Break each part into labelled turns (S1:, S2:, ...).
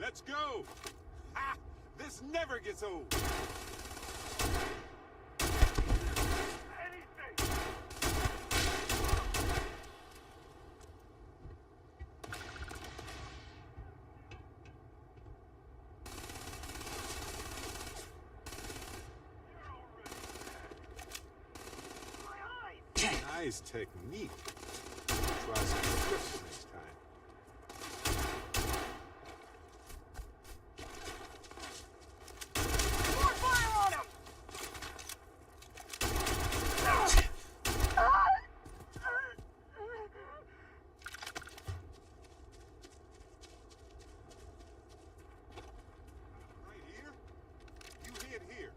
S1: Let's go! Ha! This never gets old! Nice technique. Try some scripts next time.
S2: More fire on him!
S1: Right here? You hit here.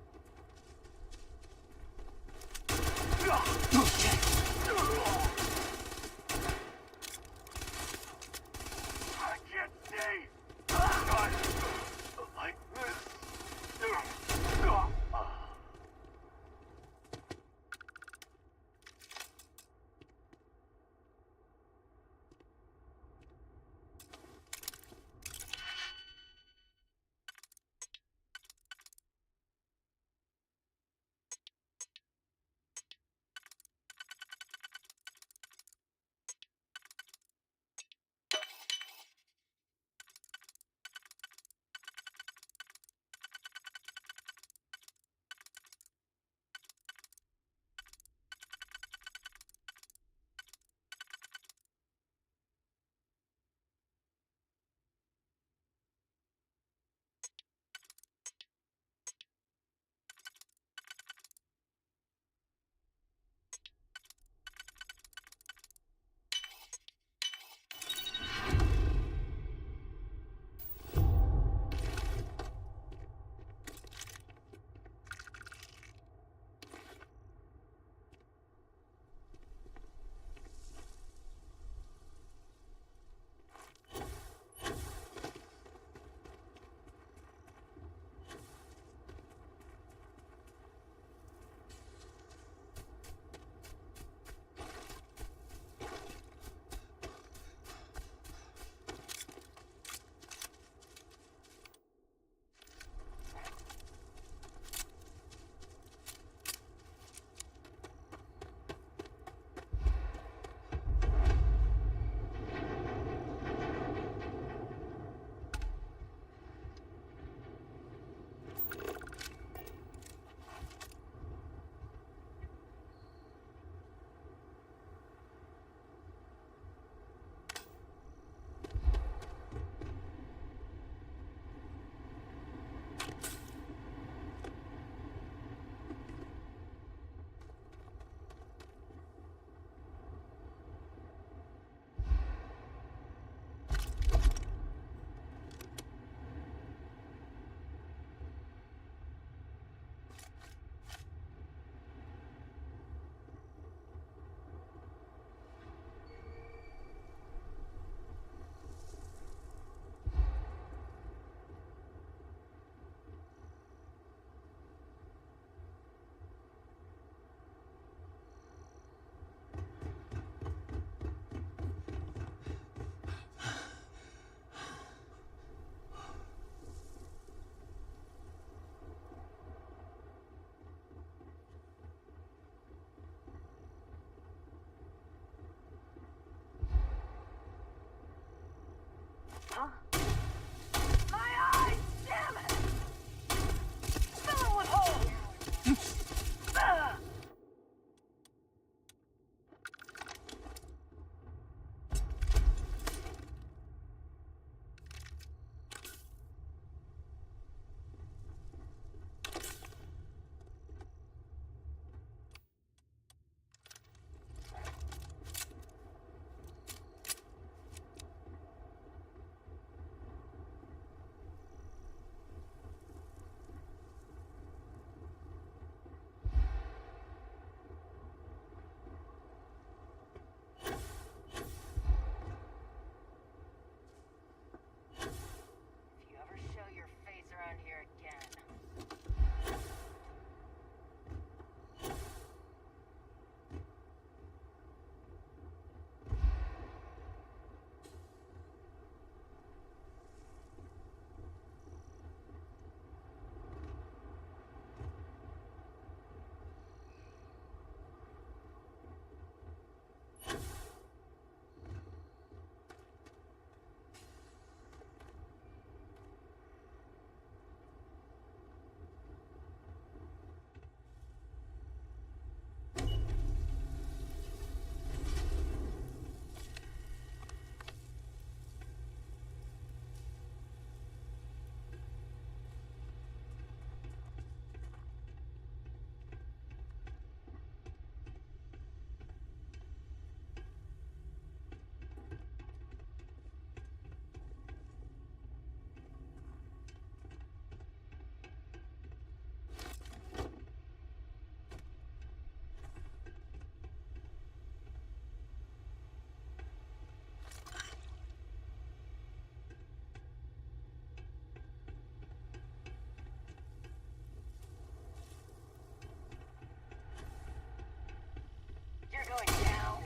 S2: going down.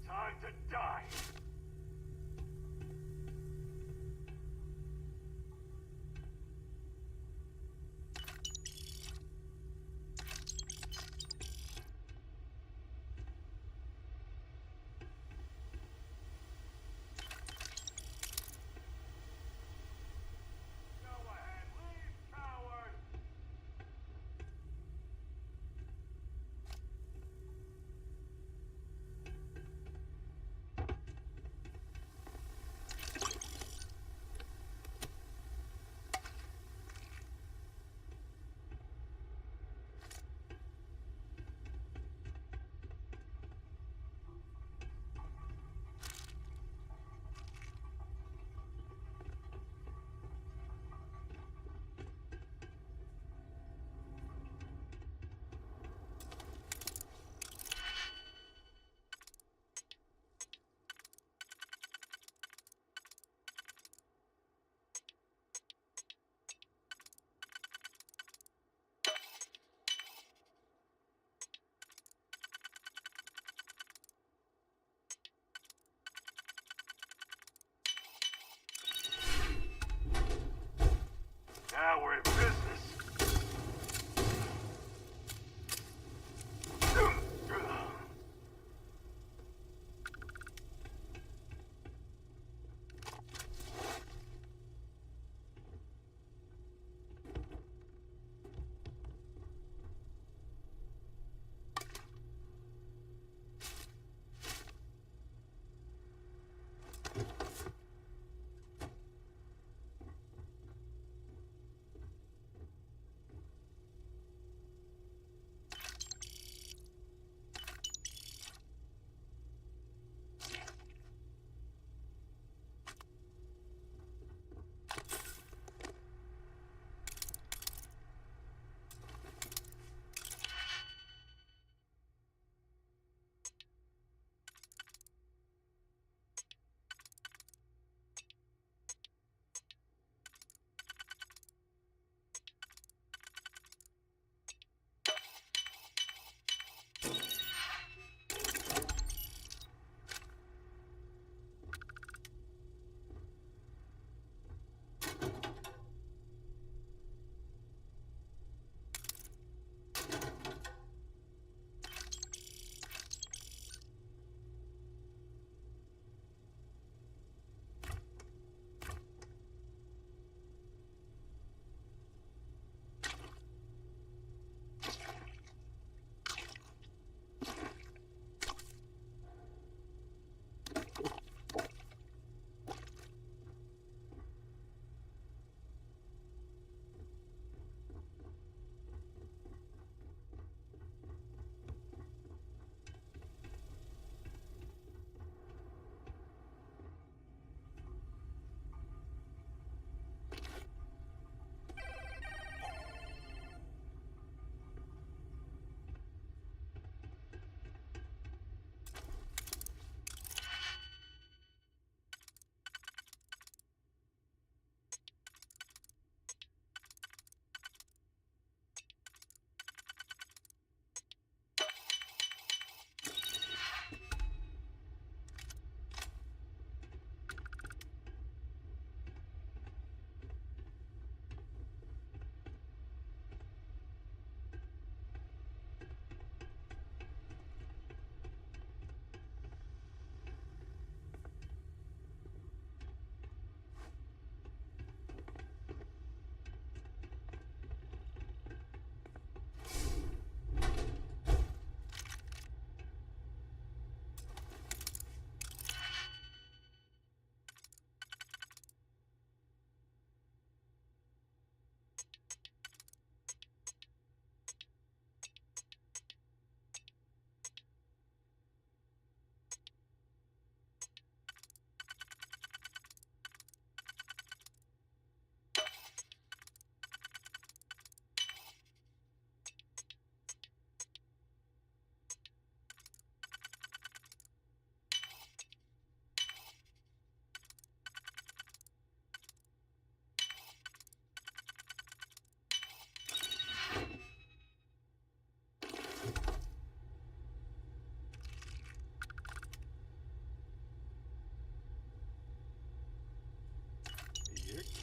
S3: Time to die. Go ahead, leave, coward.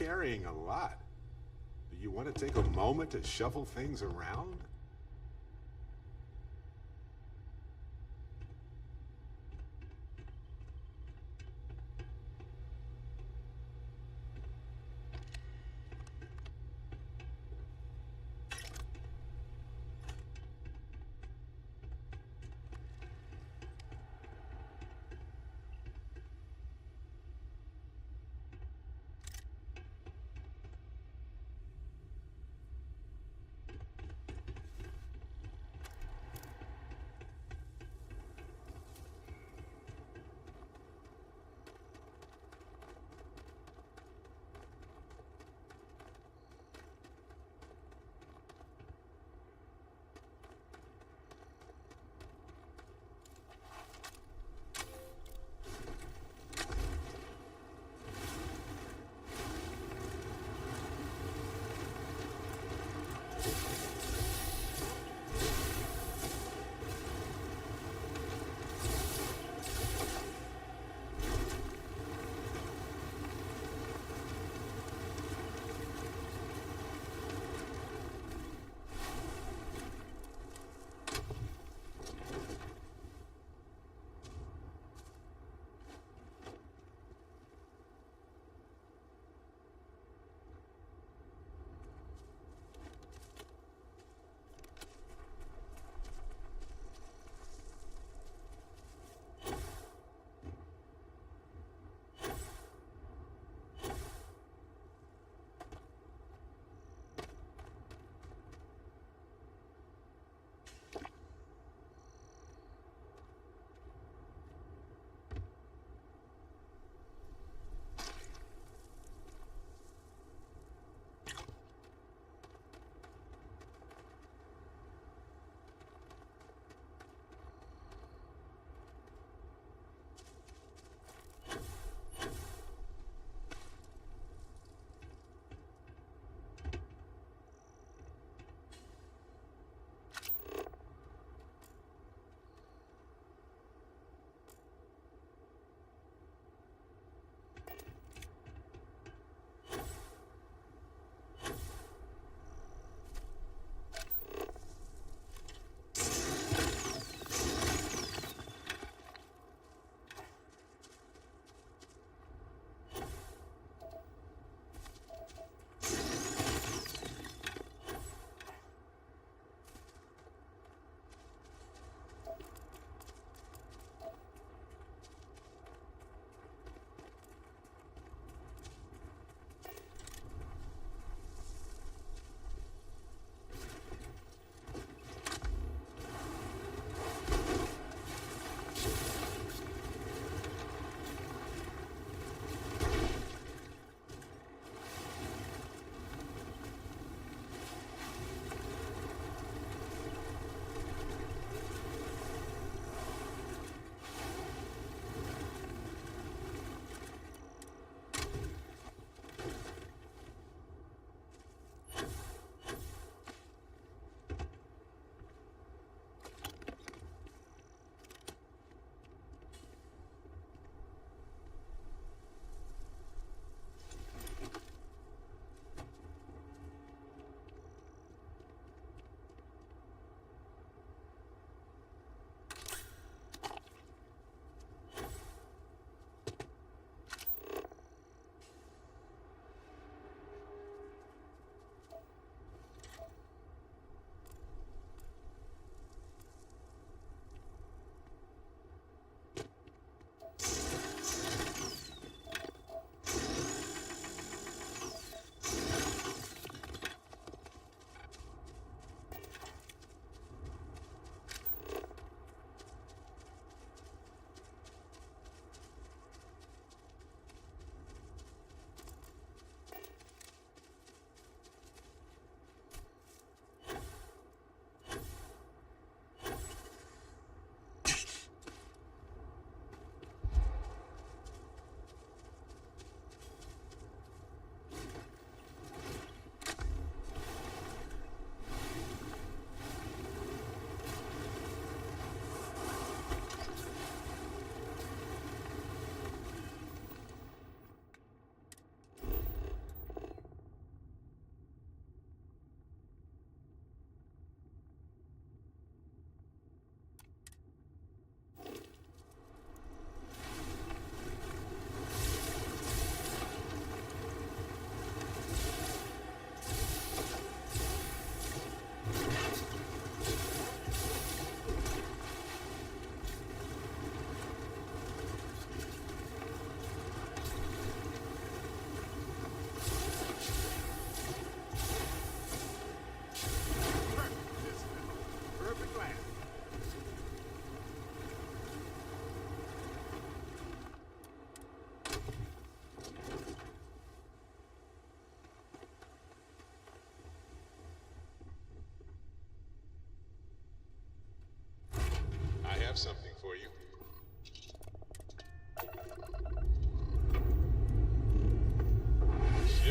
S1: carrying a lot. Do you want to take a moment to shuffle things around?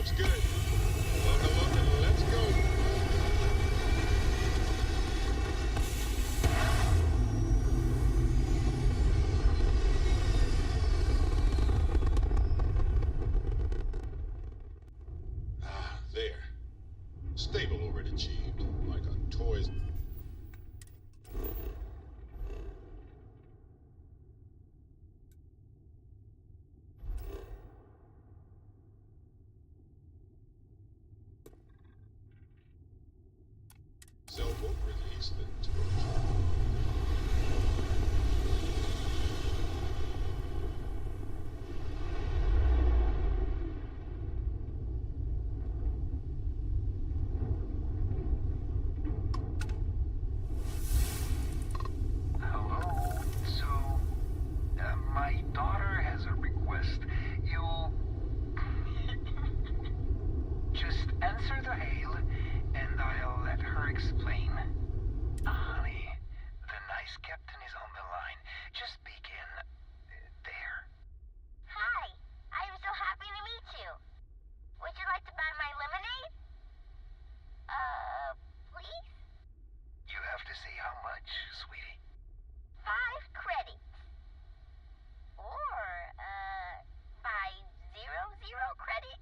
S2: Ship's good. Welcome up and let's go. Ah, there. Stable already achieved, like a toy's. Sailboat released into ocean.
S4: Hello. So, my daughter has a request. You just answer the hail, and I'll let her explain. Honey, the nice captain is on the line. Just begin there.
S5: Hi, I am so happy to meet you. Would you like to buy my lemonade? Please?
S4: You have to say how much, sweetie.
S5: 5 credits. Or, 500 credits?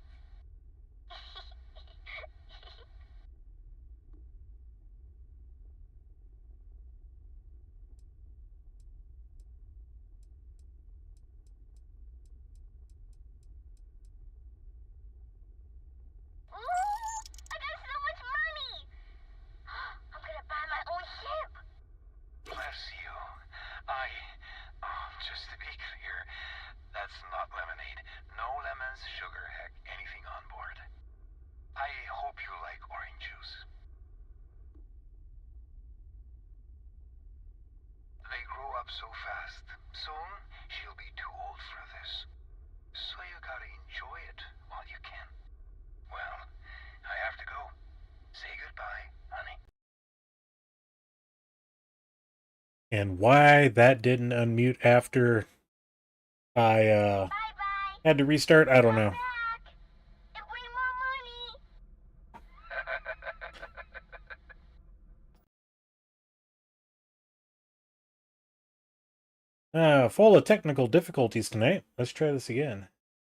S5: Ooh, I got so much money! I'm gonna buy my own ship.
S4: Bless you. Just to be clear, that's not lemonade. No lemons, sugar, heck, anything on board. I hope you like orange juice. They grow up so fast. Soon, she'll be too old for this. So you gotta enjoy it while you can. Well, I have to go. Say goodbye, honey.
S6: And why that didn't unmute after I
S5: Bye-bye.
S6: had to restart, I don't know.
S5: Come back and bring more money.
S6: Full of technical difficulties tonight. Let's try this again.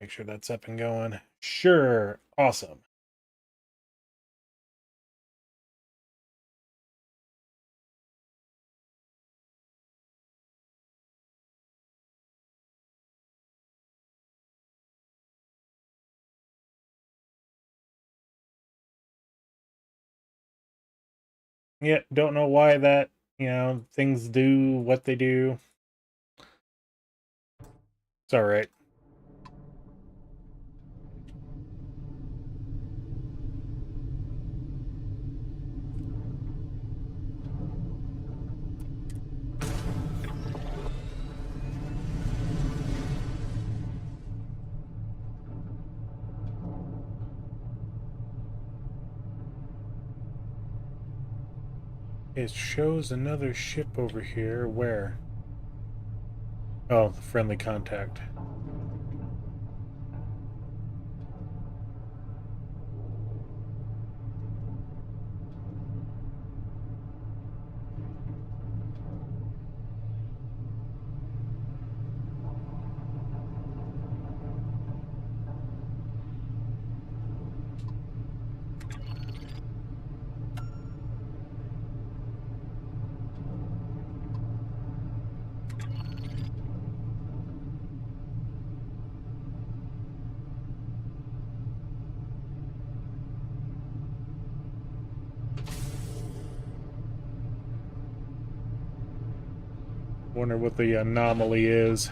S6: Make sure that's up and going. Sure. Awesome. Yeah, don't know why that, things do what they do. It's alright. It shows another ship over here. Where? Oh, the friendly contact. Wonder what the anomaly is.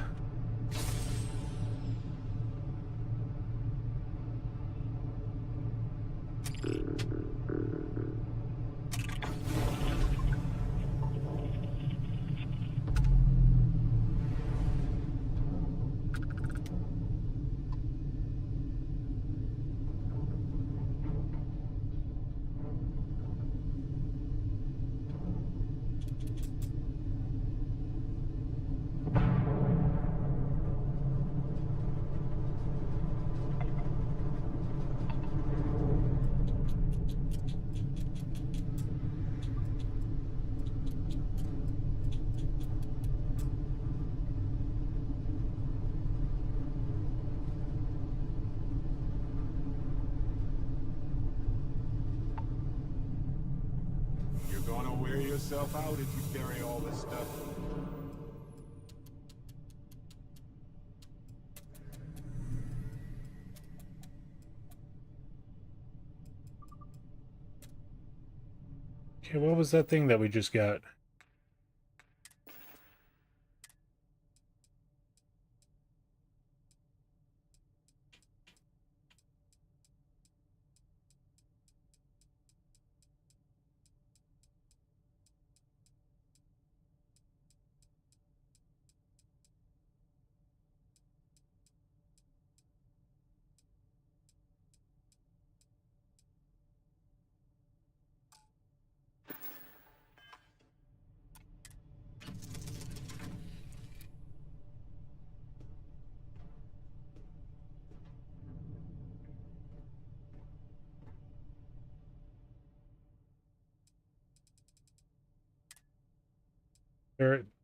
S1: Wear yourself out if you carry all this stuff.
S6: Okay, what was that thing that we just got?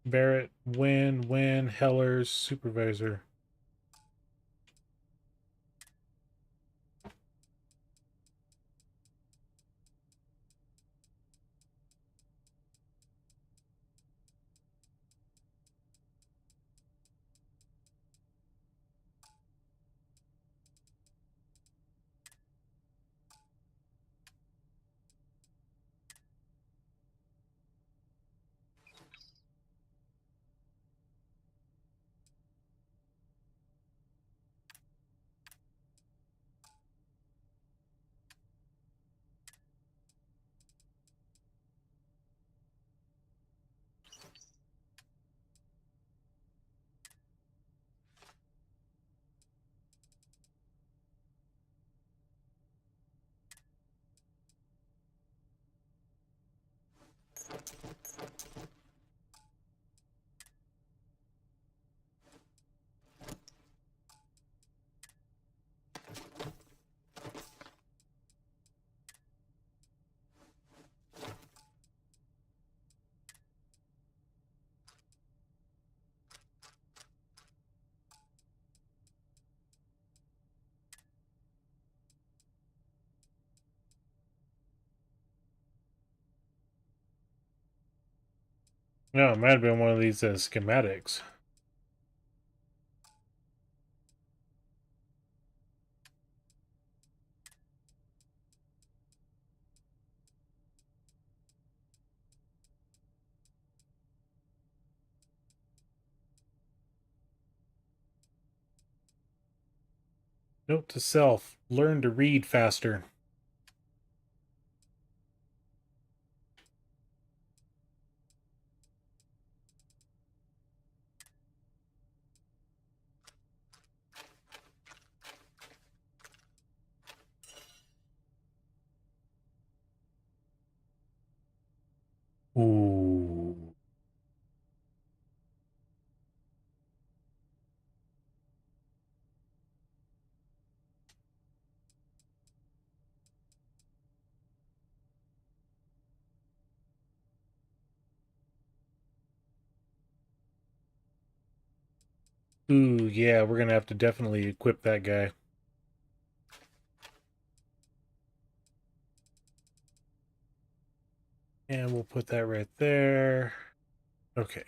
S6: Barrett, Win, Heller's supervisor. No, it might have been one of these schematics. Note to self, learn to read faster. Ooh. Ooh, yeah, we're gonna have to definitely equip that guy. And we'll put that right there. Okay.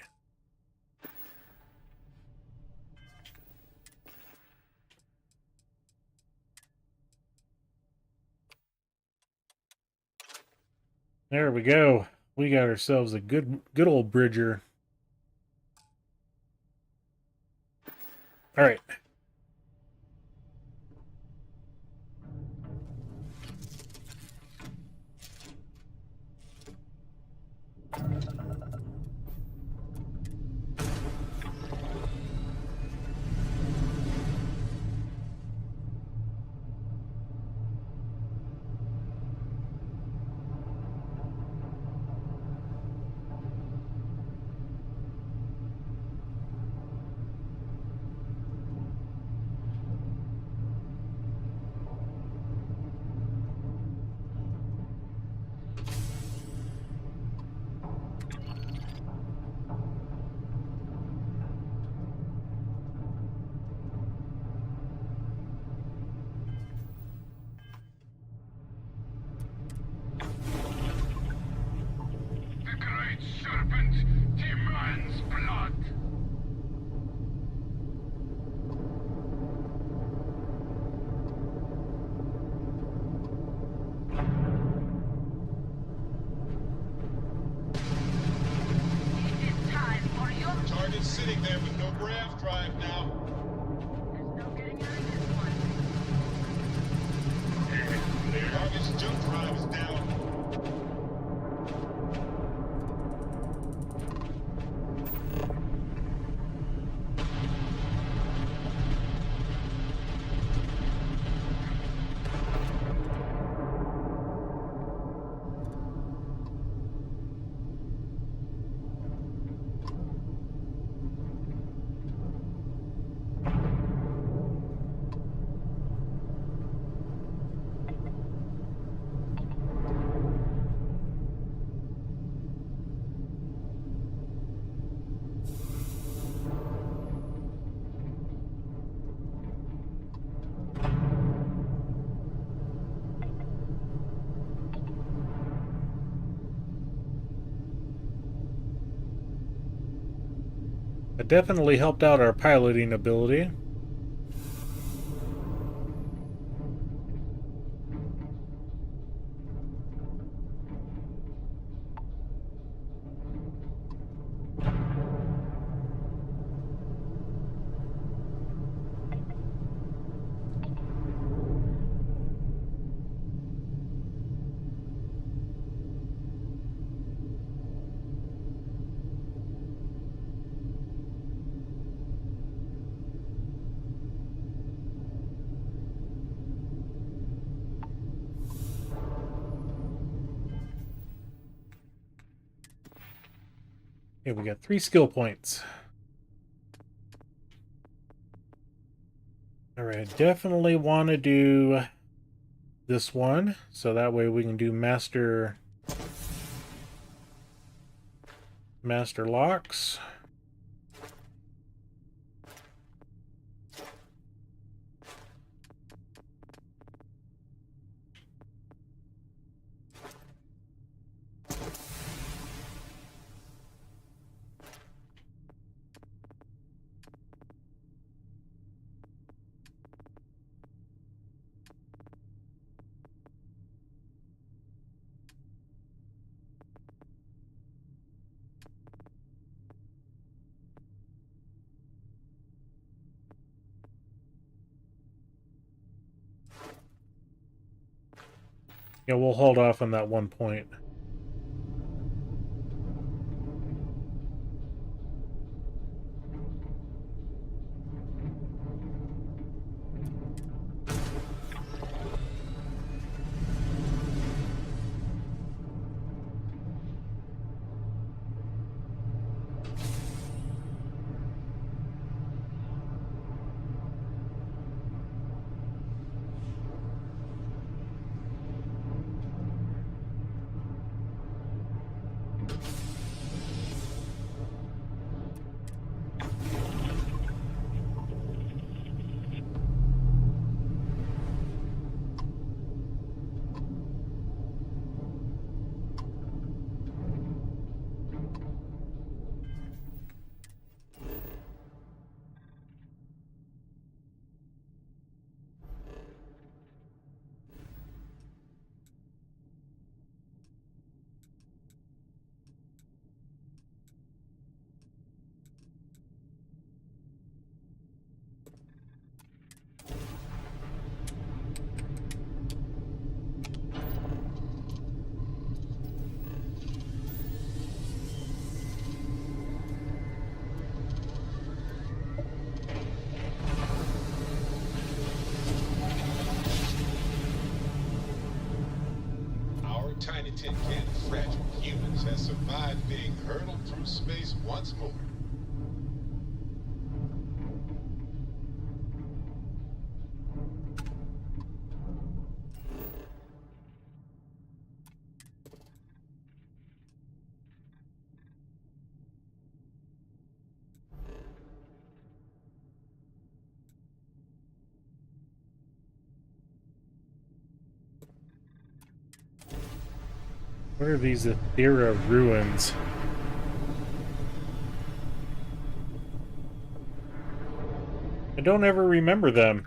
S6: There we go. We got ourselves a good old bridger. All right. definitely helped out our piloting ability. Okay, we got 3 skill points. Alright, definitely want to do this one, so that way we can do master locks. Yeah, we'll hold off on that 1 point.
S2: Tiny tin can of fragile humans has survived being hurtled through space once more.
S6: What are these Aethera ruins? I don't ever remember them.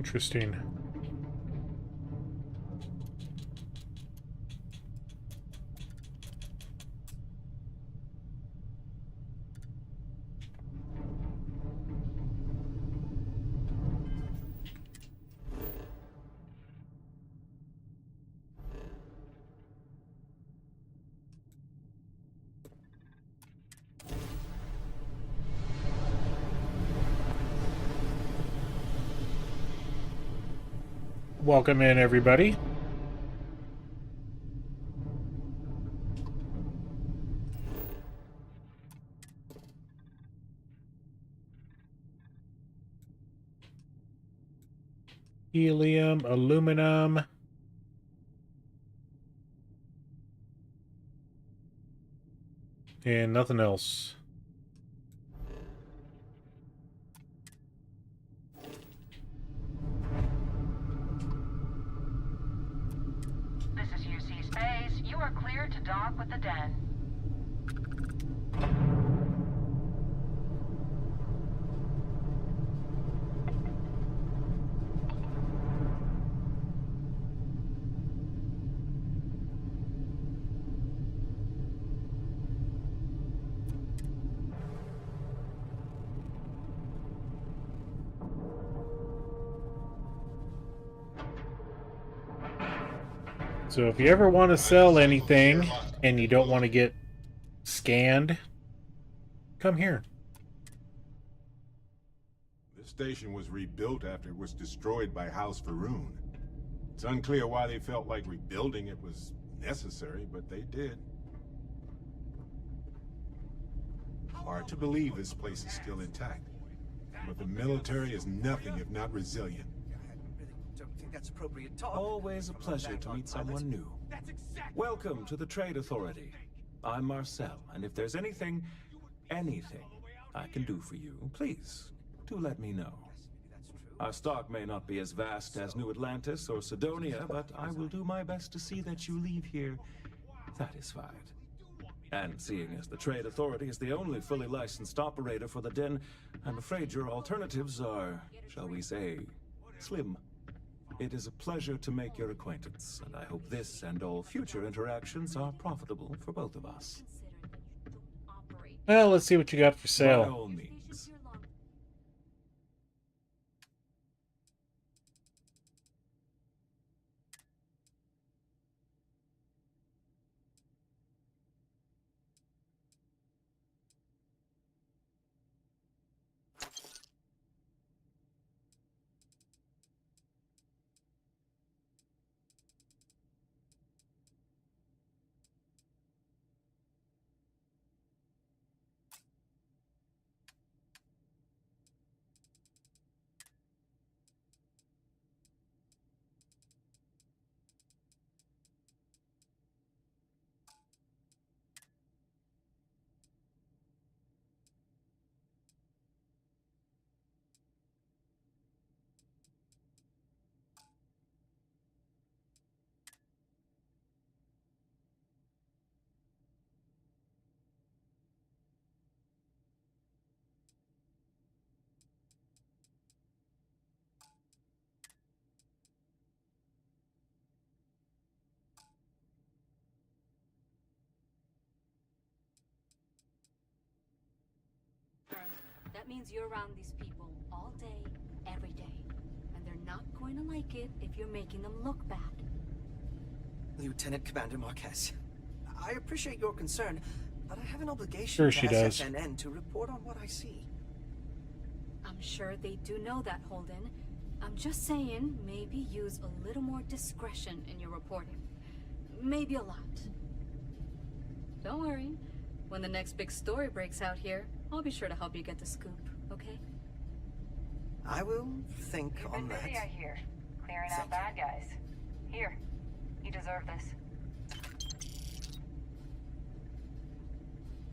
S6: Interesting. Welcome in, everybody. Helium, aluminum. And nothing else.
S7: This is UC Space. You are clear to dock with the den.
S6: So if you ever want to sell anything and you don't want to get scanned, come here.
S1: This station was rebuilt after it was destroyed by House Faroon. It's unclear why they felt like rebuilding it was necessary, but they did. Hard to believe this place is still intact. But the military is nothing if not resilient.
S8: Don't think that's appropriate talk.
S9: Always a pleasure to meet someone new. Welcome to the Trade Authority. I'm Marcel, and if there's anything I can do for you, please, do let me know. Our stock may not be as vast as New Atlantis or Sidonia, but I will do my best to see that you leave here satisfied. And seeing as the Trade Authority is the only fully licensed operator for the den, I'm afraid your alternatives are, shall we say, slim. It is a pleasure to make your acquaintance, and I hope this and all future interactions are profitable for both of us.
S6: Well, let's see what you got for
S9: By
S6: sale.
S9: all means.
S10: That means you're around these people all day, every day. And they're not going to like it if you're making them look bad.
S8: Lieutenant Commander Marquez, I appreciate your concern, but I have an obligation
S6: Sure she
S8: to
S6: does.
S8: SSNN to report on what I see.
S10: I'm sure they do know that, Holden. I'm just saying, maybe use a little more discretion in your reporting. Maybe a lot. Don't worry. When the next big story breaks out here, I'll be sure to help you get the scoop, okay?
S8: I will think
S7: You've
S8: on
S7: been busy,
S8: that.
S7: I hear. Clearing out bad guys. Here, you deserve this.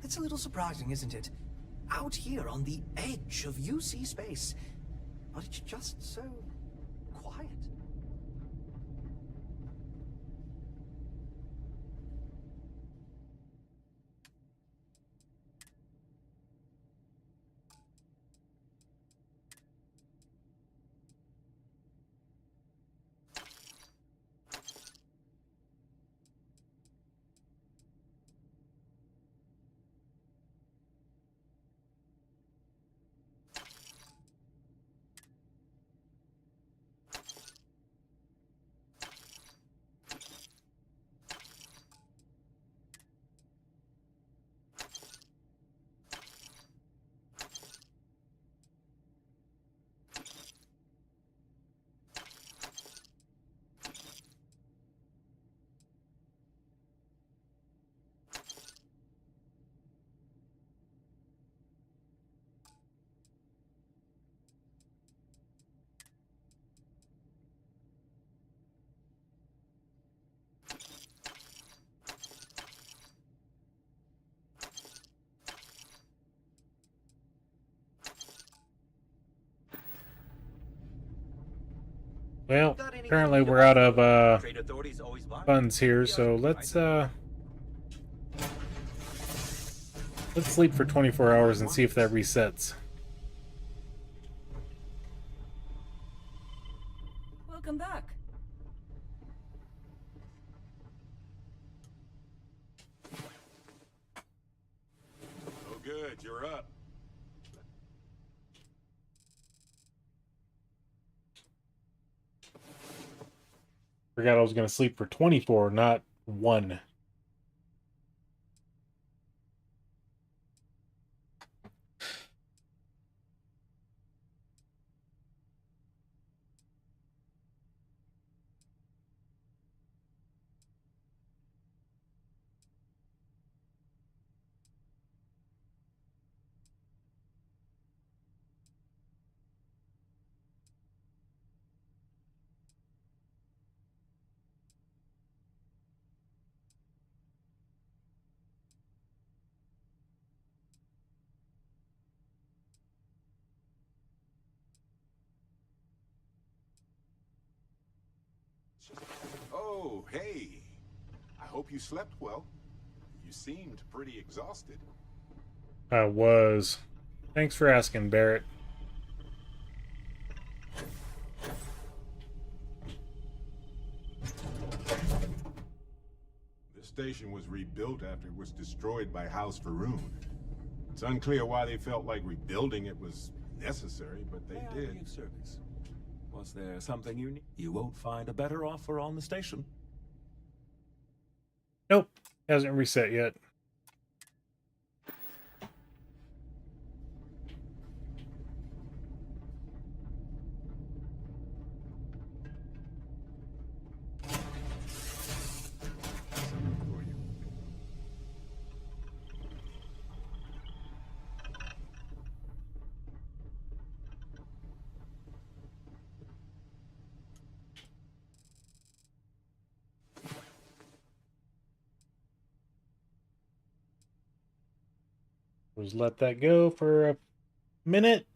S8: It's a little surprising, isn't it? Out here on the edge of UC space, but it's just so quiet.
S6: Well, apparently we're out of funds here, so let's sleep for 24 hours and see if that resets.
S11: Welcome back.
S1: Oh, good, you're up.
S6: Forgot I was going to sleep for 24, not 1.
S1: Oh, hey. I hope you slept well. You seemed pretty exhausted.
S6: I was. Thanks for asking, Barrett.
S1: This station was rebuilt after it was destroyed by House Faroon. It's unclear why they felt like rebuilding it was necessary, but they did.
S9: Service. Was there something you need? You won't find a better offer on the station.
S6: Nope, hasn't reset yet. Just let that go for a minute.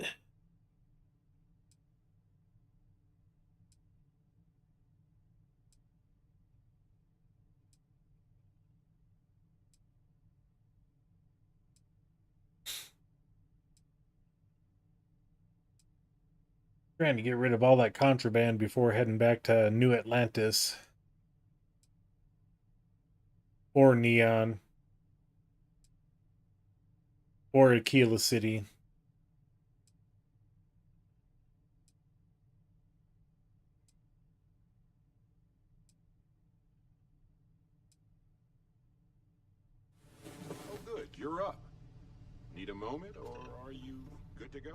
S6: Trying to get rid of all that contraband before heading back to New Atlantis. Or Neon. Or Aquila City.
S1: Oh, good, you're up. Need a moment, or are you good to go?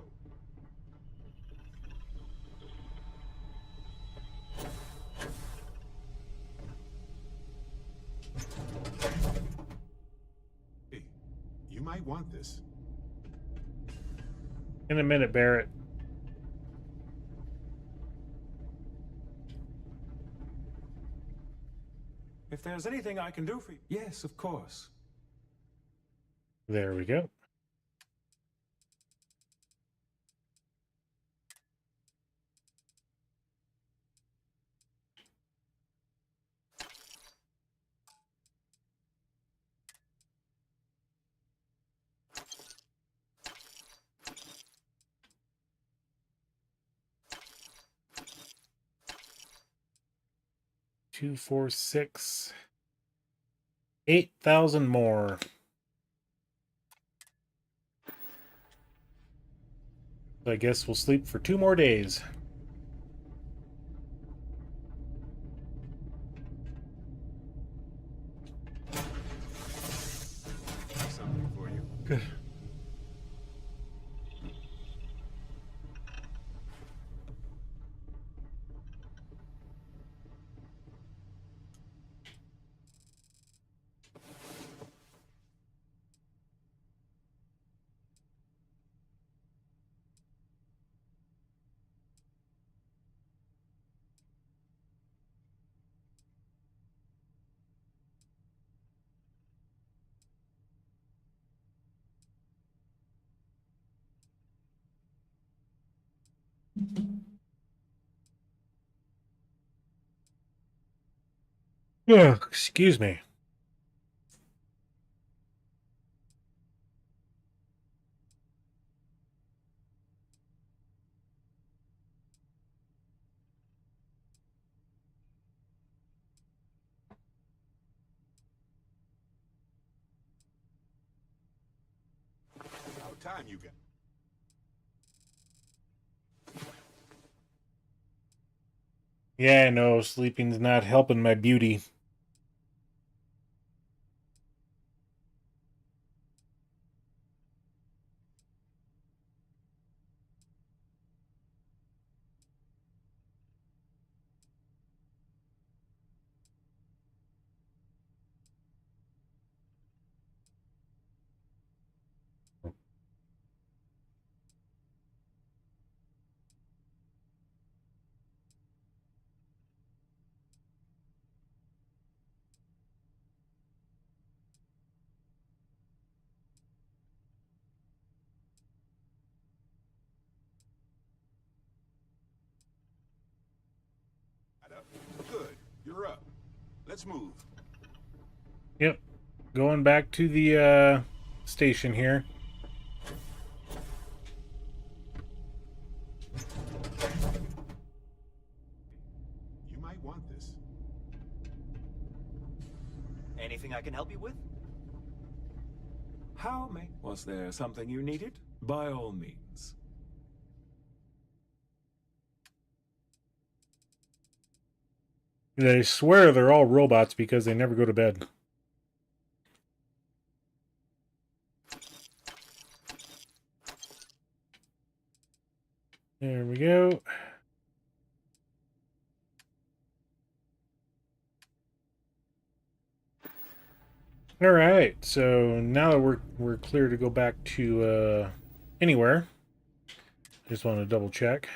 S1: Hey, you might want this.
S6: In a minute, Barrett.
S9: If there's anything I can do for you. Yes, of course.
S6: There we go. Two, 4, 6, 8,000 more. So I guess we'll sleep for 2 more days.
S1: Something for you.
S6: Good. Ugh, excuse me.
S1: How time you got?
S6: Yeah, no, sleeping's not helping my beauty.
S1: Good. You're up. Let's move.
S6: Yep. Going back to the station here.
S1: You might want this.
S8: Anything I can help you with?
S9: How may... Was there something you needed? By all means.
S6: They swear they're all robots because they never go to bed. There we go. All right, so now that we're clear to go back to anywhere. Just want to double check.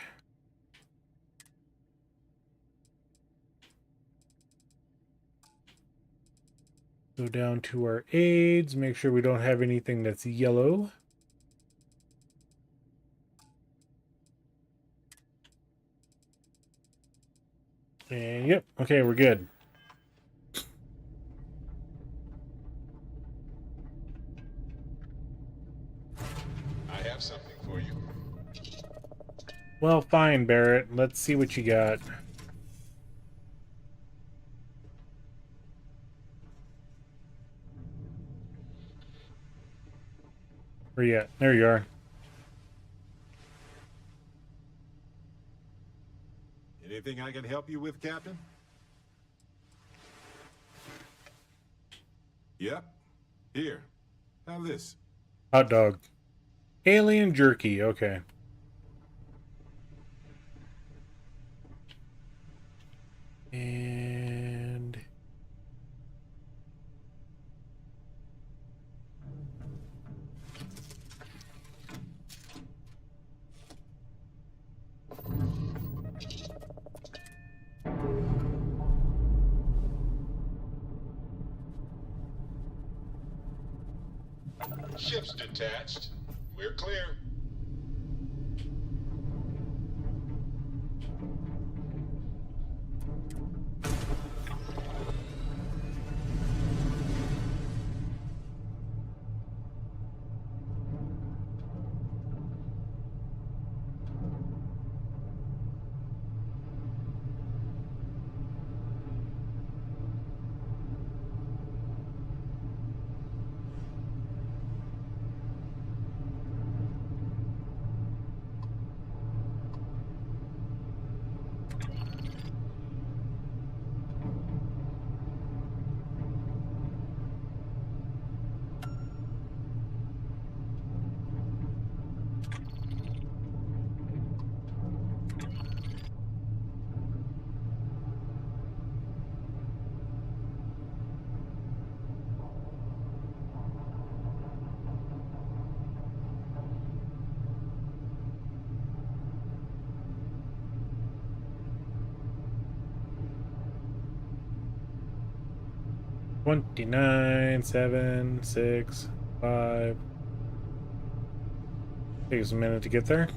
S6: Go down to our aids, make sure we don't have anything that's yellow. And yep, okay, we're good.
S2: I have something for you.
S6: Well, fine, Barrett. Let's see what you got. Where you at? There you are.
S1: Anything I can help you with, Captain? Yep. Here. Have this.
S6: Hot dog. Alien jerky. Okay. And...
S2: Ship's detached. We're clear.
S6: $29, 7, 6, 5. Takes a minute to get there.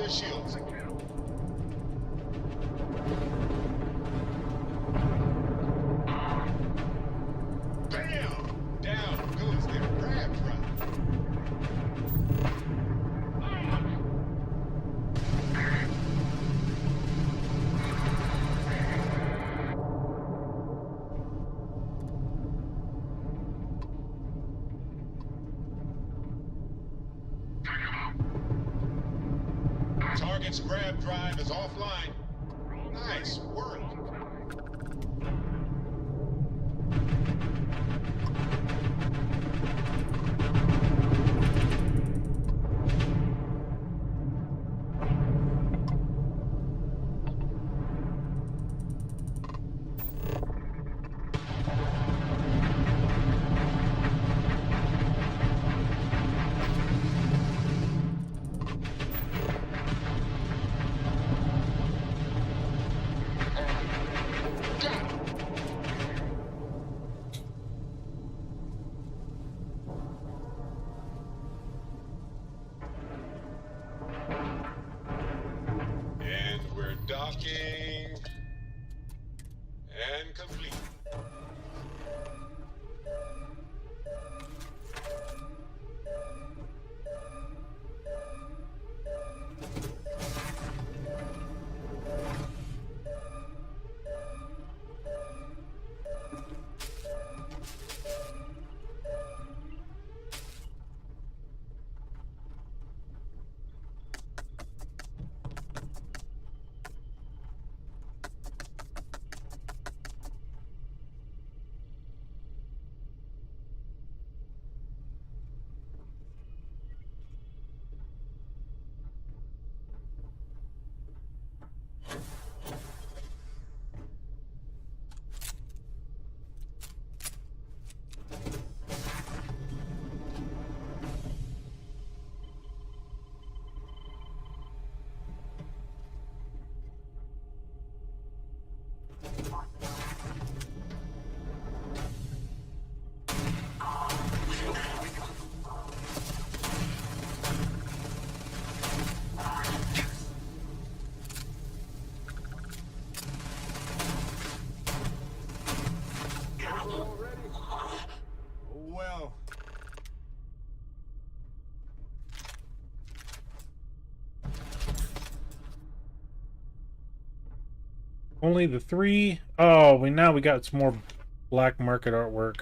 S2: their shields. Bam! Down goes their grab drive. Target's grab drive is offline. Nice work. And we're docking and complete. Well,
S6: Only the 3. Oh, now we got some more black market artwork.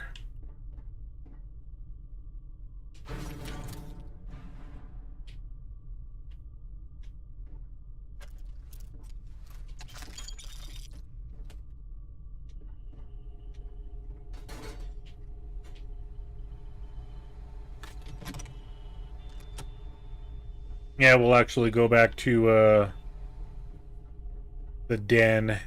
S6: Yeah, we'll actually go back to the den.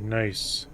S6: Nice.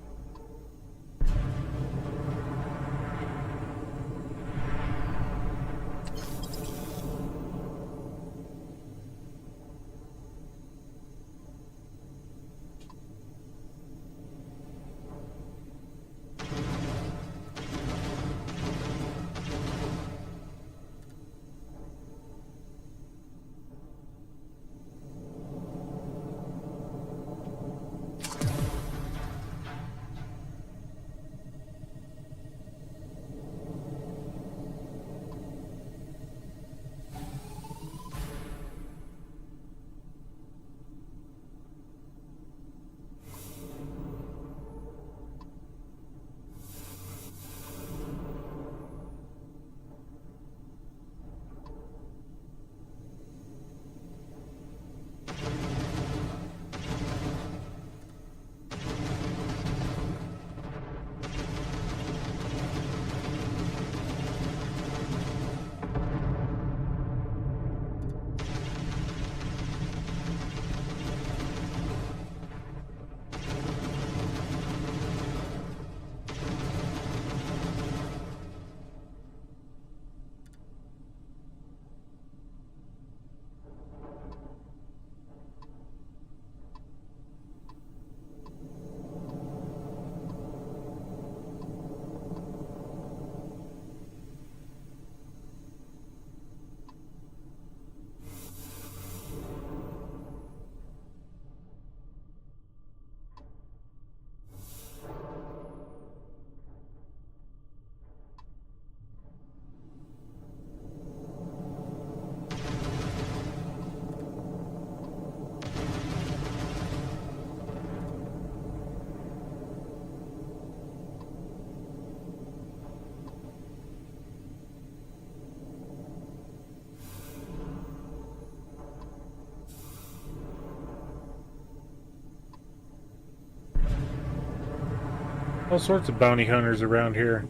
S6: All sorts of bounty hunters around here.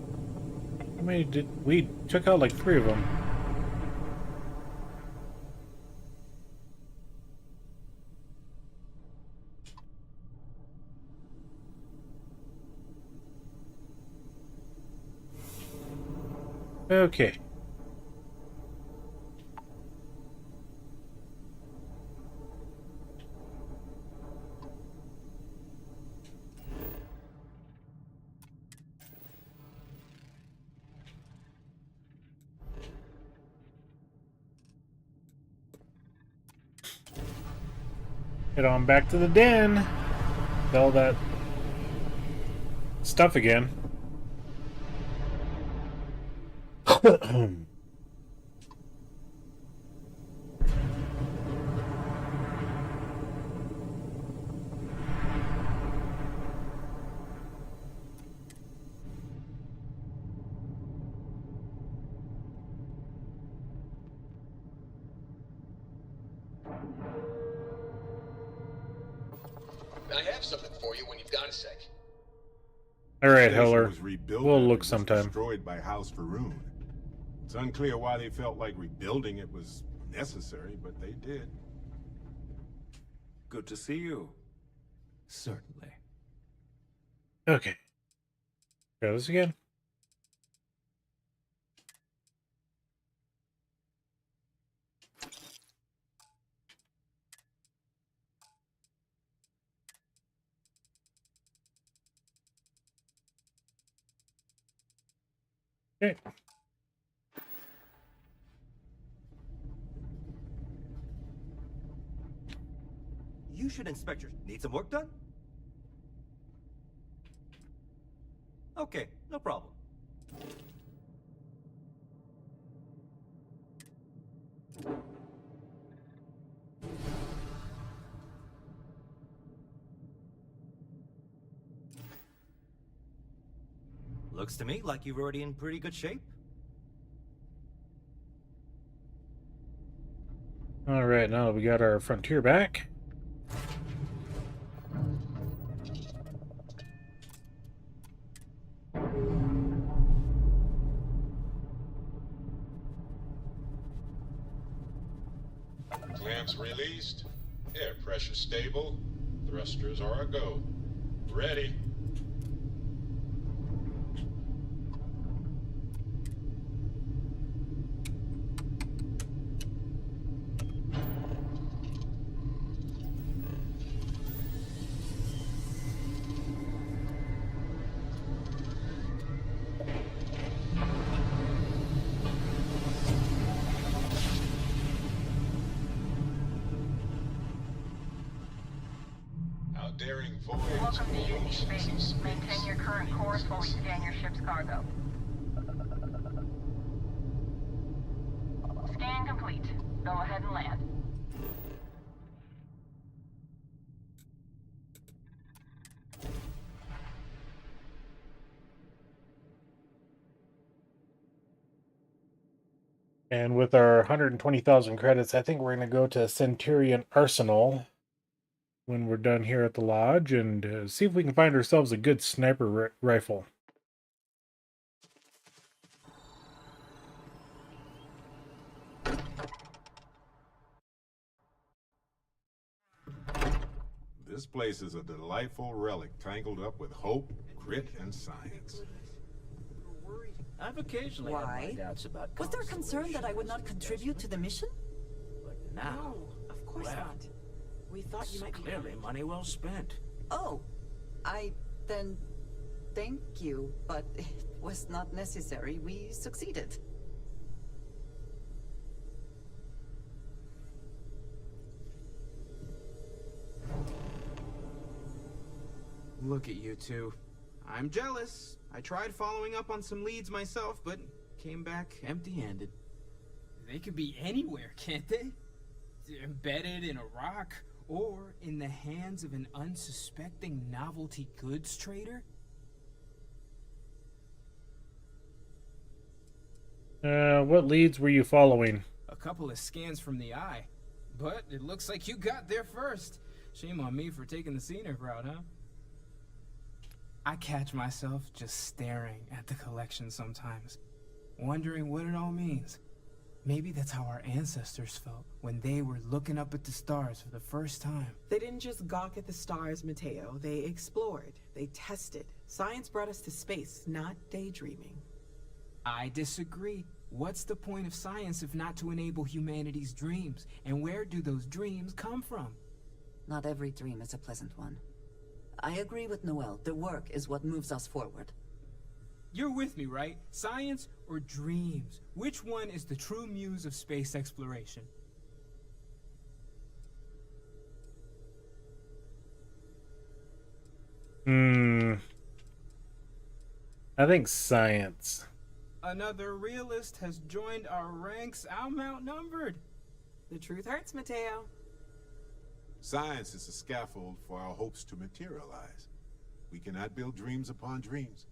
S6: How many did we took out? Like 3 of them. Okay. Head on back to the den. Sell that stuff again.
S11: I have something for you when you've got a sec.
S6: All right,
S1: Station
S6: Heller.
S1: was rebuilt
S6: We'll
S1: after
S6: look
S1: it was
S6: sometime.
S1: Destroyed by House Faroon. It's unclear why they felt like rebuilding it was necessary, but they did.
S9: Good to see you. Certainly.
S6: Okay. Try this again. Okay.
S8: You should inspect your... Need some work done? Okay, no problem. Looks to me like you're already in pretty good shape.
S6: All right, now that we got our frontier back.
S2: Clamps released. Air pressure stable. Thrusters are a go. Ready. Our daring voyage.
S7: Welcome to UC Space. Maintain your current course while we scan your ship's cargo. Scan complete. Go ahead and land.
S6: And with our 120,000 credits, I think we're going to go to Centurion Arsenal when we're done here at the lodge and see if we can find ourselves a good sniper rifle.
S1: This place is a delightful relic tangled up with hope, grit, and science.
S12: I've occasionally had my doubts about
S13: Was there concern that I would not contribute to the mission?
S12: But now,
S13: of course
S12: well,
S13: not. We thought you might be
S12: clearly money well spent.
S13: Oh, then thank you, but it was not necessary. We succeeded.
S14: Look at you two. I'm jealous. I tried following up on some leads myself, but came back empty-handed.
S15: They could be anywhere, can't they? Embedded in a rock, or in the hands of an unsuspecting novelty goods trader?
S6: What leads were you following?
S15: A couple of scans from the eye. But it looks like you got there first. Shame on me for taking the scenic route, huh? I catch myself just staring at the collection sometimes, wondering what it all means. Maybe that's how our ancestors felt when they were looking up at the stars for the first time.
S16: They didn't just gawk at the stars, Mateo. They explored. They tested. Science brought us to space, not daydreaming.
S15: I disagree. What's the point of science if not to enable humanity's dreams? And where do those dreams come from?
S13: Not every dream is a pleasant one. I agree with Noel. The work is what moves us forward.
S15: You're with me, right? Science or dreams? Which one is the true muse of space exploration?
S6: I think science.
S15: Another realist has joined our ranks. I'm outnumbered.
S16: The truth hurts, Mateo.
S1: Science is a scaffold for our hopes to materialize. We cannot build dreams upon dreams.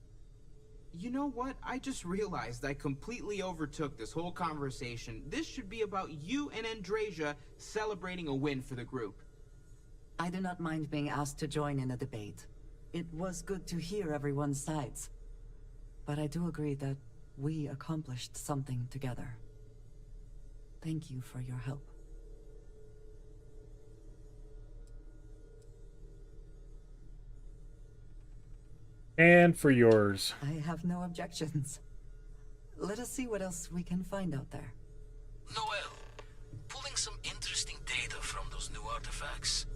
S14: You know what? I just realized I completely overtook this whole conversation. This should be about you and Andrasia celebrating a win for the group.
S13: I do not mind being asked to join in a debate. It was good to hear everyone's sides. But I do agree that we accomplished something together. Thank you for your help.
S6: And for yours.
S13: I have no objections. Let us see what else we can find out there.
S17: Noel, pulling some interesting data from those new artifacts.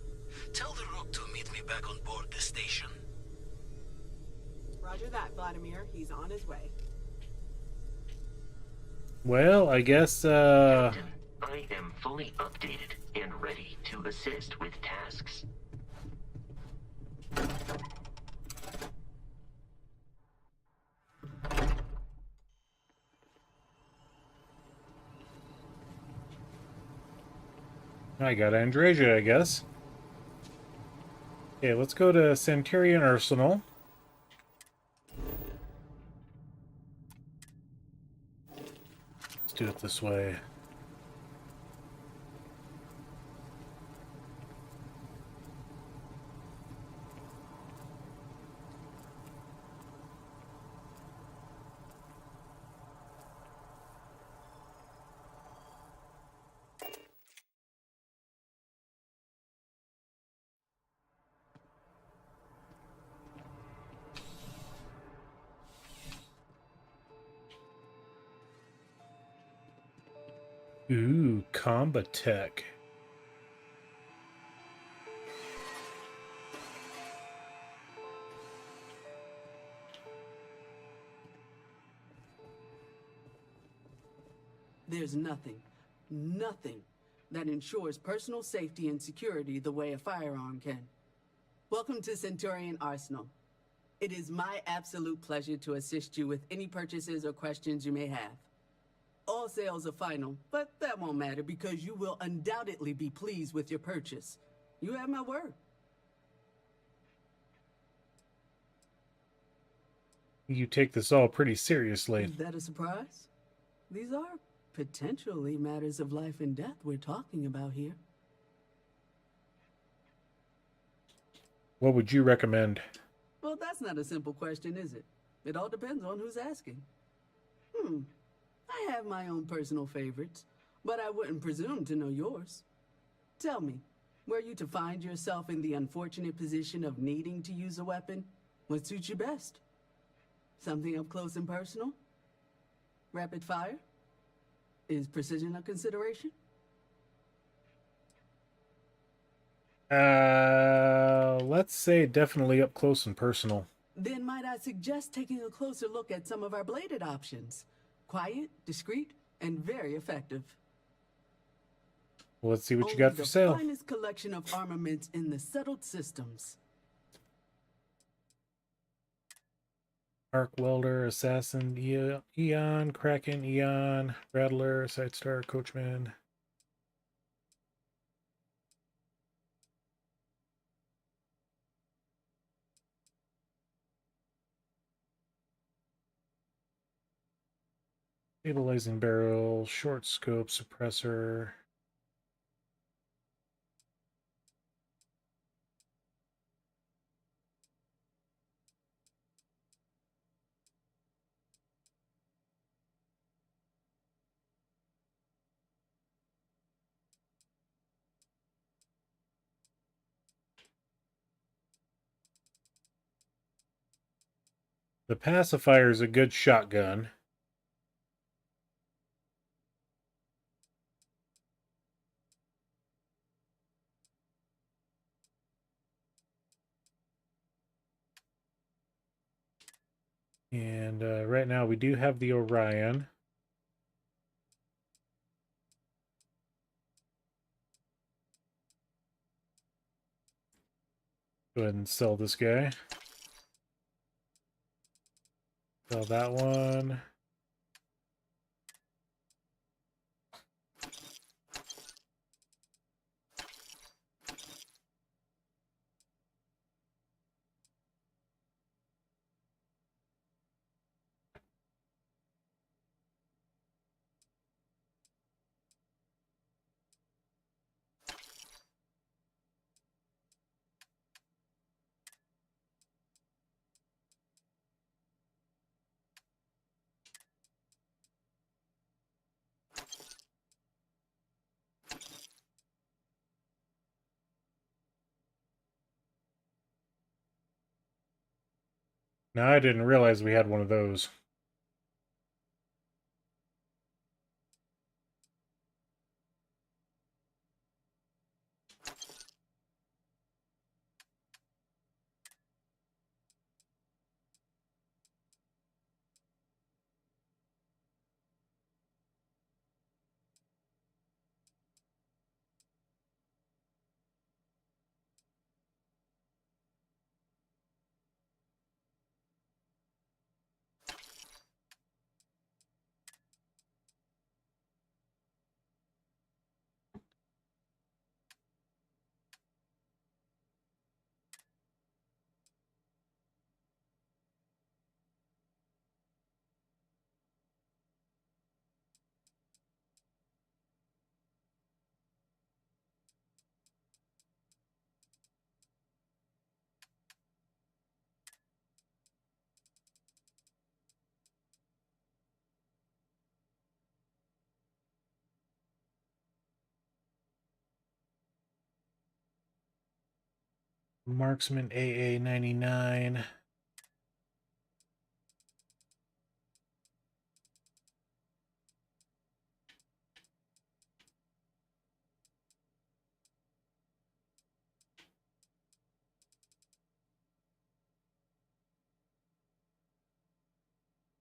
S17: Tell the Rook to meet me back on board the station.
S16: Roger that, Vladimir. He's on his way.
S6: Well, I guess,
S18: Captain, I am fully updated and ready to assist with tasks.
S6: I got Andrasia, I guess. Okay, let's go to Centurion Arsenal. Let's do it this way. Ooh, combat tech.
S19: There's nothing that ensures personal safety and security the way a firearm can. Welcome to Centurion Arsenal. It is my absolute pleasure to assist you with any purchases or questions you may have. All sales are final, but that won't matter because you will undoubtedly be pleased with your purchase. You have my word.
S6: You take this all pretty seriously.
S19: Is that a surprise? These are potentially matters of life and death we're talking about here.
S6: What would you recommend?
S19: Well, that's not a simple question, is it? It all depends on who's asking. I have my own personal favorites, but I wouldn't presume to know yours. Tell me, were you to find yourself in the unfortunate position of needing to use a weapon, what suits you best? Something up close and personal? Rapid fire? Is precision a consideration?
S6: Let's say definitely up close and personal.
S19: Then might I suggest taking a closer look at some of our bladed options? Quiet, discreet, and very effective.
S6: Well, let's see what you got for sale.
S19: The finest collection of armaments in the settled systems.
S6: Arc Welder, Assassin, Eon, Kraken, Eon, Rattler, Sidestar, Coachman. Stabilizing barrel, short scope, suppressor. The pacifier is a good shotgun. And right now we do have the Orion. Go ahead and sell this guy. Sell that one. Now I didn't realize we had one of those. Marksman AA-99.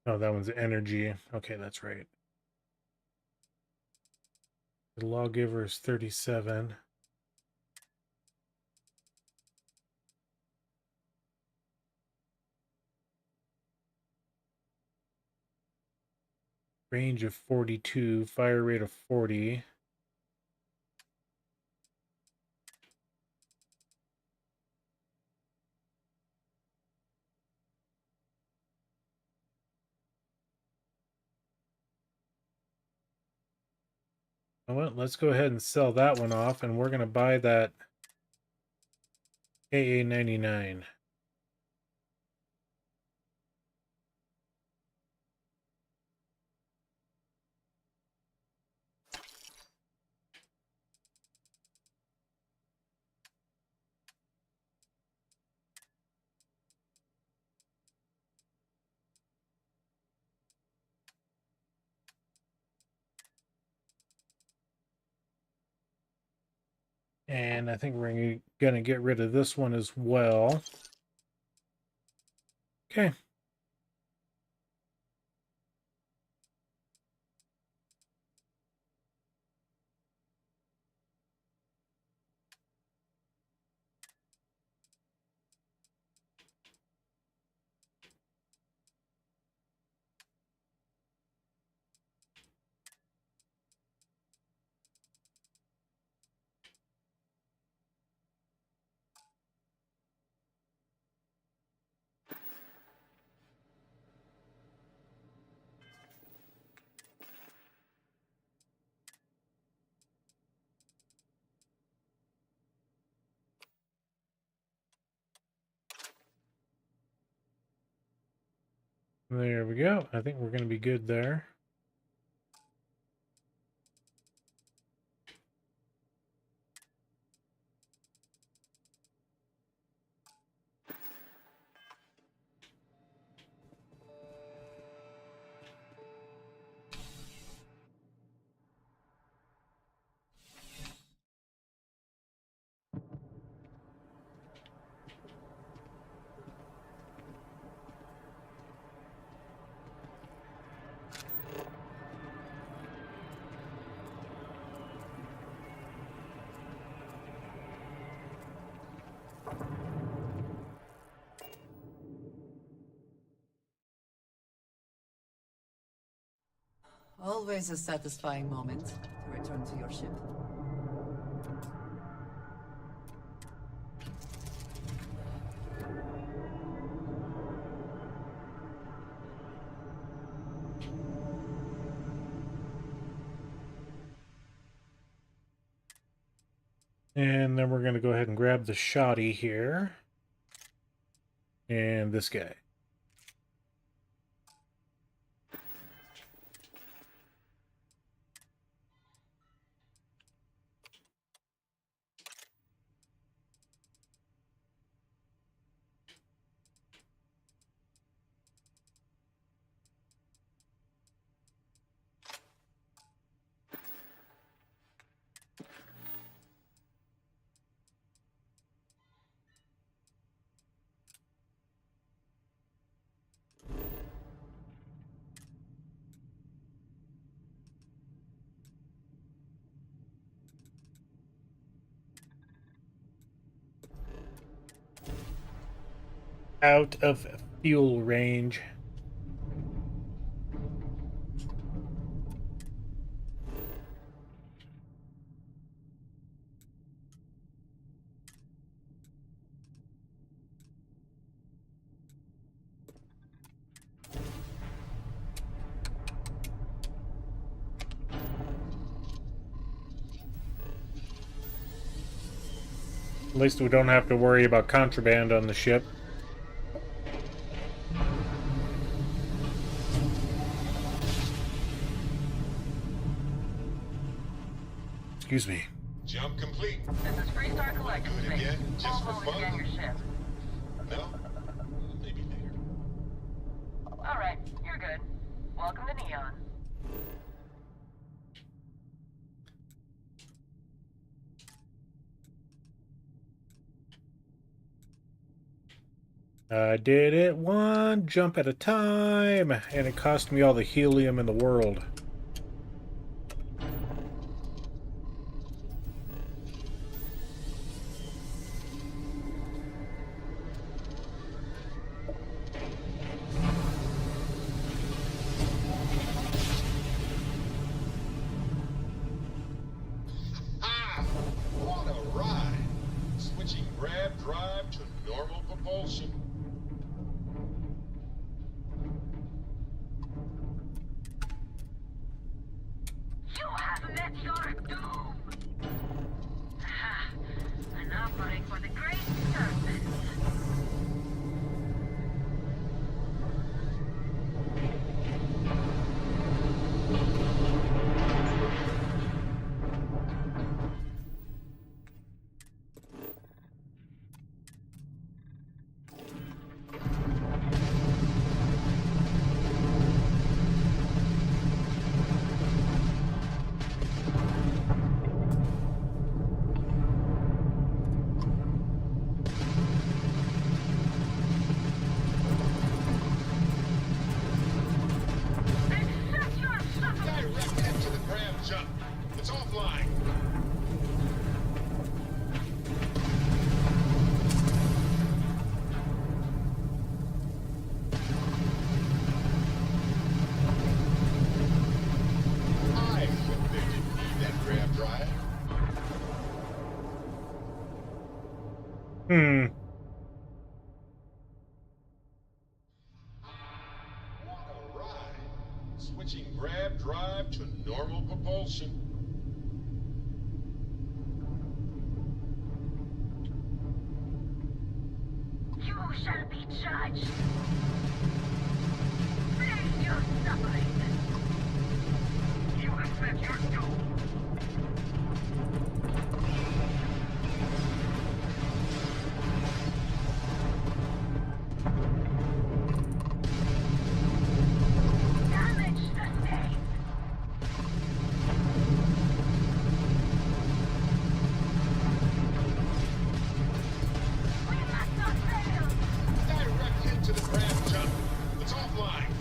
S6: Oh, that one's energy. Okay, that's right. The lawgiver is 37. Range of 42, fire rate of 40. Well, let's go ahead and sell that one off, and we're going to buy that AA-99. And I think we're going to get rid of this one as well. Okay. There we go. I think we're going to be good there.
S13: Always a satisfying moment to return to your ship.
S6: And then we're going to go ahead and grab the shoddy here. And this guy. Out of fuel range. At least we don't have to worry about contraband on the ship. Excuse me.
S2: Jump complete.
S7: This is Freestar Collective
S2: Do it
S7: Space.
S2: again, just for
S7: Almost
S2: fun?
S7: your ship.
S2: No? Maybe later.
S7: Alright, you're good. Welcome to Neon.
S6: I did it one jump at a time, and it cost me all the helium in the world.
S2: Ah! What a ride! Switching grab drive to normal propulsion.
S7: You have met your doom! An offering for the great serpent.
S2: Direct hit to the grab jump. It's offline. I think they didn't need that grab drive. What a ride! Switching grab drive to normal propulsion.
S7: You shall be judged. Face your suffering. You have met your doom. Damage sustained. We must not fail.
S2: Direct hit to the grab jump. It's offline.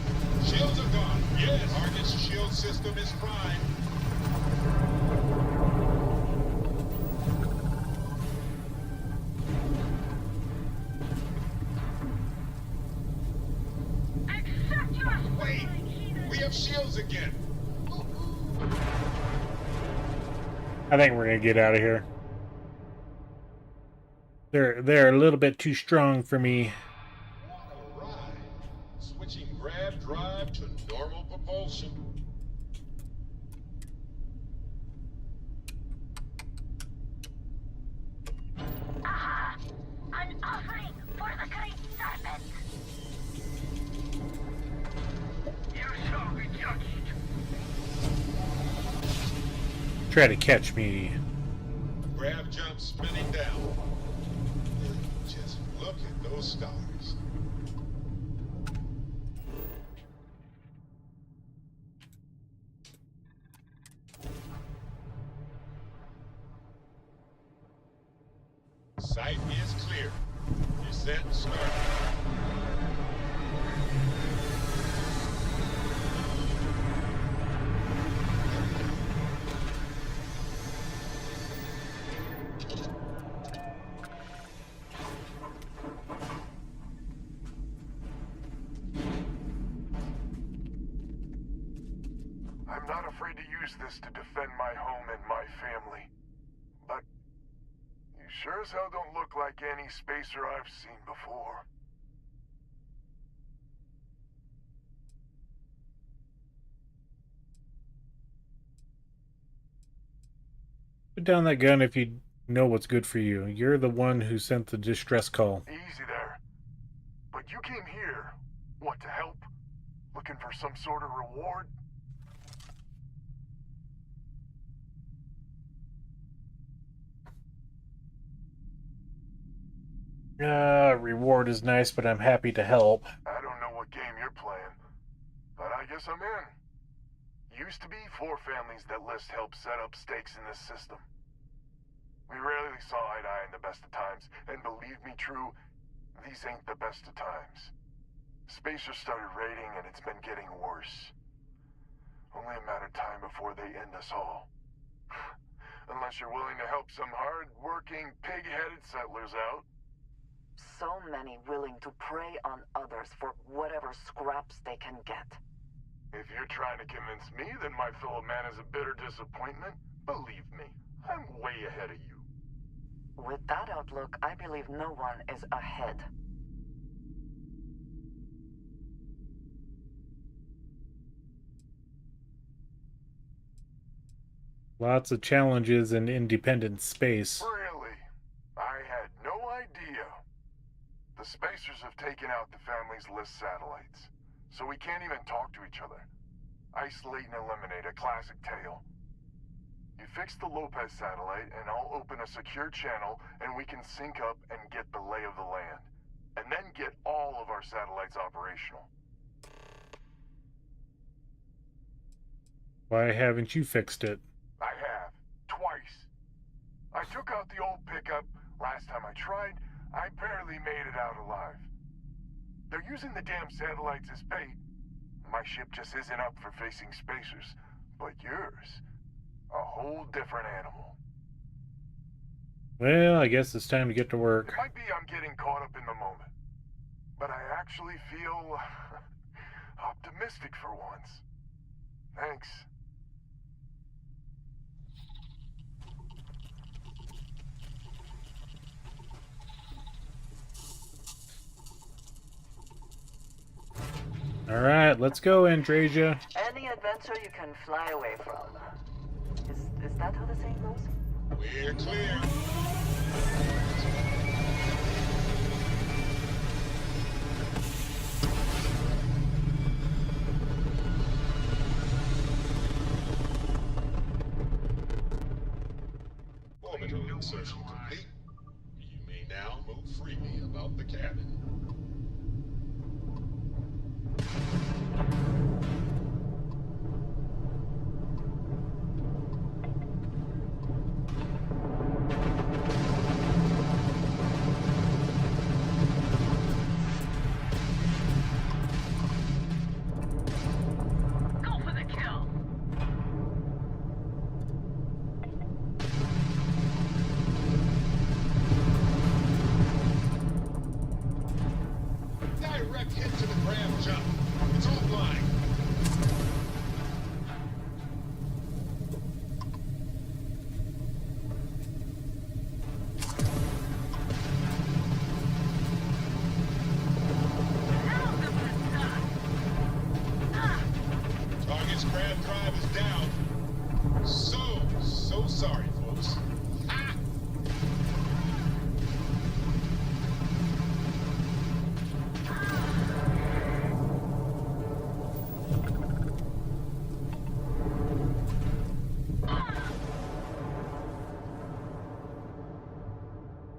S2: Shields are gone. Yes. Target's shield system is prime.
S7: Accept your
S2: Wait! We have shields again.
S6: I think we're gonna get out of here. They're a little bit too strong for me.
S2: Right. Switching grab drive to normal propulsion.
S5: Aha! An offering for the great serpent!
S3: You shall be judged.
S6: Try to catch me.
S2: Grab jump spinning down. Just look at those stars. Sight is clear. Descent start.
S20: I'm not afraid to use this to defend my home and my family. But you sure as hell don't look like any spacer I've seen before.
S6: Put down that gun if you know what's good for you. You're the one who sent the distress call.
S20: Easy there. But you came here, what, to help? Looking for some sort of reward?
S6: Reward is nice, but I'm happy to help.
S20: I don't know what game you're playing, but I guess I'm in. Used to be 4 families that list help set up stakes in this system. We rarely saw eye to eye in the best of times, and believe me, true, these ain't the best of times. Spacers started raiding, and it's been getting worse. Only a matter of time before they end us all. Unless you're willing to help some hard-working, pig-headed settlers out.
S13: So many willing to prey on others for whatever scraps they can get.
S20: If you're trying to convince me that my fellow man is a bitter disappointment, believe me, I'm way ahead of you.
S13: With that outlook, I believe no one is ahead.
S6: Lots of challenges in independent space.
S20: Really? I had no idea. The spacers have taken out the family's list satellites, so we can't even talk to each other. Isolate and eliminate, a classic tale. You fix the Lopez satellite, and I'll open a secure channel, and we can sync up and get the lay of the land. And then get all of our satellites operational.
S6: Why haven't you fixed it?
S20: I have. Twice. I took out the old pickup. Last time I tried, I barely made it out alive. They're using the damn satellites as bait. My ship just isn't up for facing spacers. But yours, a whole different animal.
S6: Well, I guess it's time to get to work.
S20: It might be I'm getting caught up in the moment. But I actually feel optimistic for once. Thanks.
S6: All right, let's go, Andrasia.
S13: Any adventure you can fly away from. Is that how the saying goes?
S2: We're clear. Orbital insertion complete. You may now move freely about the cabin.
S7: Go for the kill.
S2: Direct hit to the grab jump. It's offline.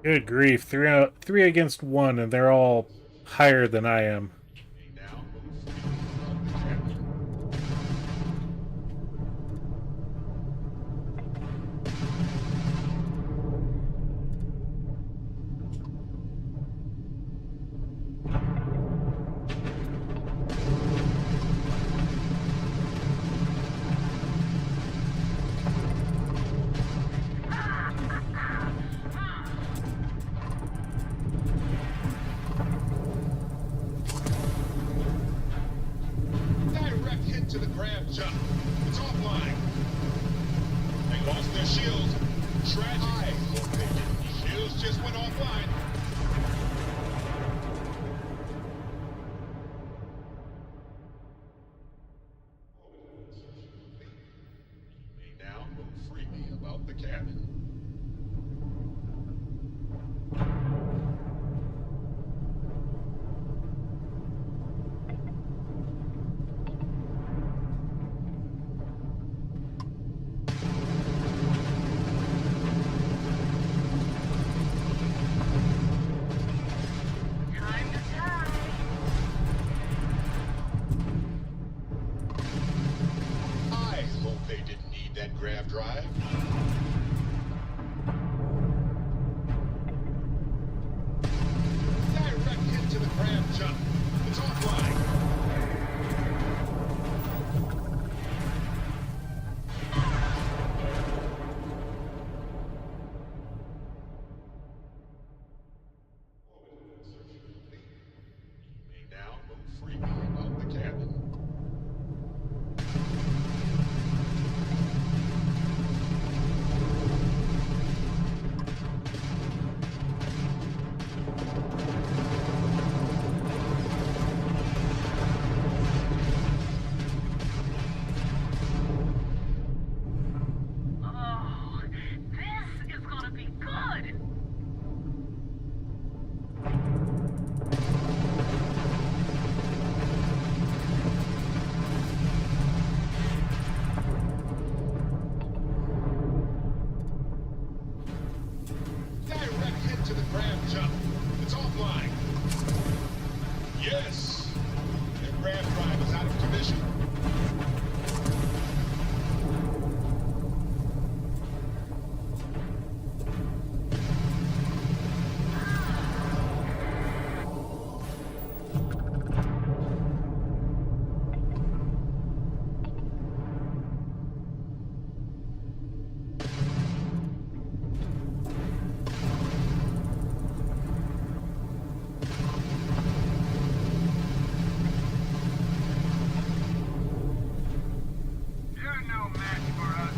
S6: Good grief. Three against one, and they're all higher than I am.
S2: Direct hit to the grab jump. It's offline. They lost their shields. Tragic. Shields just went offline. May now move freely about the cabin.
S3: Time to die.
S2: I hope they didn't need that grav drive. Direct hit to the grab jump. It's offline. May now move freely about the cabin.
S3: Oh, this is gonna be good.
S2: Direct hit to the grab jump. It's offline. Yes. Their grab drive is out of commission.
S3: You're no match for us.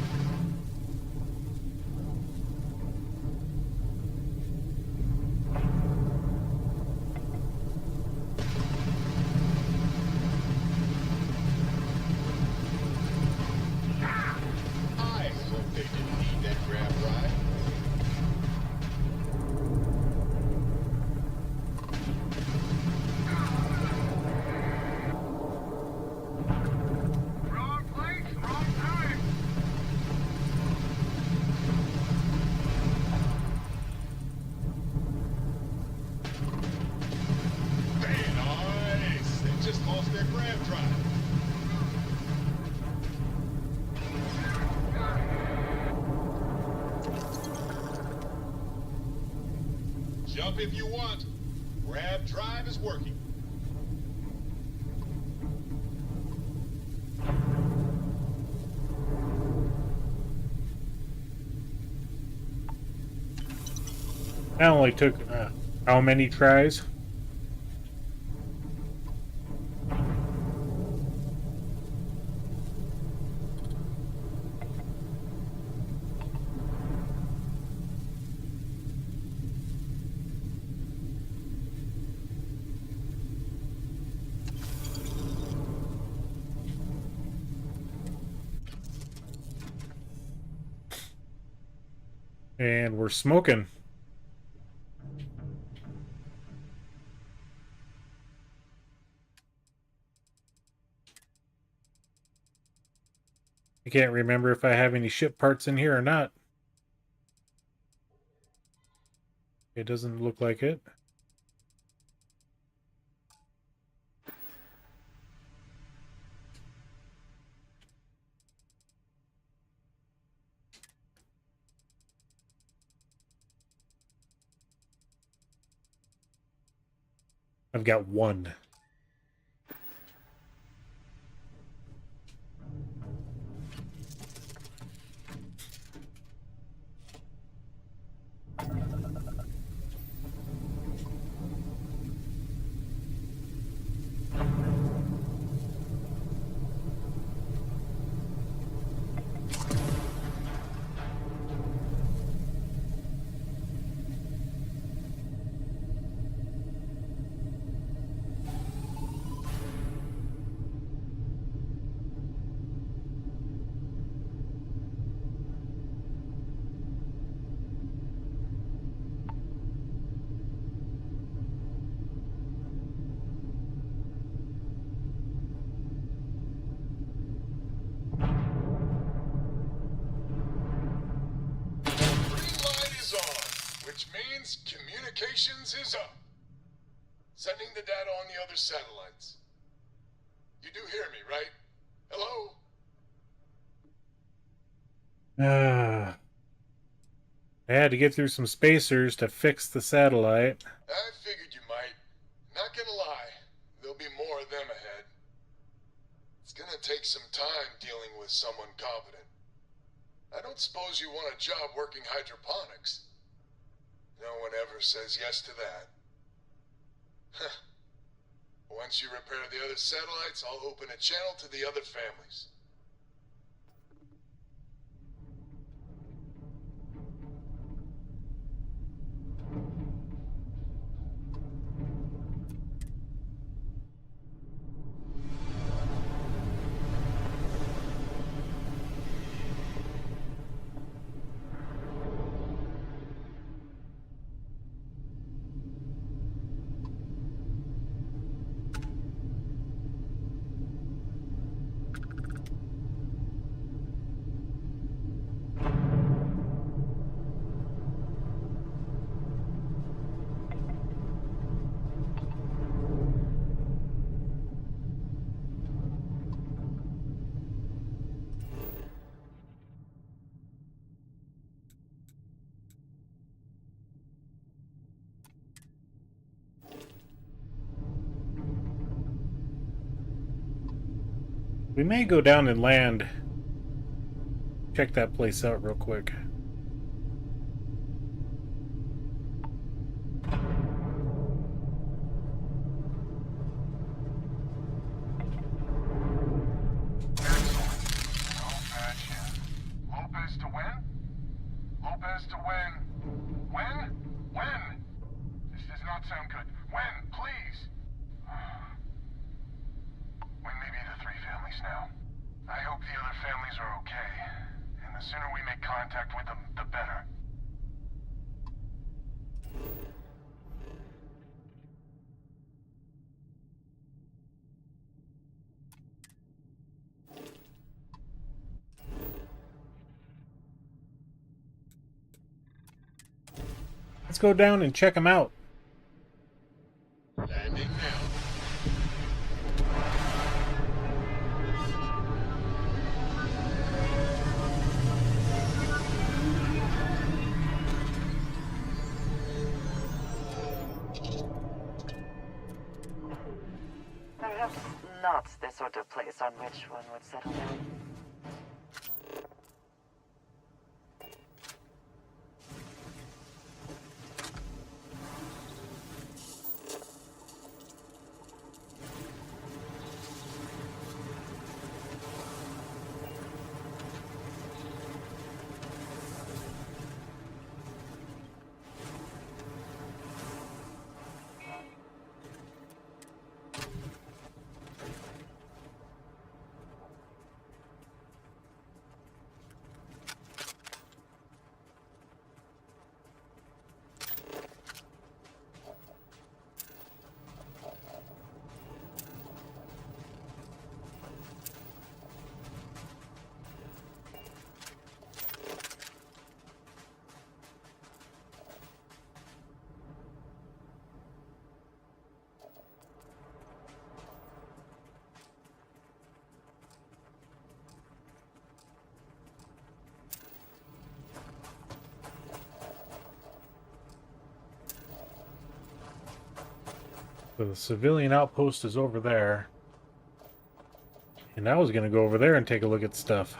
S2: I hope they didn't need that grab drive.
S3: Wrong place, wrong time.
S2: Very nice. They just lost their grab drive. Jump if you want. Grab drive is working.
S6: That only took how many tries? And we're smoking. I can't remember if I have any ship parts in here or not. It doesn't look like it. I've got one.
S20: Which means communications is up. Sending the data on the other satellites. You do hear me, right? Hello?
S6: I had to get through some spacers to fix the satellite.
S20: I figured you might. Not gonna lie, there'll be more of them ahead. It's gonna take some time dealing with someone competent. I don't suppose you want a job working hydroponics. No one ever says yes to that. Once you repair the other satellites, I'll open a channel to the other families.
S6: We may go down and land. Check that place out real quick.
S20: Lopez to win? Lopez to win. When? When? This does not sound good. When? Please. We may be the three families now. I hope the other families are okay. And the sooner we make contact with them, the better.
S6: Let's go down and check them out.
S20: Landing now.
S13: Perhaps not the sort of place on which one would settle down.
S6: So the civilian outpost is over there. And I was going to go over there and take a look at stuff.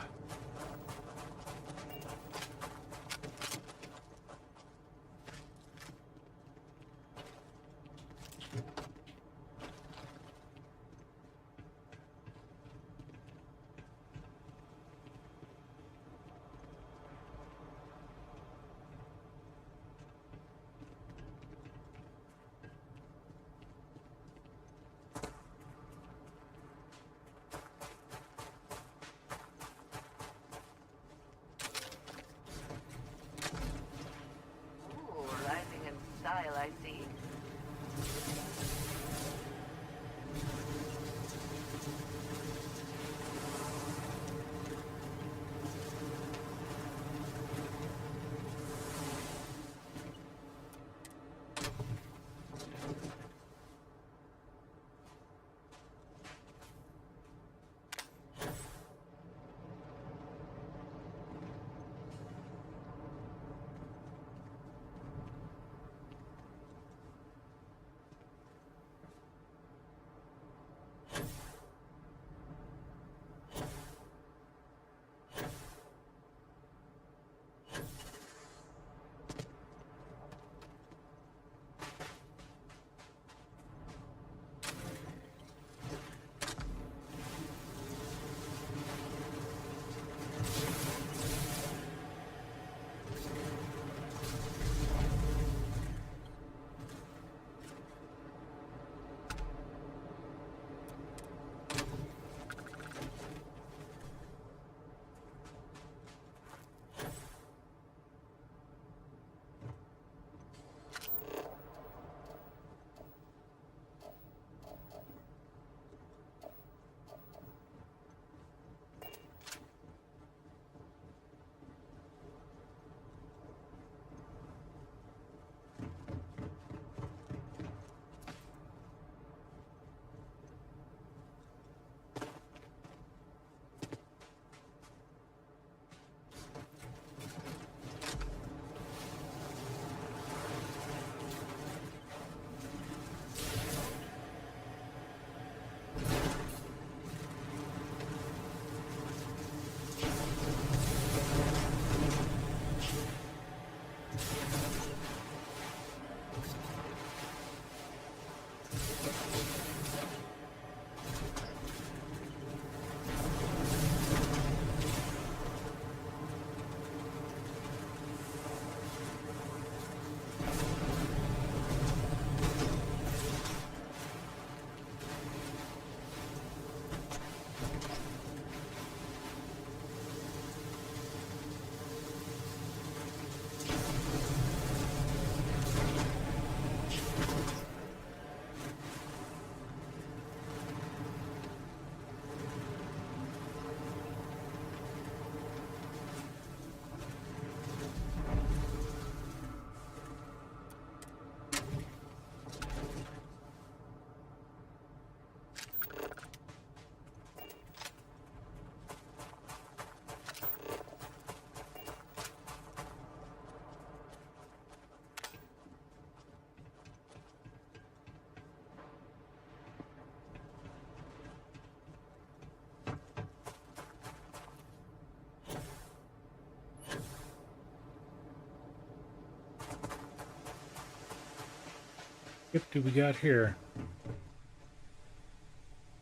S6: What do we got here?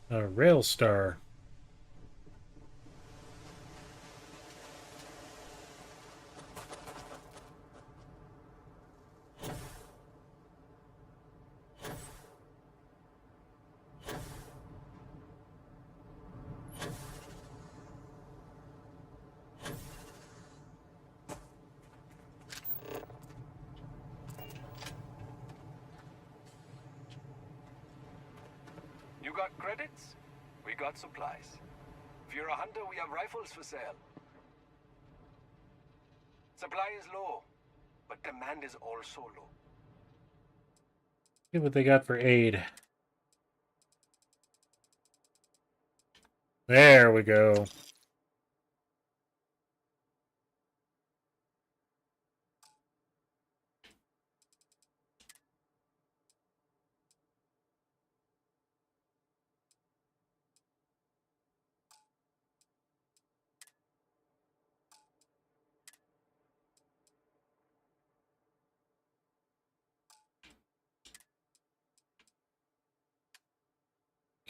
S6: A rail star.
S21: You got credits? We got supplies. If you're a hunter, we have rifles for sale. Supply is low, but demand is also low.
S6: See what they got for aid. There we go.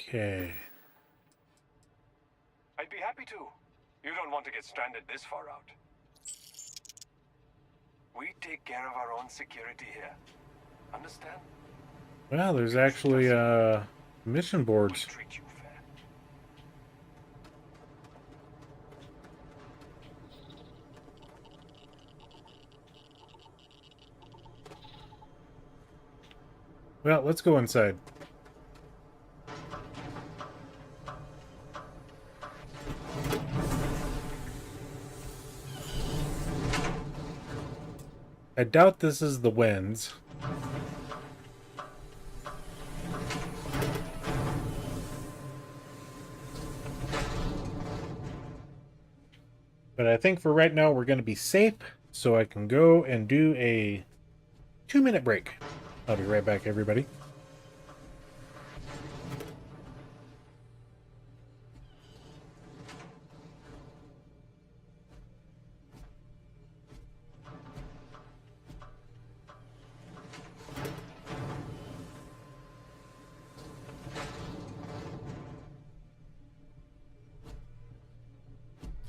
S6: Okay.
S21: I'd be happy to. You don't want to get stranded this far out. We take care of our own security here. Understand?
S6: Well, there's actually mission boards. Well, let's go inside. I doubt this is the winds. But I think for right now we're going to be safe, so I can go and do a 2-minute break. I'll be right back, everybody.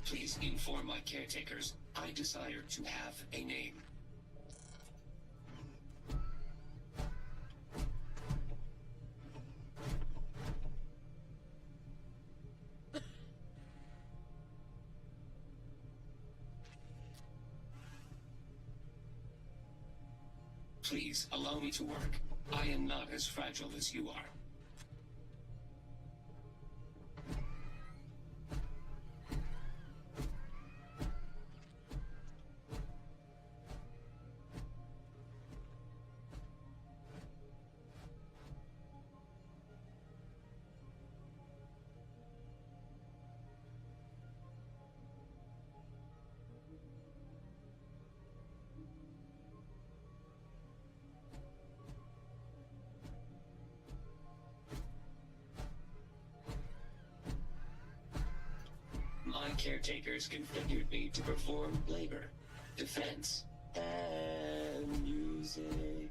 S17: Please inform my caretakers I desire to have a name. Please allow me to work. I am not as fragile as you are. My caretakers configured me to perform labor, defense, and music.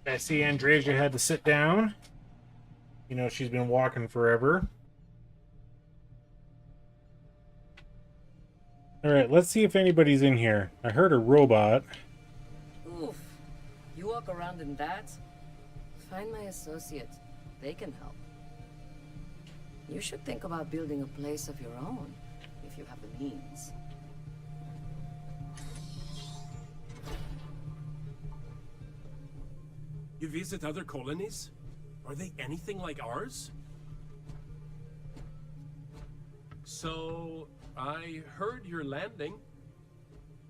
S6: I see Andreja had to sit down. You know, she's been walking forever. Alright, let's see if anybody's in here. I heard a robot.
S4: Oof. You walk around in that? Find my associate. They can help. You should think about building a place of your own, if you have the means.
S22: You visit other colonies? Are they anything like ours? So, I heard you're landing.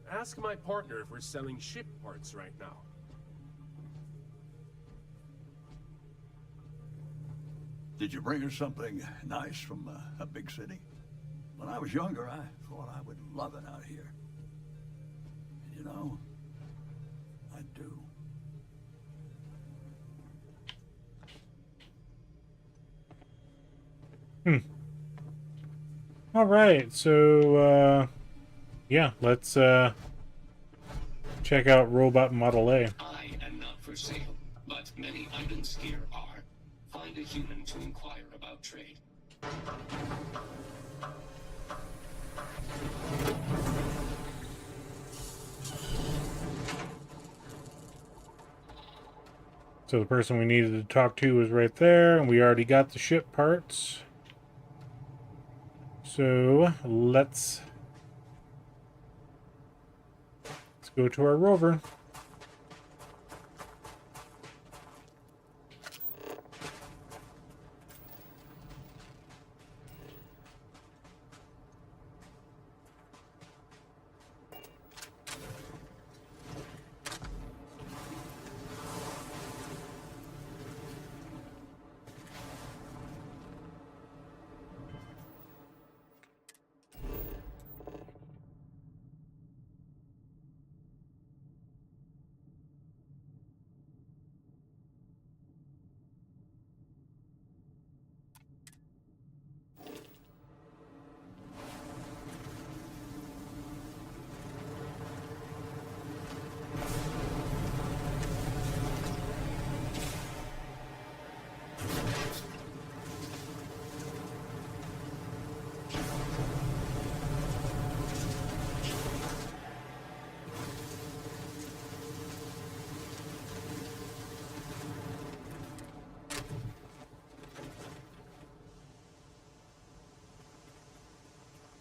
S22: Ask my partner if we're selling ship parts right now.
S23: Did you bring her something nice from a big city? When I was younger, I thought I would love it out here. And you know, I do.
S6: All right, so yeah, let's check out Robot Model A.
S17: I am not for sale, but many items here are. Find a human to inquire about trade.
S6: So the person we needed to talk to was right there, and we already got the ship parts. So let's go to our rover.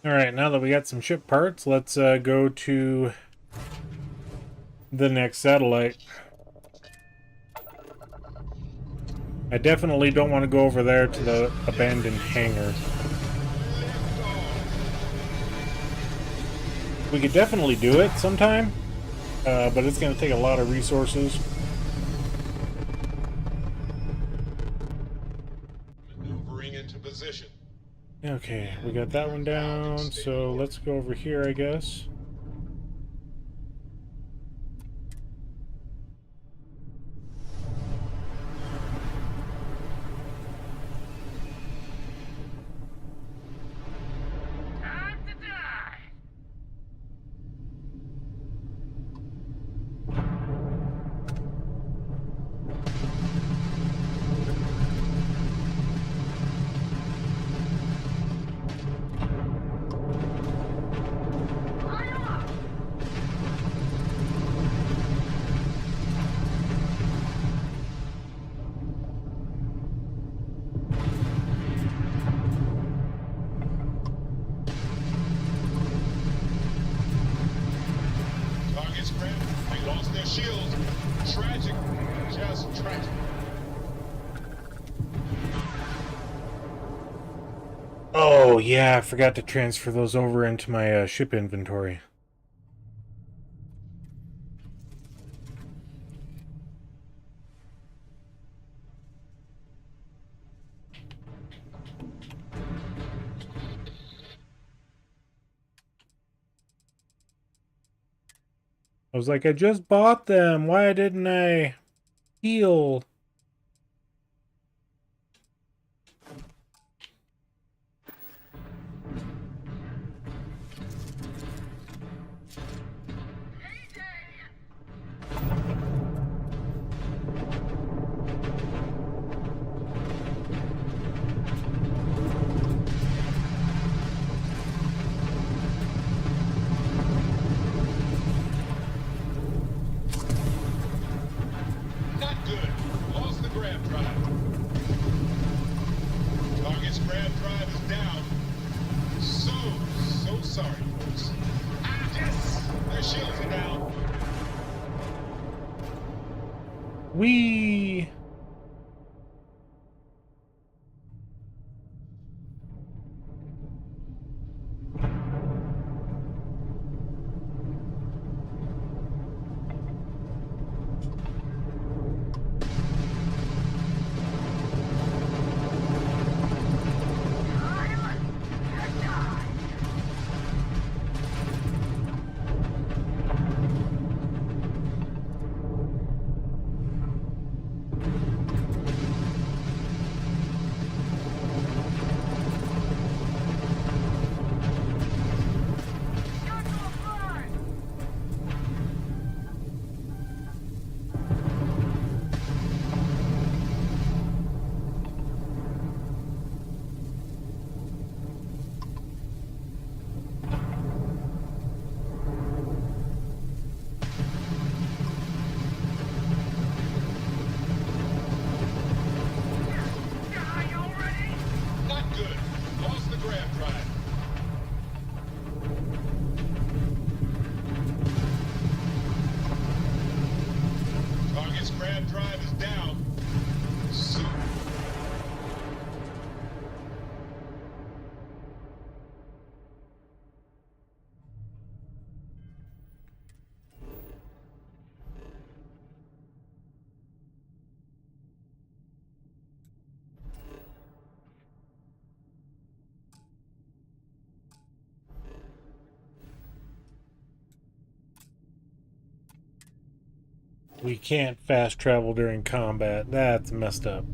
S6: Alright, now that we got some ship parts, let's go to the next satellite. I definitely don't want to go over there to the abandoned hangar. We could definitely do it sometime, but it's going to take a lot of resources.
S2: Maneuvering into position.
S6: Okay, we got that one down, so let's go over here, I guess.
S2: They lost their shields. Tragic. Just tragic.
S6: Oh, yeah, I forgot to transfer those over into my ship inventory. I was like, I just bought them. Why didn't I heal? Whee! We can't fast travel during combat. That's messed up.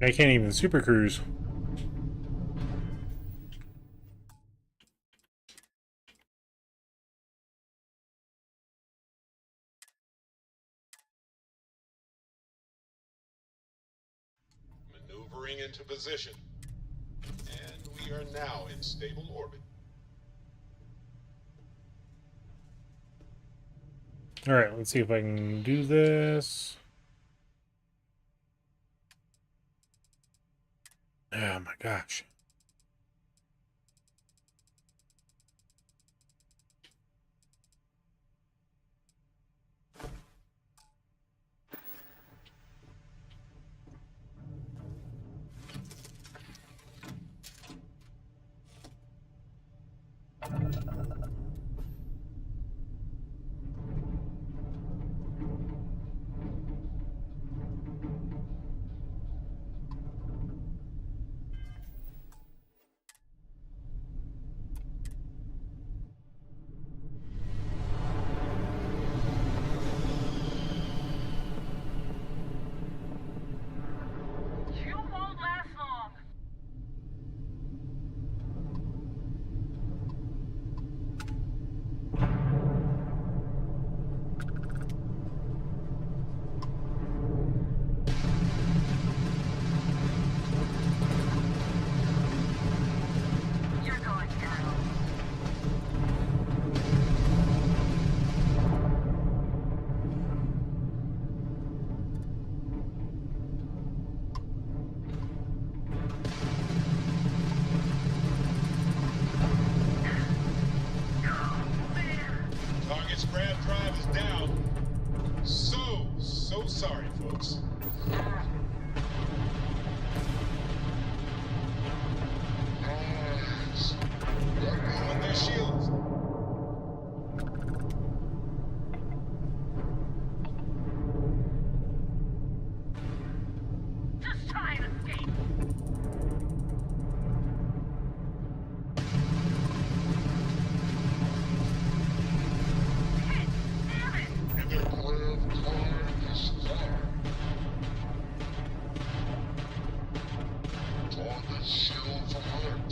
S6: I can't even super cruise.
S2: Maneuvering into position. And we are now in stable orbit.
S6: Alright, let's see if I can do this. Oh my gosh.
S3: You won't last long. You're going down.
S2: Target's grab drive is down. So sorry, folks. On their shields.
S3: Just try and escape. Damn it!
S2: And their grab drive is down. Target shields alert.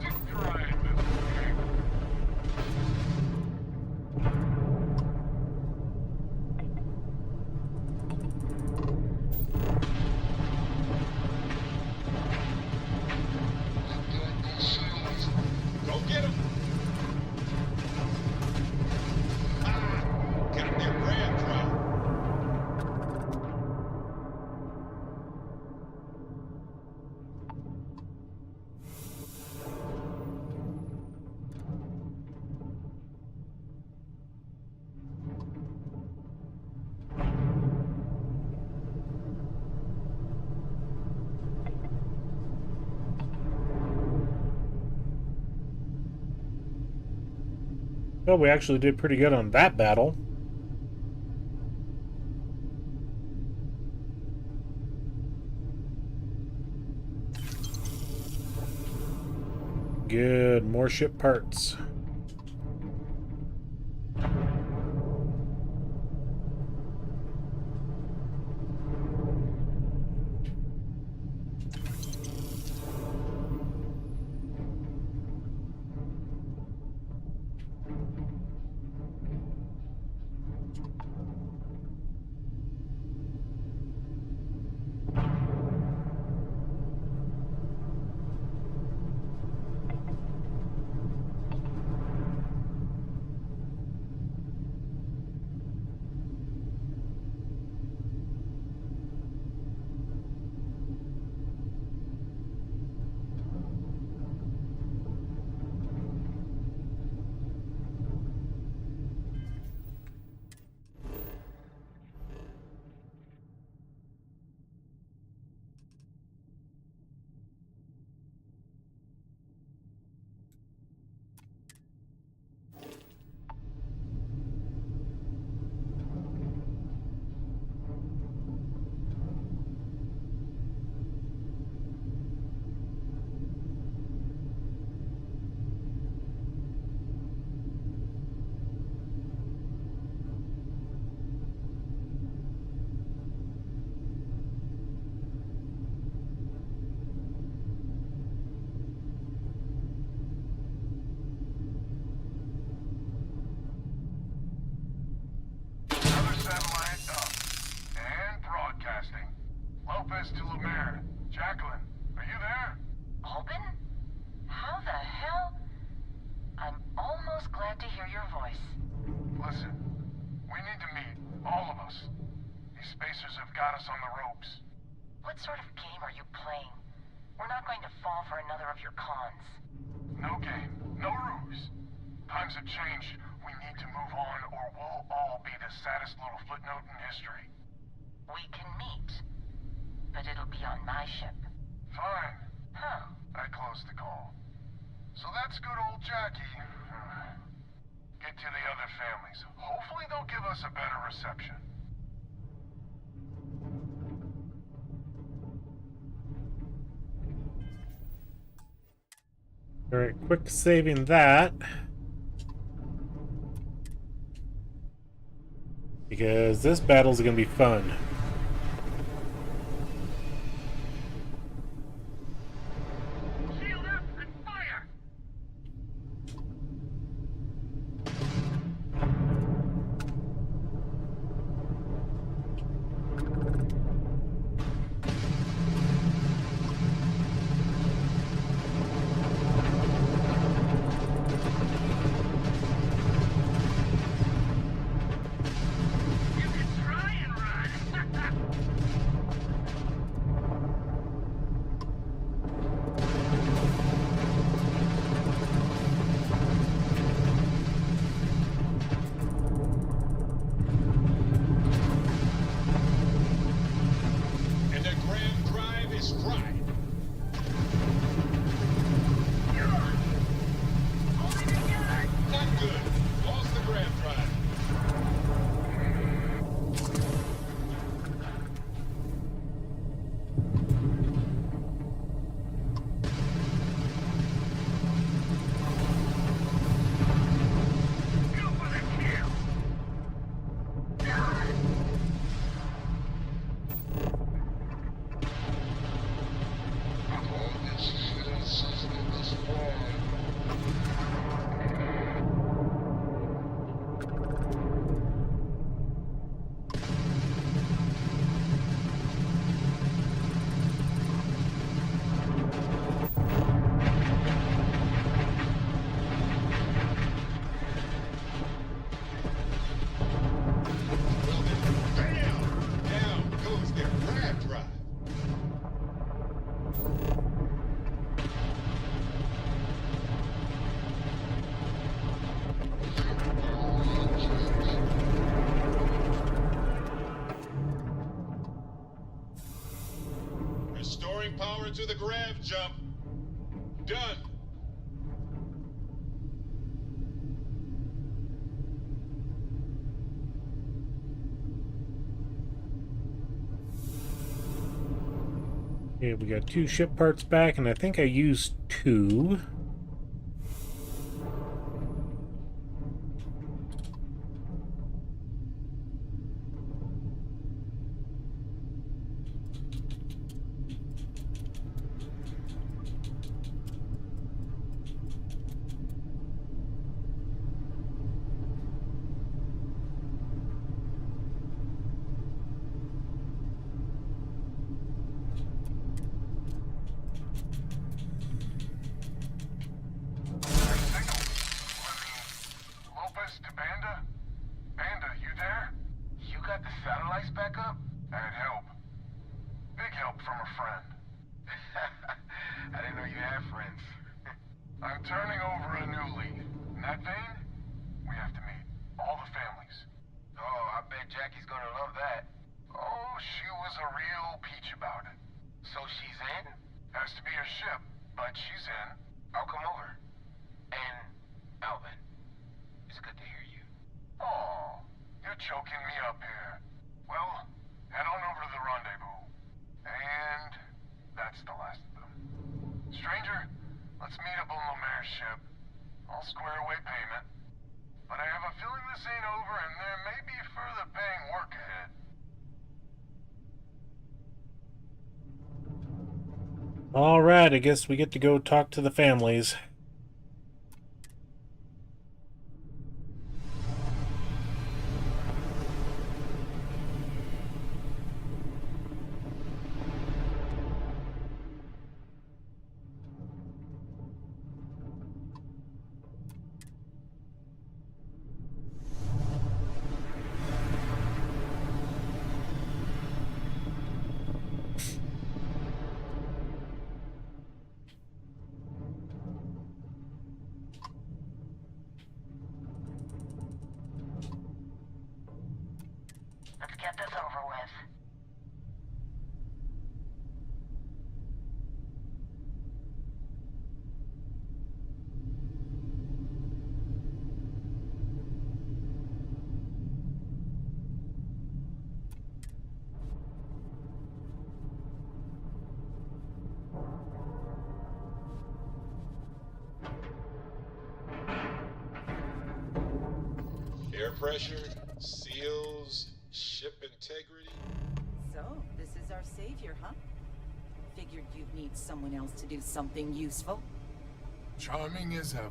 S3: Just try and escape.
S2: Go get him! Ah! Got their grab drive.
S6: Well, we actually did pretty good on that battle. Good, more ship parts.
S20: Lopez to Lemaire. Jacqueline, are you there?
S7: Albin? How the hell? I'm almost glad to hear your voice.
S20: Listen, we need to meet, all of us. These spacers have got us on the ropes.
S7: What sort of game are you playing? We're not going to fall for another of your cons.
S20: No game, no ruse. Times have changed. We need to move on or we'll all be the saddest little footnote in history.
S7: We can meet, but it'll be on my ship.
S20: Fine.
S7: Huh.
S20: I closed the call. So that's good old Jackie. Get to the other families. Hopefully they'll give us a better reception.
S6: Alright, quick saving that. Because this battle's gonna be fun.
S3: Shield up and fire! You can try and run!
S2: And the Grand Drive is fried. Not good. Lost the Grand Drive.
S3: Go for the kill!
S2: Bam! Down goes their Grand Drive. Restoring power to the grav jump. Done.
S6: Okay, we got 2 ship parts back, and I think I used 2.
S20: Lopez to Banda? Banda, you there? You got the satellites back up? That'd help. Big help from a friend. I didn't know you had friends. I'm turning over a new leaf. In that vein, we have to meet all the families. Oh, I bet Jackie's gonna love that. Oh, she was a real peach about it. So she's in? Has to be her ship, but she's in. I'll come over. And Alvin, it's good to hear you. Oh, you're choking me up here. Well, head on over to the rendezvous. And that's the last of them. Stranger, let's meet up on Lemaire's ship. I'll square away payment. But I have a feeling this ain't over and there may be further paying work ahead.
S6: Alright, I guess we get to go talk to the families.
S2: pressure, seals, ship integrity.
S7: So, this is our savior, huh? Figured you'd need someone else to do something useful.
S20: Charming as ever.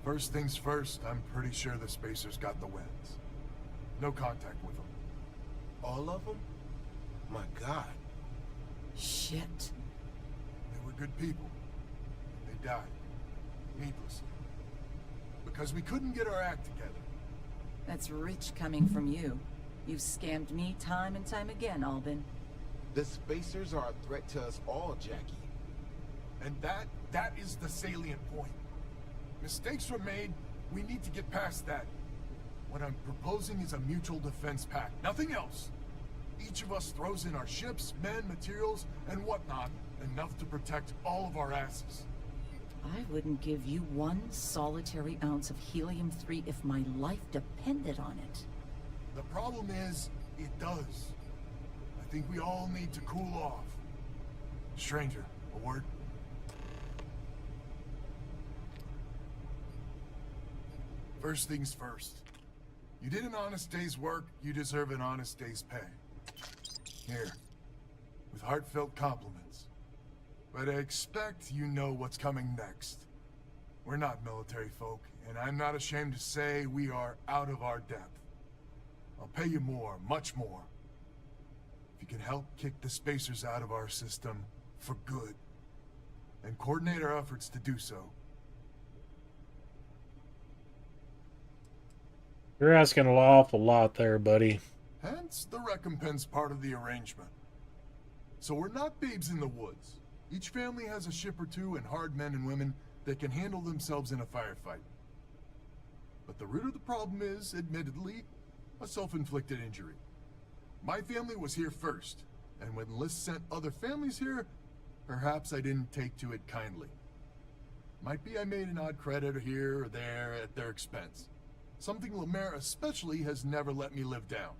S20: First things first, I'm pretty sure the Spacers got the wins. No contact with them.
S2: All of them? My God.
S7: Shit.
S20: They were good people. They died. Needlessly. Because we couldn't get our act together.
S7: That's rich coming from you. You've scammed me time and time again, Albin.
S2: The Spacers are a threat to us all, Jackie.
S20: And that is the salient point. Mistakes were made, we need to get past that. What I'm proposing is a mutual defense pact, nothing else. Each of us throws in our ships, men, materials, and whatnot, enough to protect all of our asses.
S7: I wouldn't give you one solitary ounce of helium-3 if my life depended on it.
S20: The problem is, it does. I think we all need to cool off. Stranger, a word? First things first. You did an honest day's work, you deserve an honest day's pay. Here, with heartfelt compliments. But I expect you know what's coming next. We're not military folk, and I'm not ashamed to say we are out of our depth. I'll pay you more, much more. If you can help kick the Spacers out of our system for good, and coordinate our efforts to do so.
S6: You're asking an awful lot there, buddy.
S20: Hence the recompense part of the arrangement. So we're not babes in the woods. Each family has a ship or two and hard men and women that can handle themselves in a firefight. But the root of the problem is, admittedly, a self-inflicted injury. My family was here first, and when Liz sent other families here, perhaps I didn't take to it kindly. Might be I made an odd credit here or there at their expense. Something Lemaire especially has never let me live down.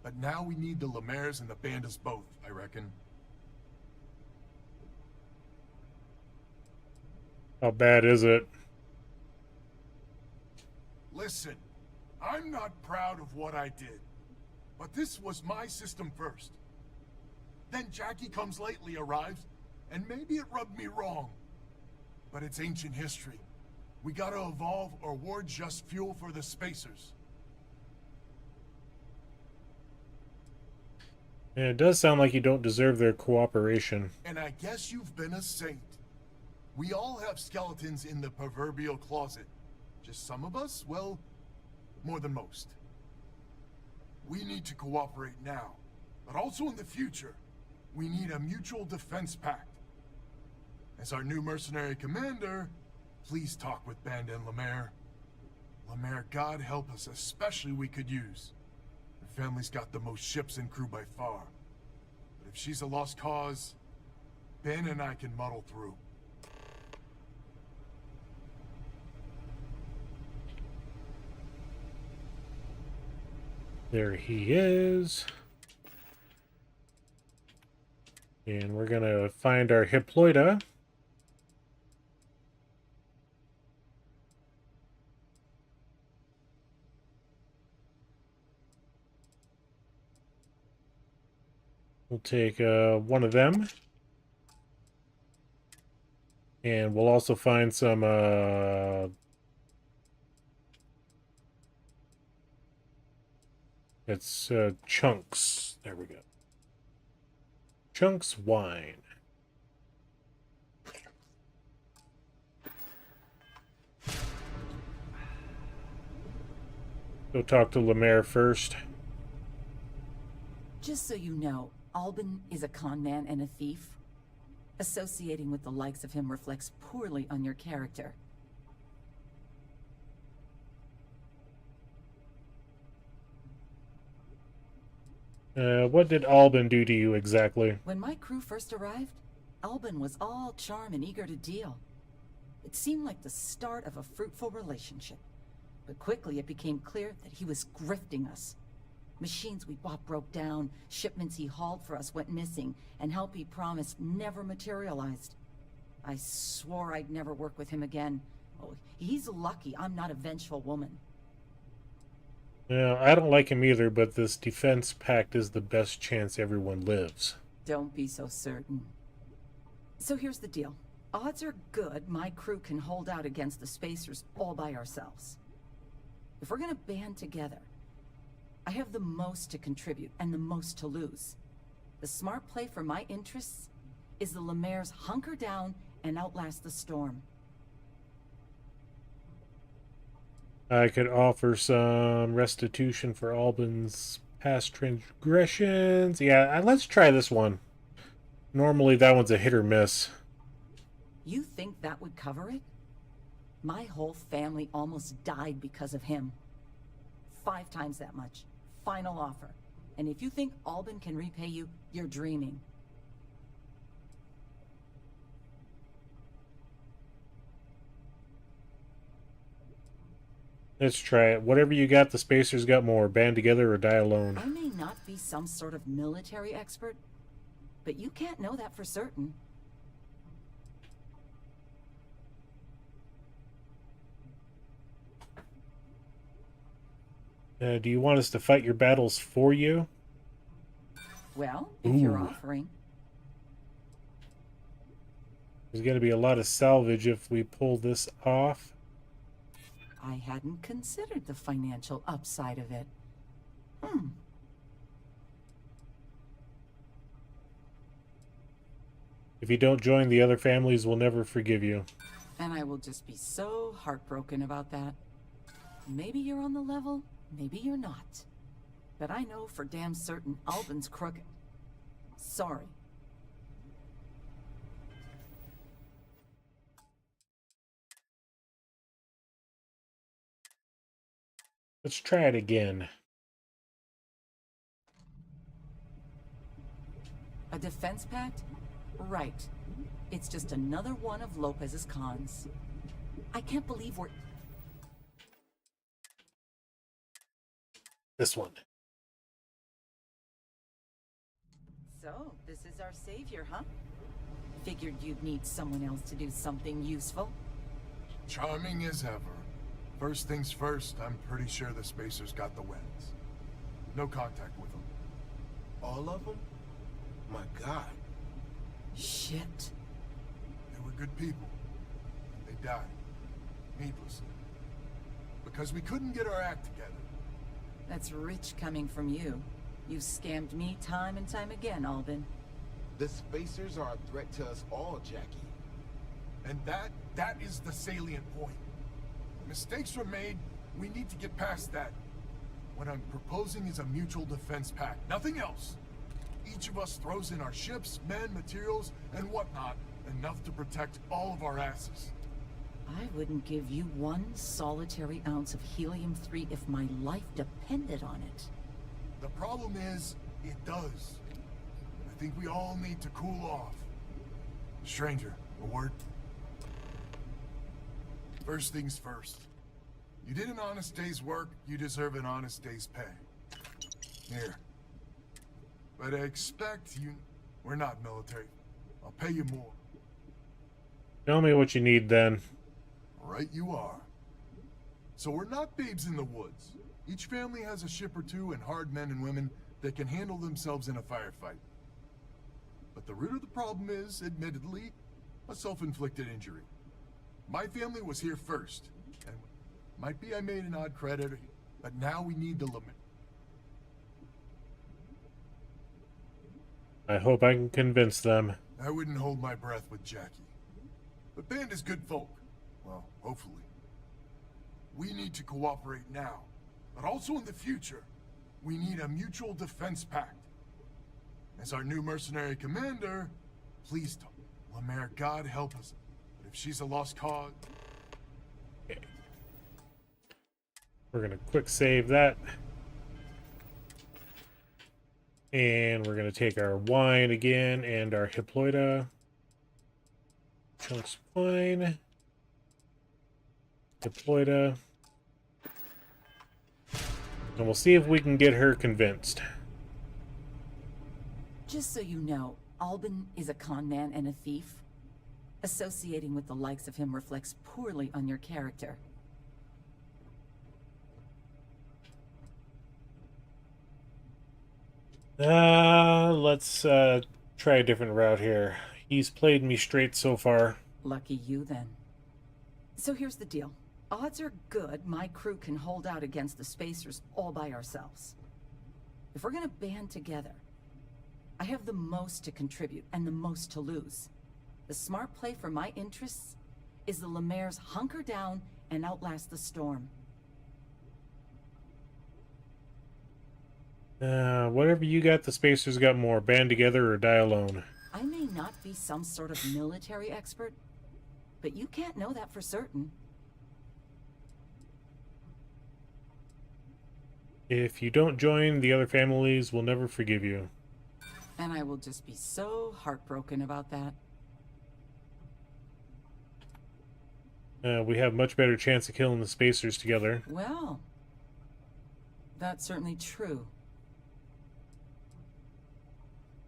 S20: But now we need the Lemaires and the Bandits both, I reckon.
S6: How bad is it?
S20: Listen, I'm not proud of what I did, but this was my system first. Then Jackie comes lately arrives, and maybe it rubbed me wrong. But it's ancient history. We gotta evolve or we're just fuel for the Spacers.
S6: Yeah, it does sound like you don't deserve their cooperation.
S20: And I guess you've been a saint. We all have skeletons in the proverbial closet. Just some of us, well, more than most. We need to cooperate now, but also in the future. We need a mutual defense pact. As our new mercenary commander, please talk with Band and Lemaire. Lemaire, God help us, especially we could use. Her family's got the most ships and crew by far. But if she's a lost cause, Ben and I can muddle through.
S6: There he is. And we're gonna find our Hippolyta. We'll take one of them. And we'll also find some it's chunks. There we go. Chunks wine. Go talk to Lemaire first.
S7: Just so you know, Albin is a con man and a thief. Associating with the likes of him reflects poorly on your character.
S6: What did Albin do to you exactly?
S7: When my crew first arrived, Albin was all charm and eager to deal. It seemed like the start of a fruitful relationship. But quickly it became clear that he was grifting us. Machines we bought broke down, shipments he hauled for us went missing, and help he promised never materialized. I swore I'd never work with him again. Oh, he's lucky I'm not a vengeful woman.
S6: Yeah, I don't like him either, but this defense pact is the best chance everyone lives.
S7: Don't be so certain. So here's the deal. Odds are good my crew can hold out against the Spacers all by ourselves. If we're gonna band together, I have the most to contribute and the most to lose. The smart play for my interests is the Lemaire's hunker down and outlast the storm.
S6: I could offer some restitution for Albin's past transgressions. Yeah, let's try this one. Normally that one's a hit or miss.
S7: You think that would cover it? My whole family almost died because of him. 5 times that much. Final offer. And if you think Albin can repay you, you're dreaming.
S6: Let's try it. Whatever you got, the Spacers got more. Band together or die alone.
S7: I may not be some sort of military expert, but you can't know that for certain.
S6: Do you want us to fight your battles for you?
S7: Well, if you're offering.
S6: There's going to be a lot of salvage if we pull this off.
S7: I hadn't considered the financial upside of it.
S6: If you don't join, the other families will never forgive you.
S7: And I will just be so heartbroken about that. Maybe you're on the level, maybe you're not. But I know for damn certain Albin's crooked. Sorry.
S6: Let's try it again.
S7: A defense pact? Right. It's just another one of Lopez's cons. I can't believe we're...
S6: This one.
S7: So, this is our savior, huh? Figured you'd need someone else to do something useful.
S20: Charming as ever. First things first, I'm pretty sure the Spacers got the wins. No contact with them.
S2: All of them? My God.
S7: Shit.
S20: They were good people. And they died. Needlessly. Because we couldn't get our act together.
S7: That's rich coming from you. You've scammed me time and time again, Albin.
S2: The Spacers are a threat to us all, Jackie.
S20: And that is the salient point. Mistakes were made, we need to get past that. What I'm proposing is a mutual defense pact, nothing else. Each of us throws in our ships, men, materials, and whatnot, enough to protect all of our asses.
S7: I wouldn't give you 1 solitary ounce of helium-3 if my life depended on it.
S20: The problem is, it does. I think we all need to cool off. Stranger, a word? First things first. You did an honest day's work, you deserve an honest day's pay. Here. But I expect you... We're not military. I'll pay you more.
S6: Tell me what you need then.
S20: Right you are. So we're not babes in the woods. Each family has a ship or two and hard men and women that can handle themselves in a firefight. But the root of the problem is, admittedly, a self-inflicted injury. My family was here first, and might be I made an odd credit, but now we need the limit.
S6: I hope I can convince them.
S20: I wouldn't hold my breath with Jackie. But Band is good folk. Well, hopefully. We need to cooperate now, but also in the future. We need a mutual defense pact. As our new mercenary commander, please don't. Lemaire, God help us. But if she's a lost cause...
S6: Okay. We're going to quick save that. And we're going to take our wine again and our Hippolyta. Chunks wine. Hippolyta. And we'll see if we can get her convinced.
S7: Just so you know, Albin is a con man and a thief. Associating with the likes of him reflects poorly on your character.
S6: Let's try a different route here. He's played me straight so far.
S7: Lucky you, then. So here's the deal. Odds are good my crew can hold out against the Spacers all by ourselves. If we're gonna band together, I have the most to contribute and the most to lose. The smart play for my interests is the Lemaire's hunker down and outlast the storm.
S6: Whatever you got, the Spacers got more. Band together or die alone.
S7: I may not be some sort of military expert, but you can't know that for certain.
S6: If you don't join, the other families will never forgive you.
S7: And I will just be so heartbroken about that.
S6: We have much better chance of killing the Spacers together.
S7: Well, that's certainly true.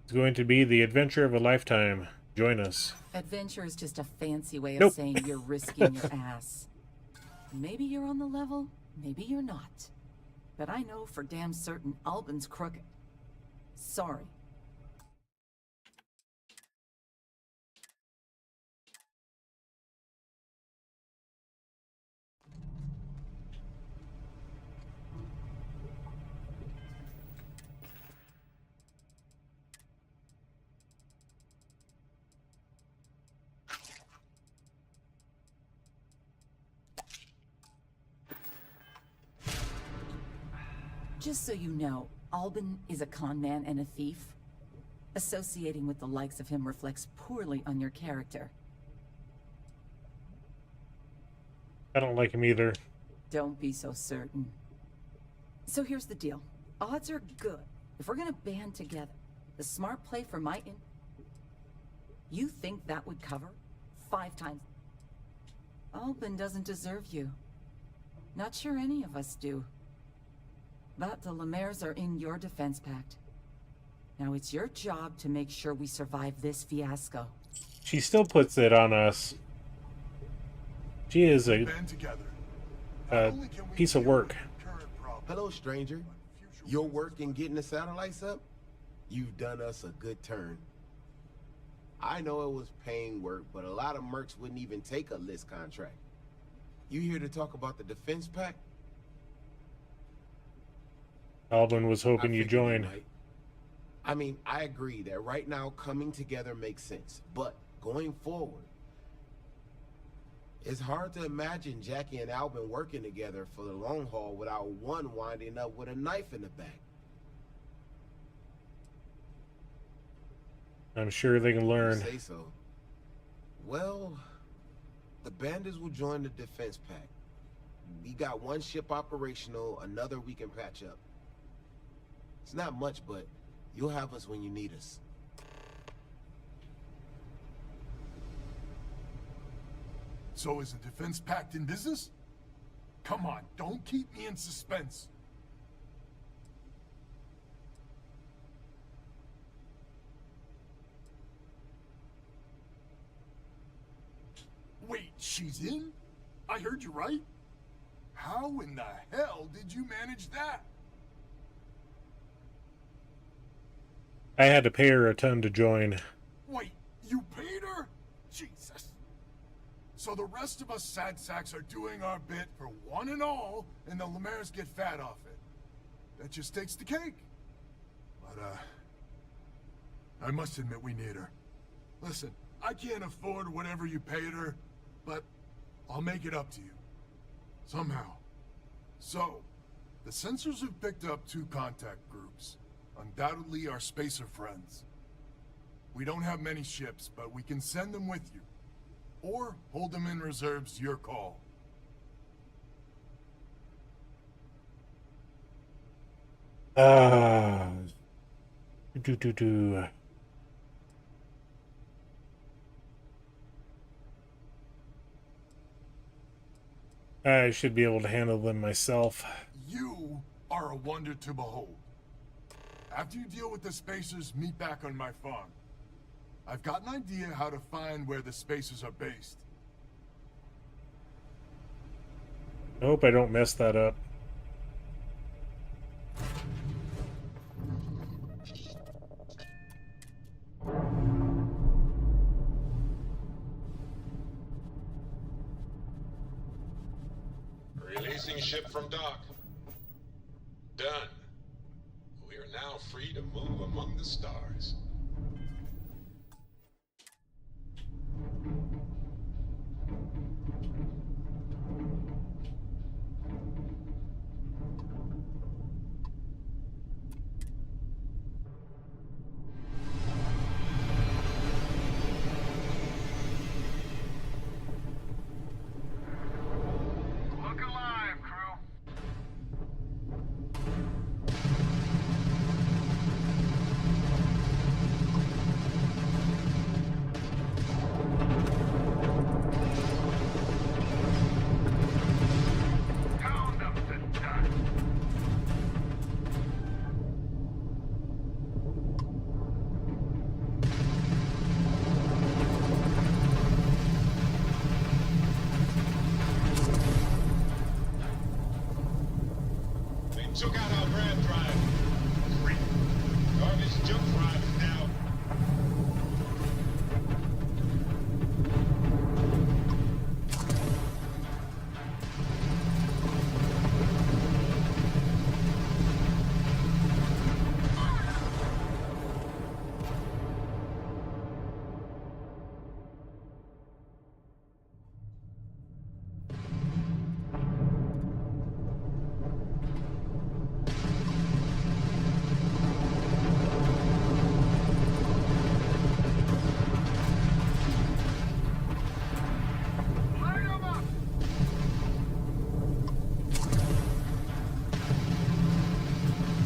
S6: It's going to be the adventure of a lifetime. Join us.
S7: Adventure is just a fancy way of
S6: Nope.
S7: saying you're risking your ass. Maybe you're on the level, maybe you're not. But I know for damn certain Albin's crooked. Sorry. Just so you know, Albin is a con man and a thief. Associating with the likes of him reflects poorly on your character.
S6: I don't like him either.
S7: Don't be so certain. So here's the deal. Odds are good. If we're gonna band together, the smart play for my You think that would cover? 5 times. Albin doesn't deserve you. Not sure any of us do. But the Lemaire's are in your defense pact. Now it's your job to make sure we survive this fiasco.
S6: She still puts it on us. She is a piece of work.
S9: Hello, stranger. Your work in getting the satellites up? You've done us a good turn. I know it was paying work, but a lot of mercs wouldn't even take a list contract. You here to talk about the defense pact?
S6: Albin was hoping you joined.
S9: I mean, I agree that right now coming together makes sense, but going forward, it's hard to imagine Jackie and Albin working together for the long haul without one winding up with a knife in the back.
S6: I'm sure they can learn.
S9: You say so. Well, the bandits will join the defense pact. We got one ship operational, another we can patch up. It's not much, but you'll have us when you need us.
S20: So is the defense pact in business? Come on, don't keep me in suspense. Wait, she's in? I heard you right. How in the hell did you manage that?
S6: I had to pay her a ton to join.
S20: Wait, you paid her? Jesus. So the rest of us sad sacks are doing our bit for one and all, and the Lemaire's get fat off it. That just takes the cake. But, I must admit we need her. Listen, I can't afford whatever you paid her, but I'll make it up to you. Somehow. So, the sensors have picked up 2 contact groups. Undoubtedly our spacer friends. We don't have many ships, but we can send them with you. Or hold them in reserves, your call.
S6: I should be able to handle them myself.
S20: You are a wonder to behold. After you deal with the spacers, meet back on my farm. I've got an idea how to find where the spacers are based.
S6: I hope I don't mess that up.
S2: ship from dock. Done. We are now free to move among the stars.
S21: Look alive, crew. Pound them to dust.
S2: They took out our grab drive. Great. Garbage junk drive is now.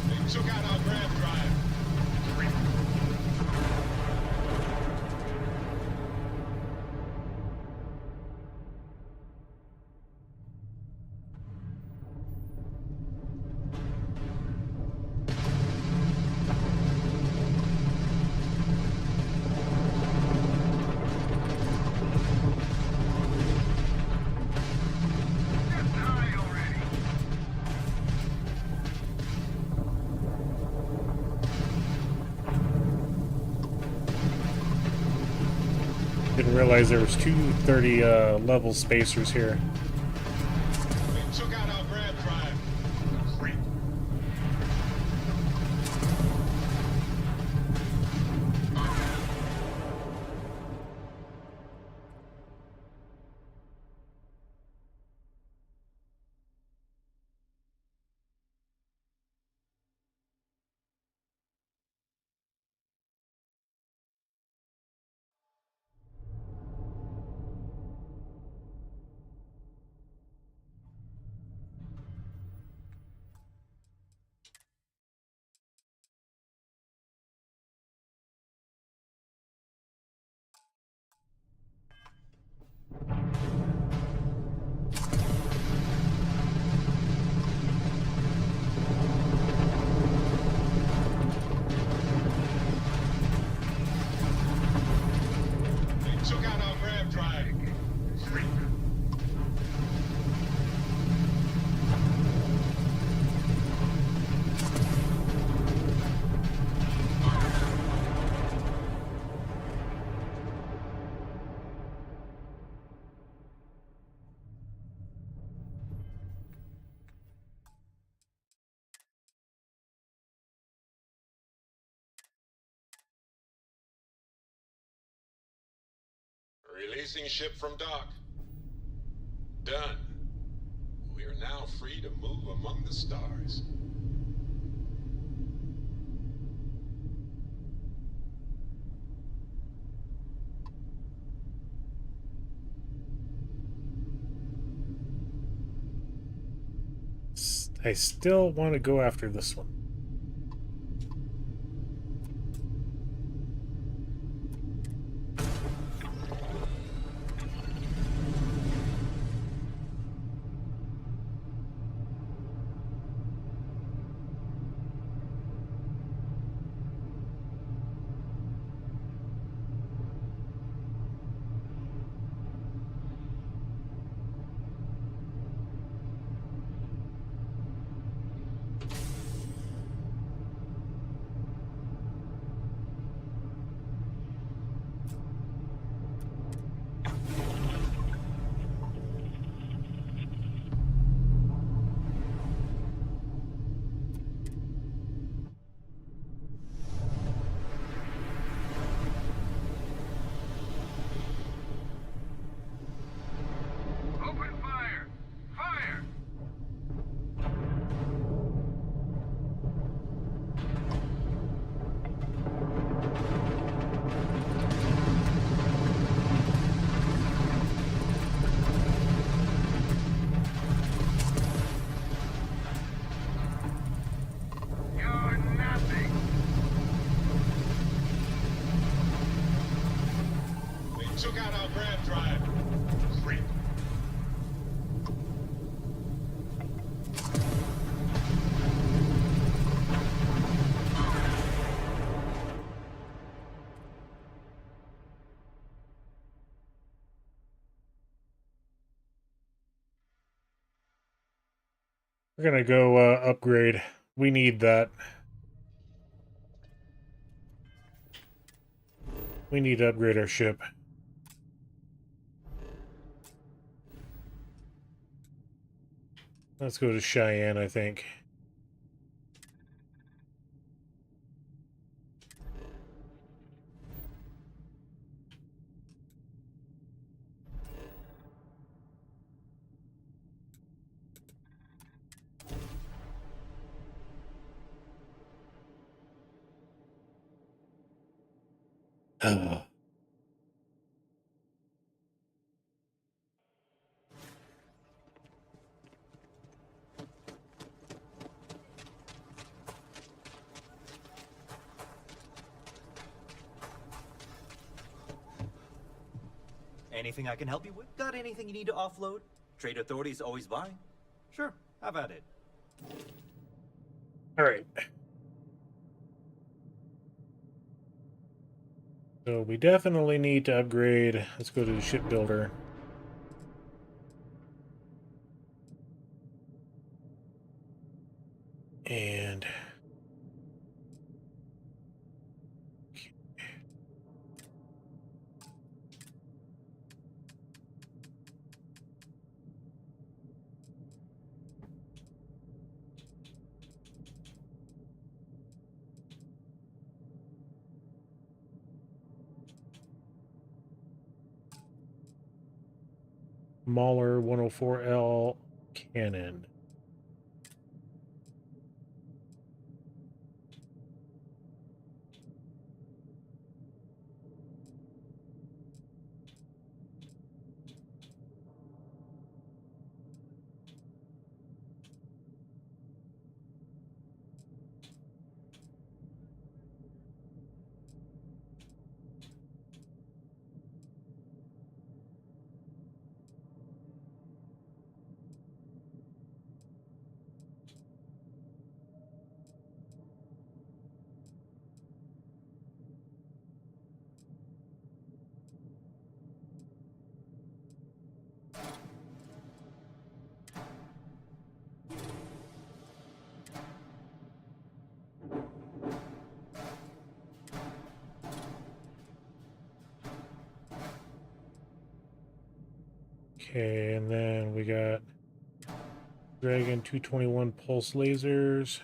S2: They took out our grab drive. Great.
S6: Didn't realize there was two 30 level spacers here.
S2: They took out our grab drive. Great. They took out our grab drive. Great. Releasing ship from dock. Done. We are now free to move among the stars.
S6: I still want to go after this one.
S2: Took out our grab drive. Great.
S6: We're gonna go upgrade. We need that. We need to upgrade our ship. Let's go to Cheyenne, I think.
S12: Anything I can help you with? Got anything you need to offload? Trade authorities always buying? Sure, have at it.
S6: All right. So we definitely need to upgrade. Let's go to the shipbuilder. And Mauler 104L cannon. Okay, and then we got Dragon 221 pulse lasers.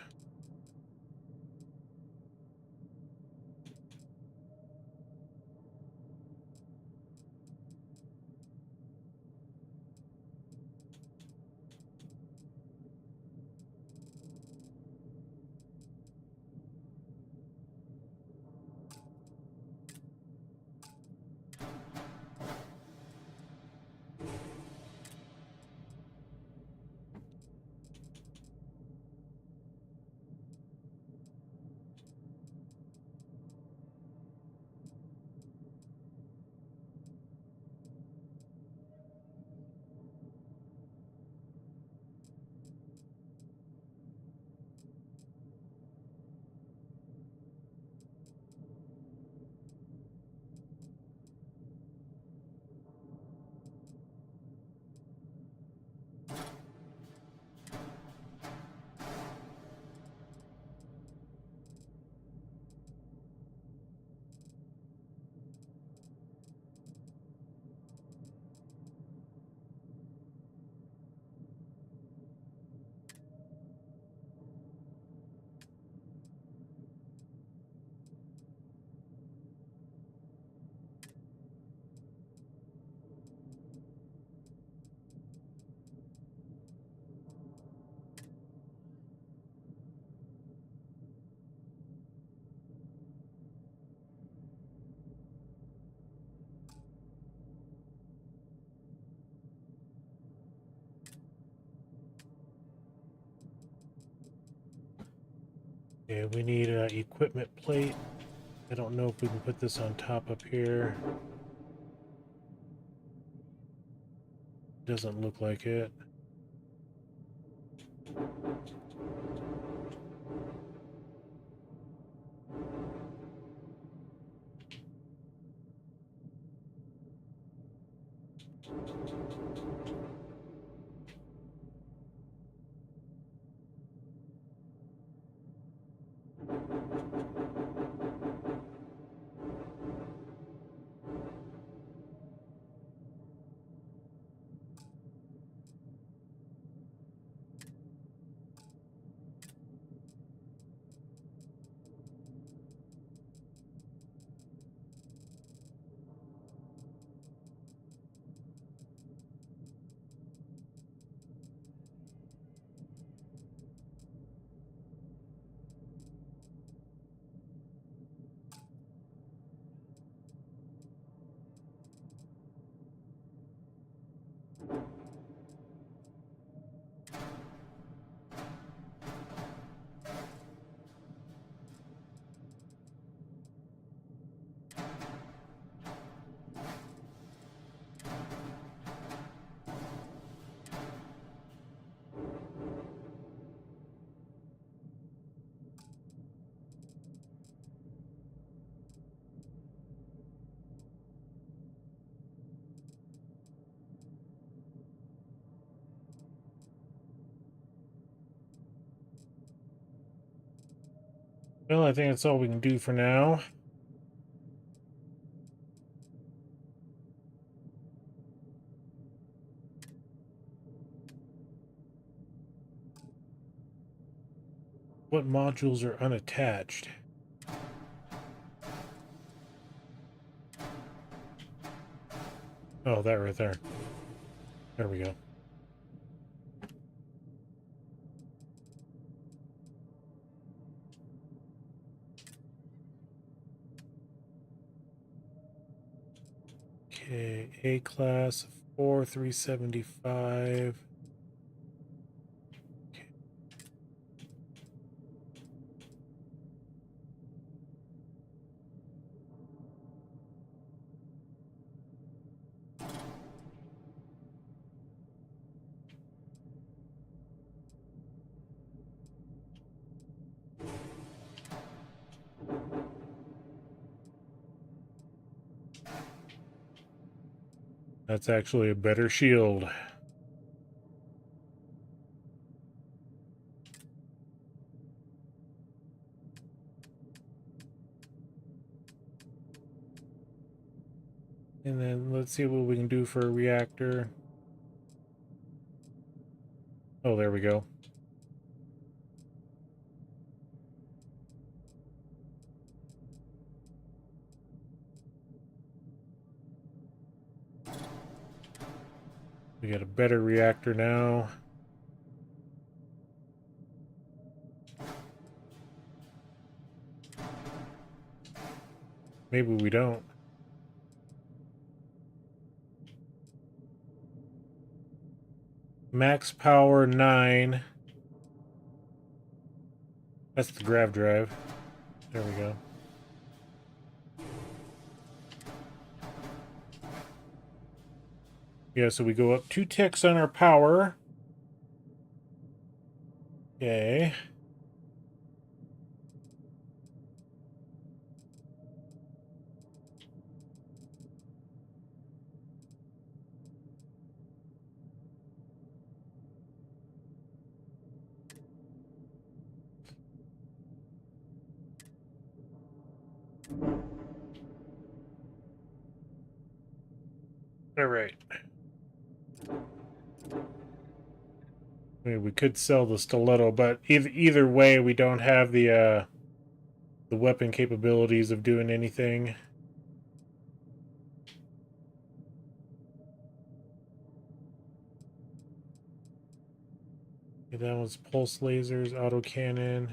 S6: Okay, we need an equipment plate. I don't know if we can put this on top up here. Doesn't look like it. Well, I think that's all we can do for now. What modules are unattached? Oh, that right there. There we go. Okay, A class 4375. Okay. That's actually a better shield. And then let's see what we can do for a reactor. Oh, there we go. We got a better reactor now. Maybe we don't. Max power 9. That's the grav drive. There we go. Yeah, so we go up 2 ticks on our power. Okay. All right. I mean, we could sell the stiletto, but either way, we don't have the weapon capabilities of doing anything. Okay, that was pulse lasers, autocannon.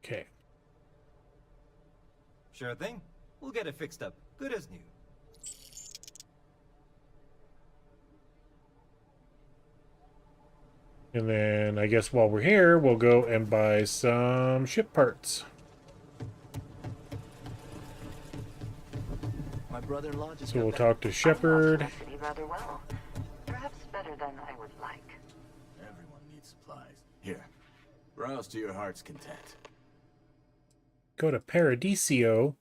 S6: Okay.
S12: Sure thing. We'll get it fixed up. Good as new.
S6: And then I guess while we're here, we'll go and buy some ship parts.
S8: My brother-in-law just
S6: So we'll
S8: got
S6: talk to Shepard.
S3: I know the city rather well. Perhaps better than I would like.
S8: Everyone needs supplies. Here, browse to your heart's content.
S6: Go to Paradiso.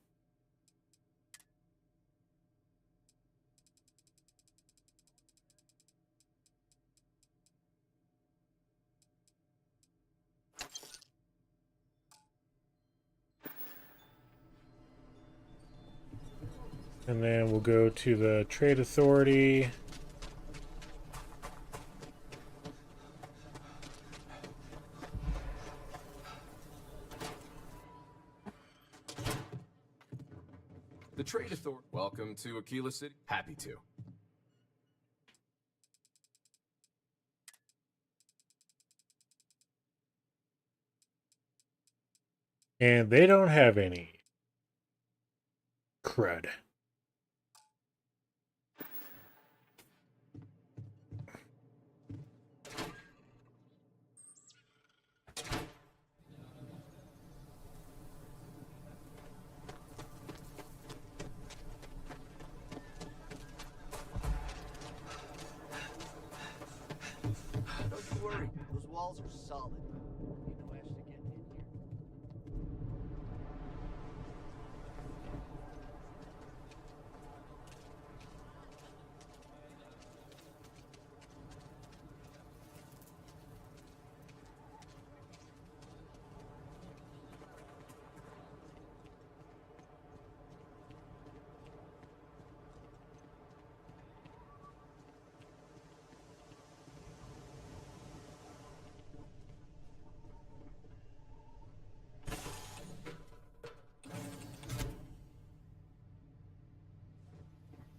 S6: And then we'll go to the Trade Authority.
S10: The Trade Authority. Welcome to Aquila City. Happy to.
S6: And they don't have any. Crud.
S8: Don't you worry, those walls are solid. Need no ash to get in here.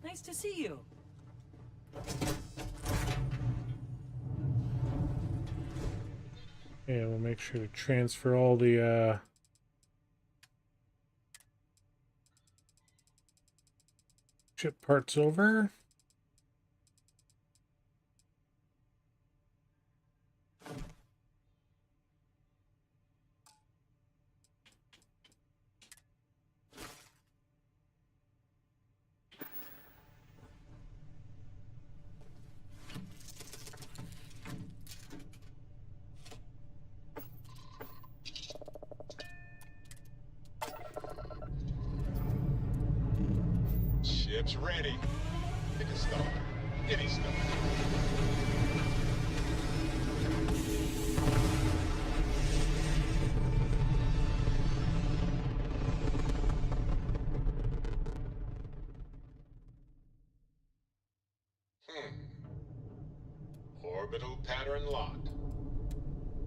S13: Nice to see you.
S6: Yeah, we'll make sure to transfer all the chip parts over.
S2: Ship's ready. It can start. Any start. Orbital pattern locked.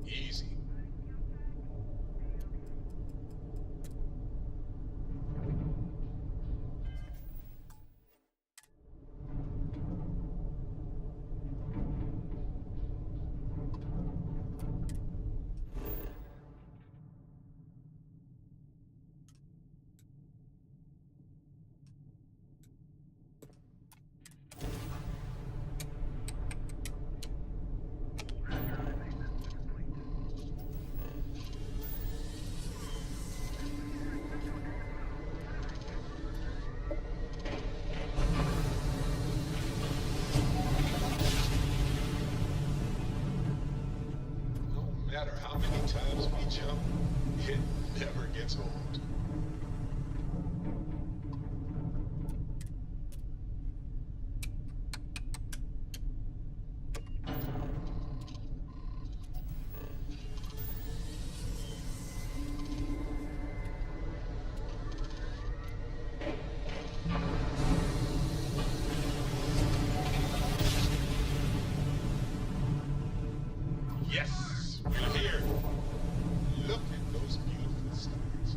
S2: Easy. No matter how many times we jump, it never gets old. Yes, we're here. Look at those beautiful stars.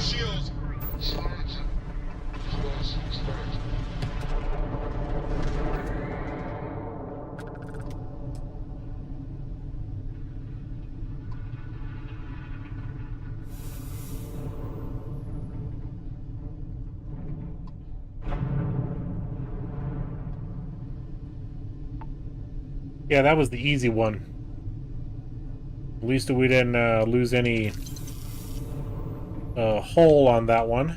S2: shields.
S6: Yeah, that was the easy one. At least we didn't lose any hull on that one.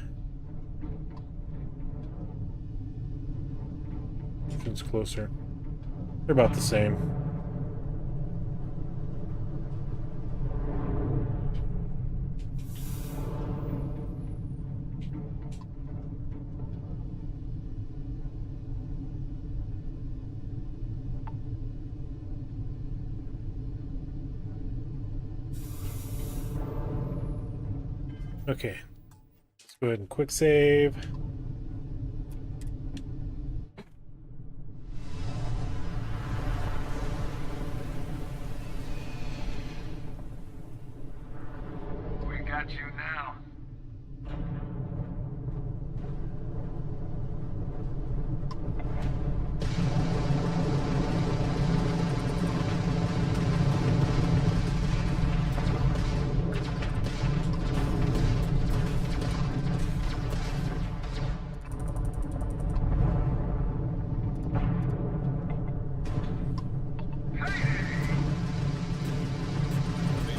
S6: Which one's closer? They're about the same. Okay, let's go ahead and quick save.
S21: We got you now.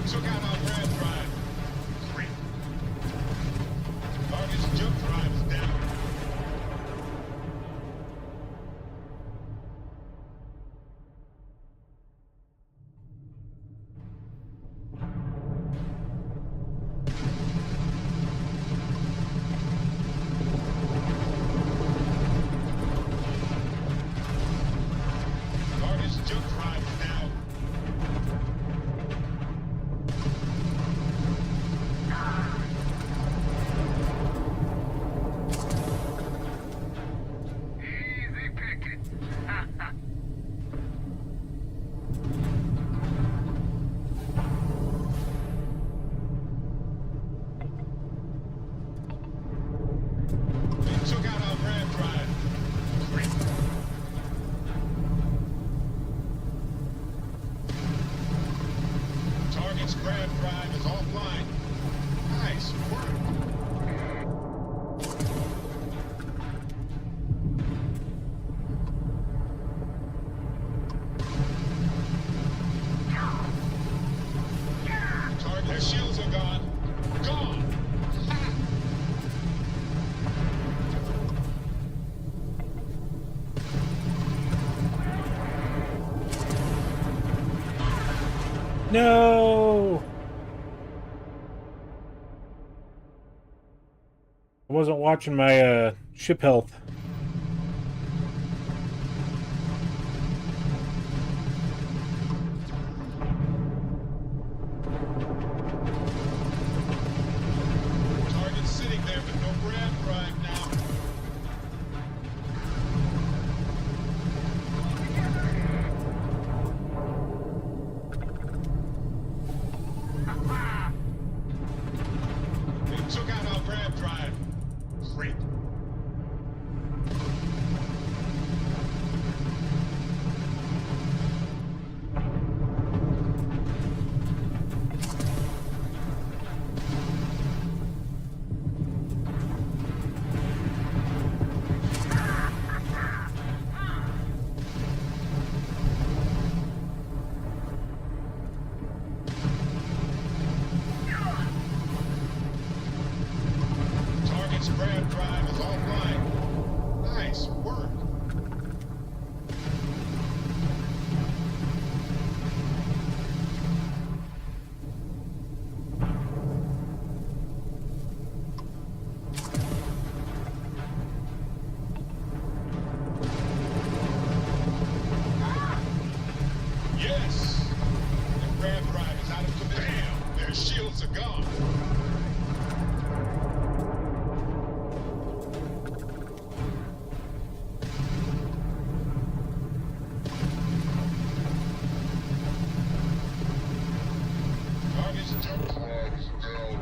S2: Took out our red drive. Great. Target's jump drive is down. Target's jump drive is down.
S21: Easy picking.
S2: They took out our red drive. Great. Target's grab drive is offline. Nice work. Target, their shields are gone. Gone.
S6: No! I wasn't watching my ship health.
S2: Target's sitting there with no grab drive now. They took out our grab drive. Great. Target's grab drive is offline. Nice work. Yes. The grab drive is out of commission. Damn, their shields are gone. Target's jump drive is down.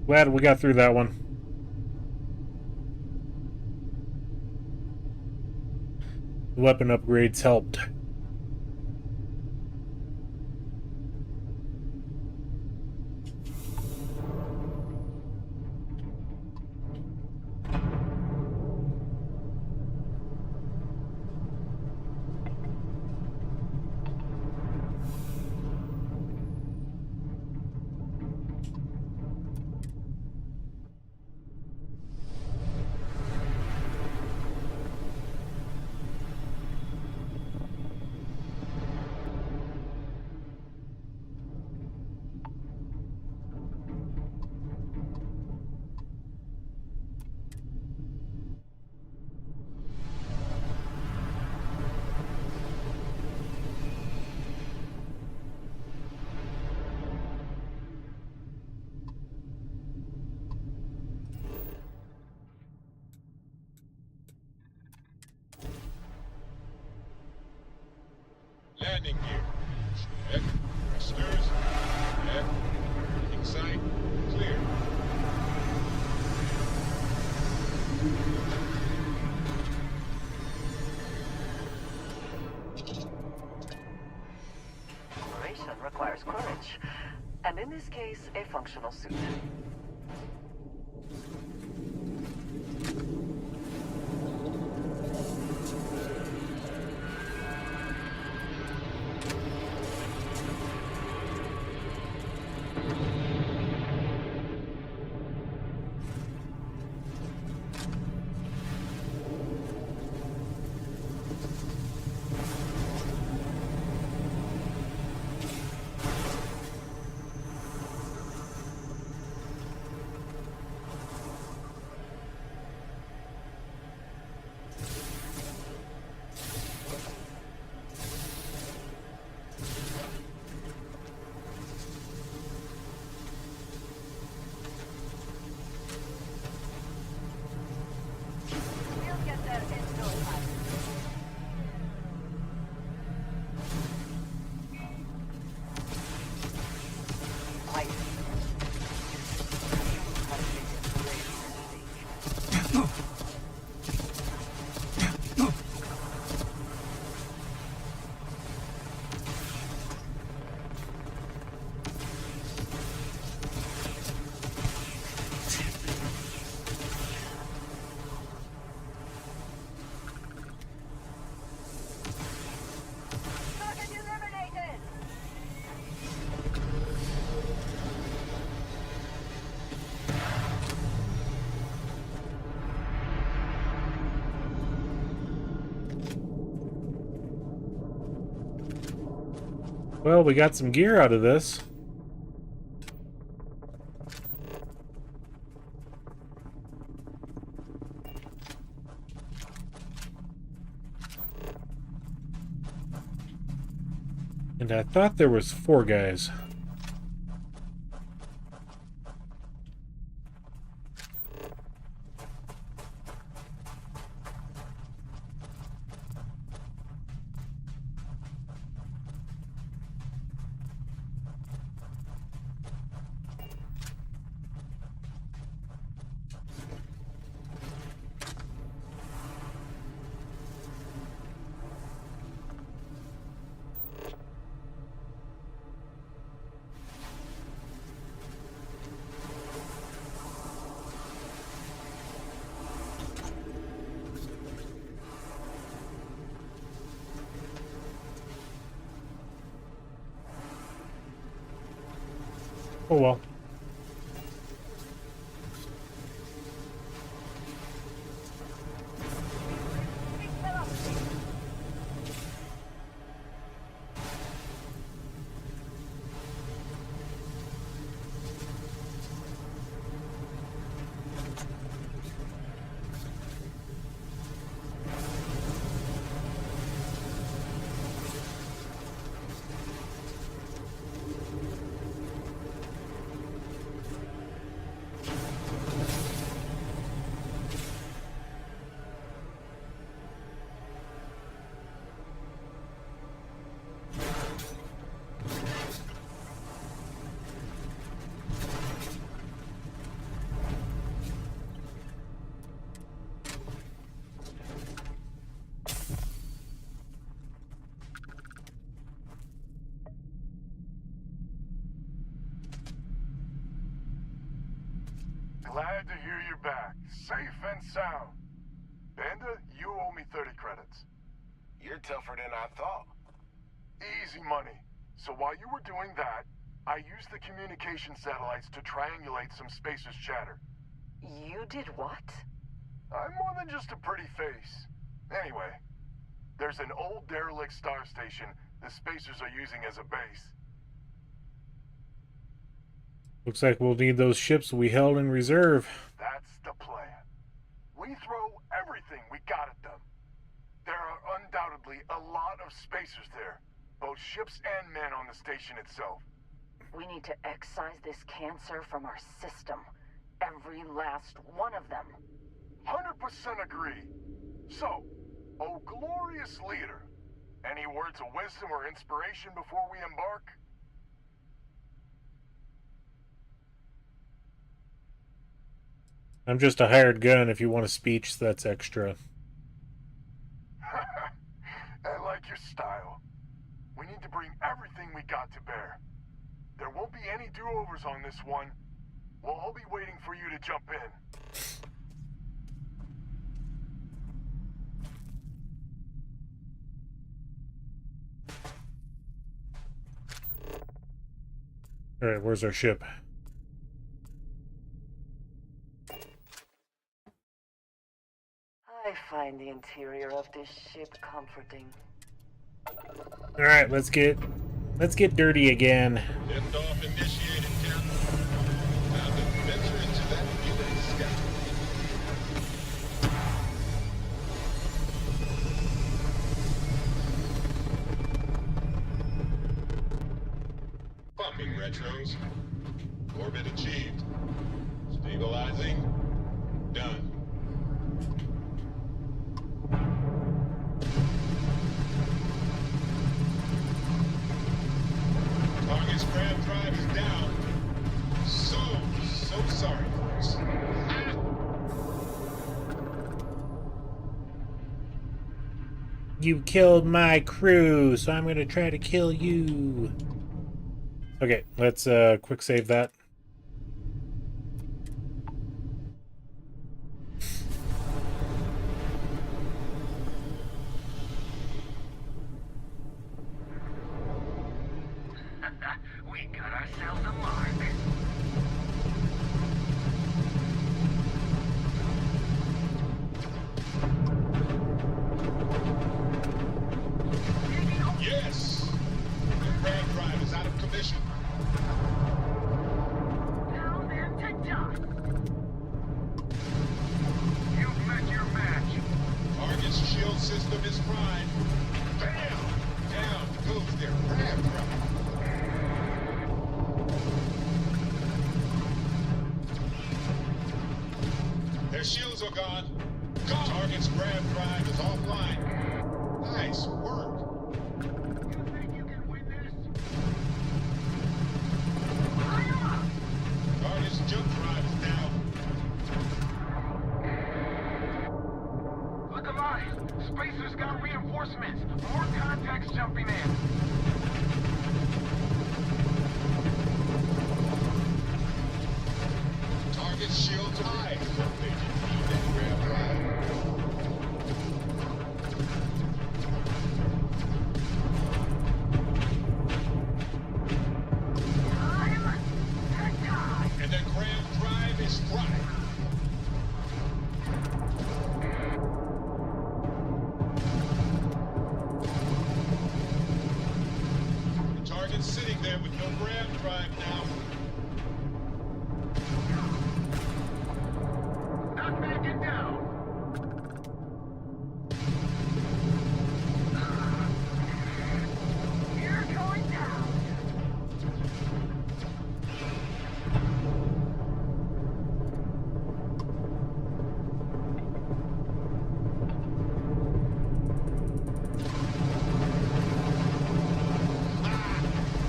S6: Glad we got through that one. The weapon upgrades helped.
S2: Landing gear. Check. Thrusters. Check. Landing site. Clear.
S13: Operation requires courage, and in this case, a functional suit.
S6: Well, we got some gear out of this. And I thought there was 4 guys. Oh well.
S20: Glad to hear you're back, safe and sound. Banda, you owe me 30 credits.
S9: You're tougher than I thought.
S20: Easy money. So while you were doing that, I used the communication satellites to triangulate some spacers chatter.
S13: You did what?
S20: I'm more than just a pretty face. Anyway, there's an old derelict star station the spacers are using as a base.
S6: Looks like we'll need those ships we held in reserve.
S20: That's the plan. We throw everything we got at them. There are undoubtedly a lot of spacers there, both ships and men on the station itself.
S13: We need to excise this cancer from our system. Every last one of them.
S20: 100% agree. So, oh glorious leader, any words of wisdom or inspiration before we embark?
S6: I'm just a hired gun. If you want a speech, that's extra.
S20: I like your style. We need to bring everything we got to bear. There won't be any do-overs on this one. We'll all be waiting for you to jump in.
S6: Alright, where's our ship?
S13: I find the interior of this ship comforting.
S6: Alright, let's get dirty again.
S2: Liftoff initiated, Captain. Now to venture into that viewing sky. Pumping retros. Orbit achieved. Stabilizing. Done. Target's grab drive is down. So sorry, folks.
S6: You killed my crew, so I'm going to try to kill you. Okay, let's quick save that.
S17: We got ourselves a mark.
S2: Yes! The grab drive is out of commission.
S3: Now then to dust.
S2: You've met your match. Target's shield system is primed. Bam! Down goes their grab drive. Their shields are gone. Target's grab drive is offline. Nice work. You think you can win this? Target's jump drive is down.
S17: Look alive! Spacer's got reinforcements. More contacts jumping in.
S2: Target's shields high. They can feed that grab drive. And that grab drive is fried. The target's sitting there with no grab drive now.
S17: Not backing down.
S3: You're going down.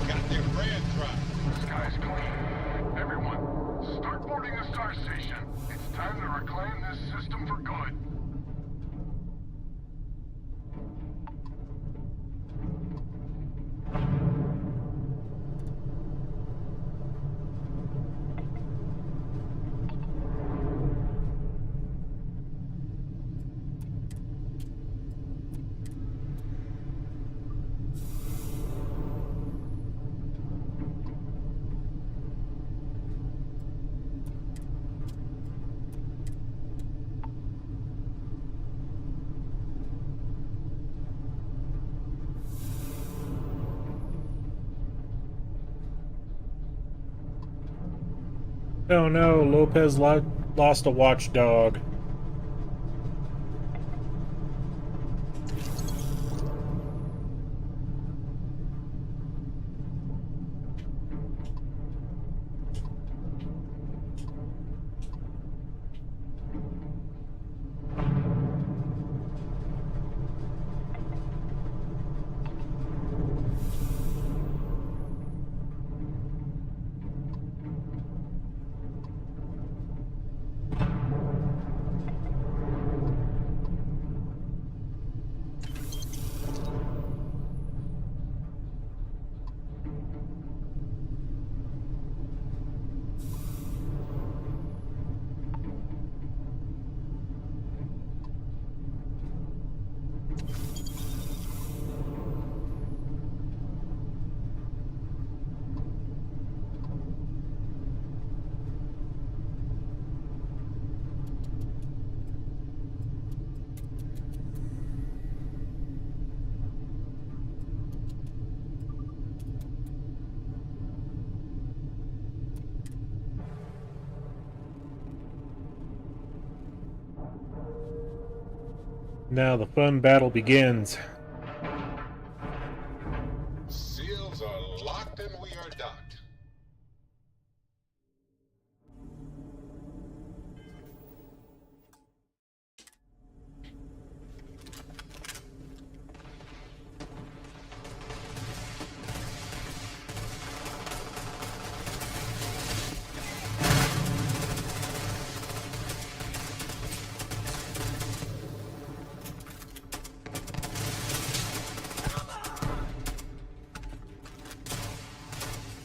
S2: Got their grab drive.
S17: Skies
S6: Oh no, Lopez lost a watchdog. Now the fun battle begins.
S2: Seals are locked and we are docked.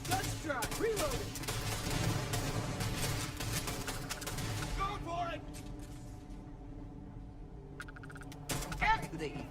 S14: Let's try. Reloading. Go for it.
S13: They even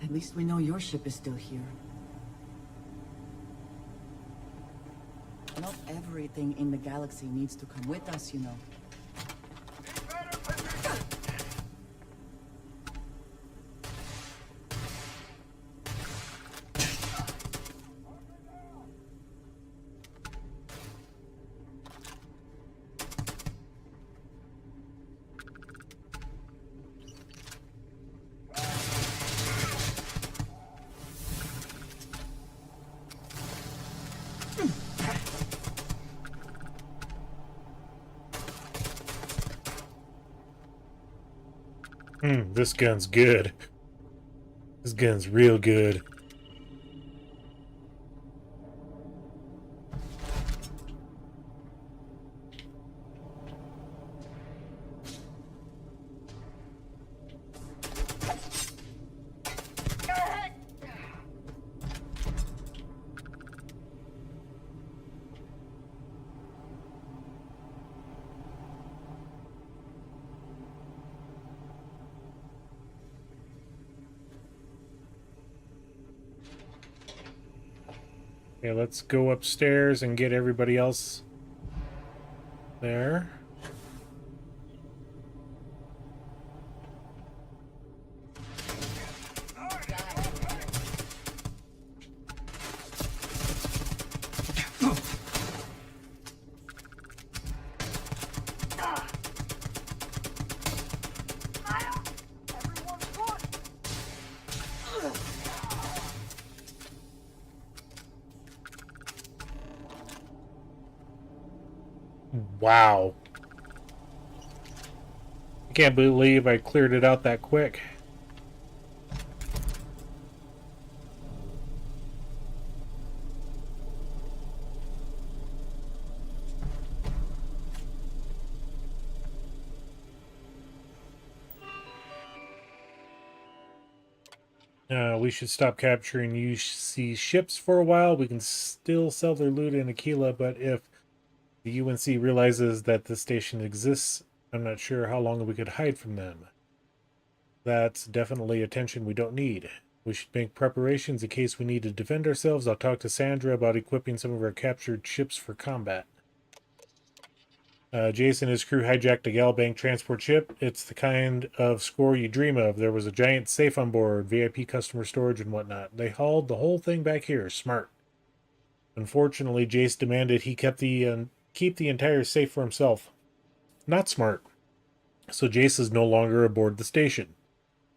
S13: At least we know your ship is still here. Not everything in the galaxy needs to come with us, you know.
S6: This gun's good. This gun's real good. Okay, let's go upstairs and get everybody else there. Wow. I can't believe I cleared it out that quick. We should stop capturing UC ships for a while. We can still sell their loot in Aquila, but if the UNC realizes that this station exists, I'm not sure how long we could hide from them. That's definitely attention we don't need. We should make preparations in case we need to defend ourselves. I'll talk to Sandra about equipping some of our captured ships for combat. Jason and his crew hijacked a Galbank transport ship. It's the kind of score you dream of. There was a giant safe on board, VIP customer storage and whatnot. They hauled the whole thing back here. Smart. Unfortunately, Jace demanded he keep the entire safe for himself. Not smart. So Jace is no longer aboard the station.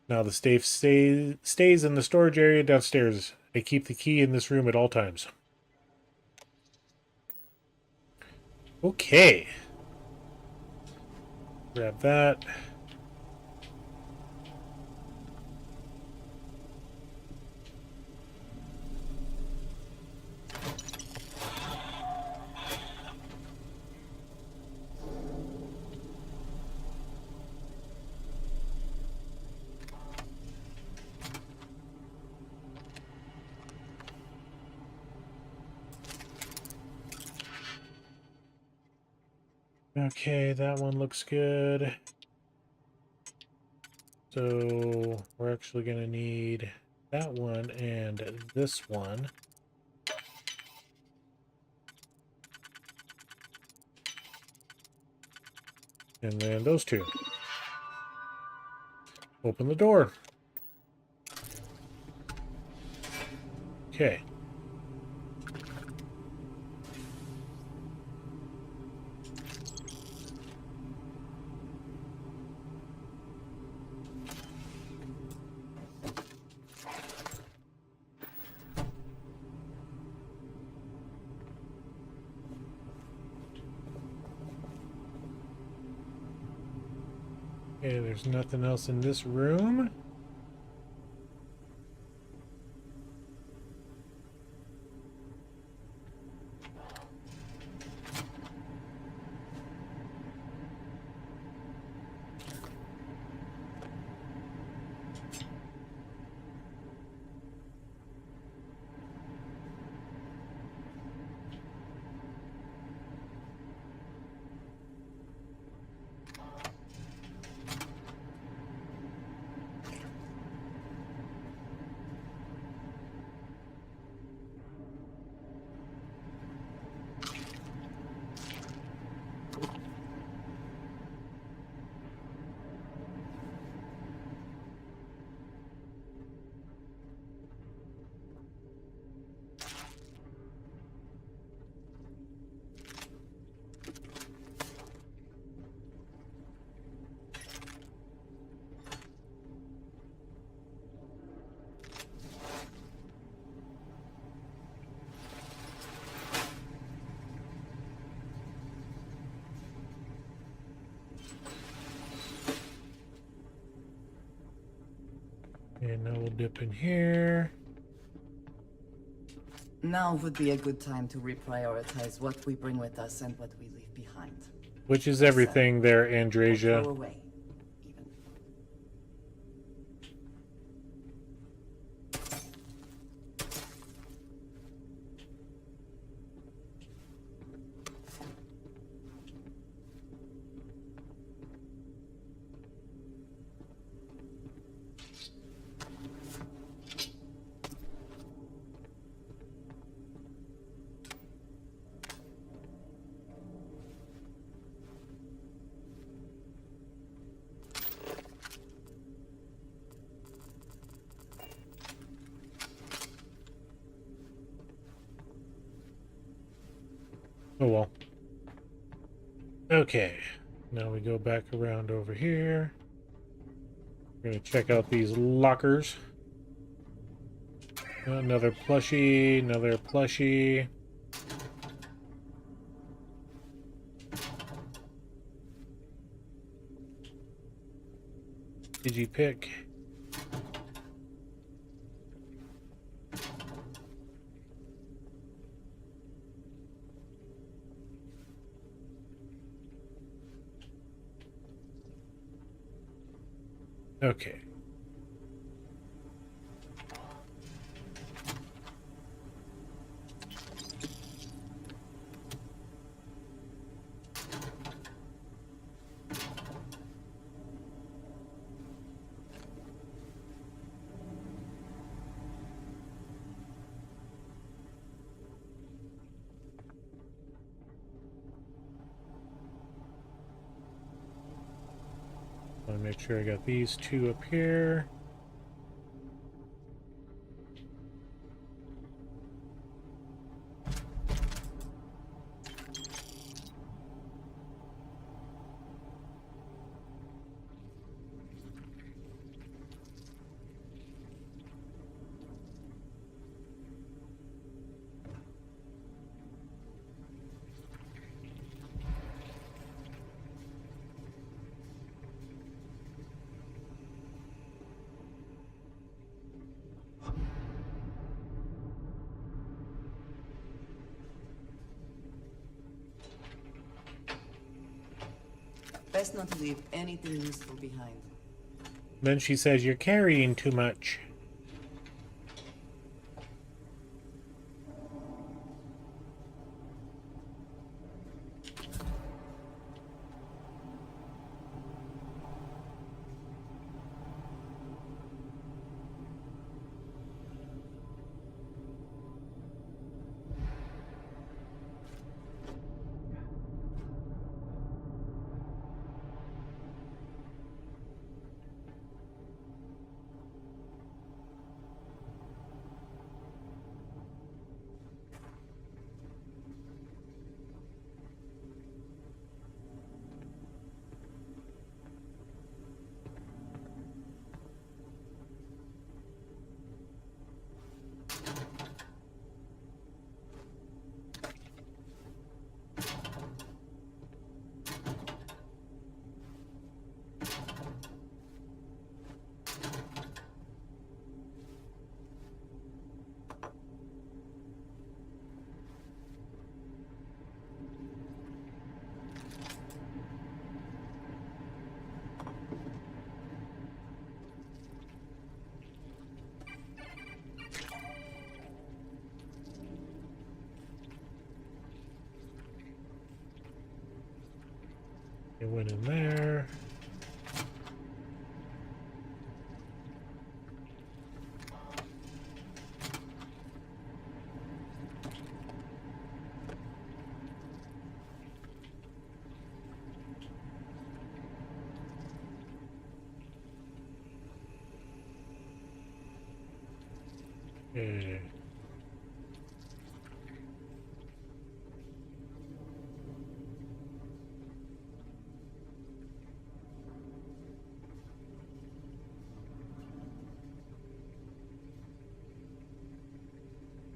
S6: Now the safe stays in the storage area downstairs. I keep the key in this room at all times. Okay. Grab that. Okay, that one looks good. So we're actually going to need that one and this one. And then those two. Open the door. Okay. Okay, there's nothing else in this room. And now we'll dip in here.
S13: Now would be a good time to reprioritize what we bring with us and what we leave behind.
S6: Which is everything there, Andrasia.
S13: Throw away.
S6: Oh well. Okay. Now we go back around over here. We're going to check out these lockers. Another plushie, another plushie. Digipick. Okay. Want to make sure I got these two up here.
S13: Best not to leave anything useful behind.
S6: Then she says, "You're carrying too much." It went in there. Okay.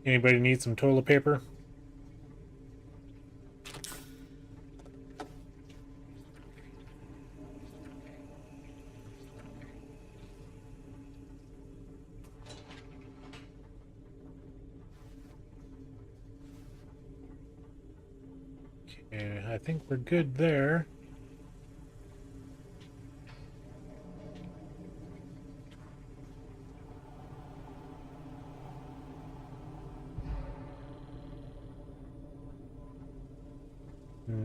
S6: Anybody need some toilet paper? Okay, I think we're good there.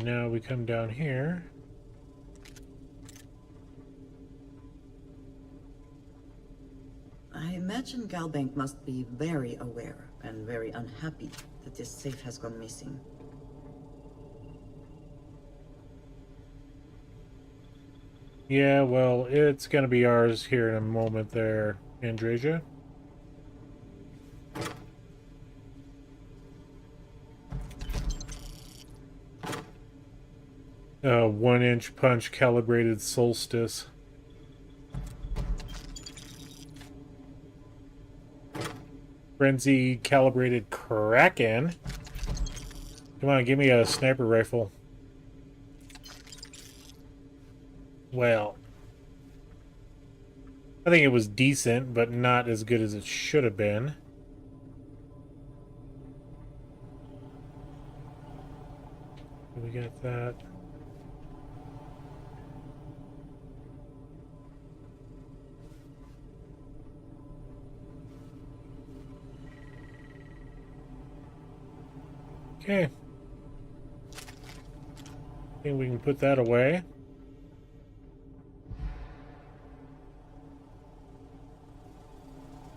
S6: Now we come down here.
S13: I imagine Galbank must be very aware and very unhappy that this safe has gone missing.
S6: Yeah, well, it's gonna be ours here in a moment there, Andreja. 1-inch punch calibrated Solstice. Frenzy calibrated Kraken. Come on, give me a sniper rifle. Well, I think it was decent, but not as good as it should have been. We got that. Okay. I think we can put that away.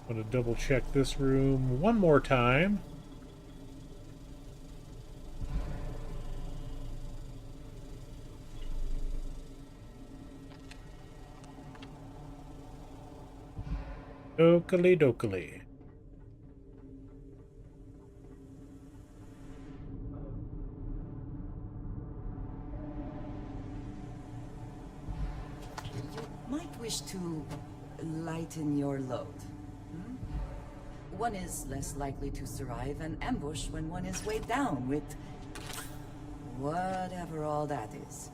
S6: I'm going to double check this room one more time. Dokily dokily.
S13: Might wish to lighten your load. One is less likely to survive an ambush when one is weighed down with whatever all that is.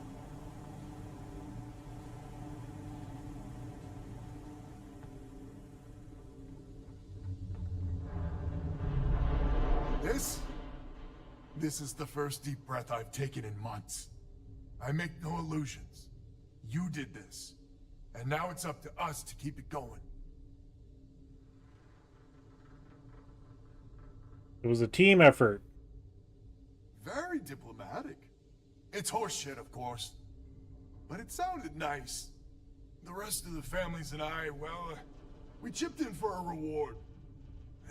S20: This is the first deep breath I've taken in months. I make no illusions. You did this. And now it's up to us to keep it going.
S6: It was a team effort.
S20: Very diplomatic. It's horseshit, of course. But it sounded nice. The rest of the families and I, well, we chipped in for a reward.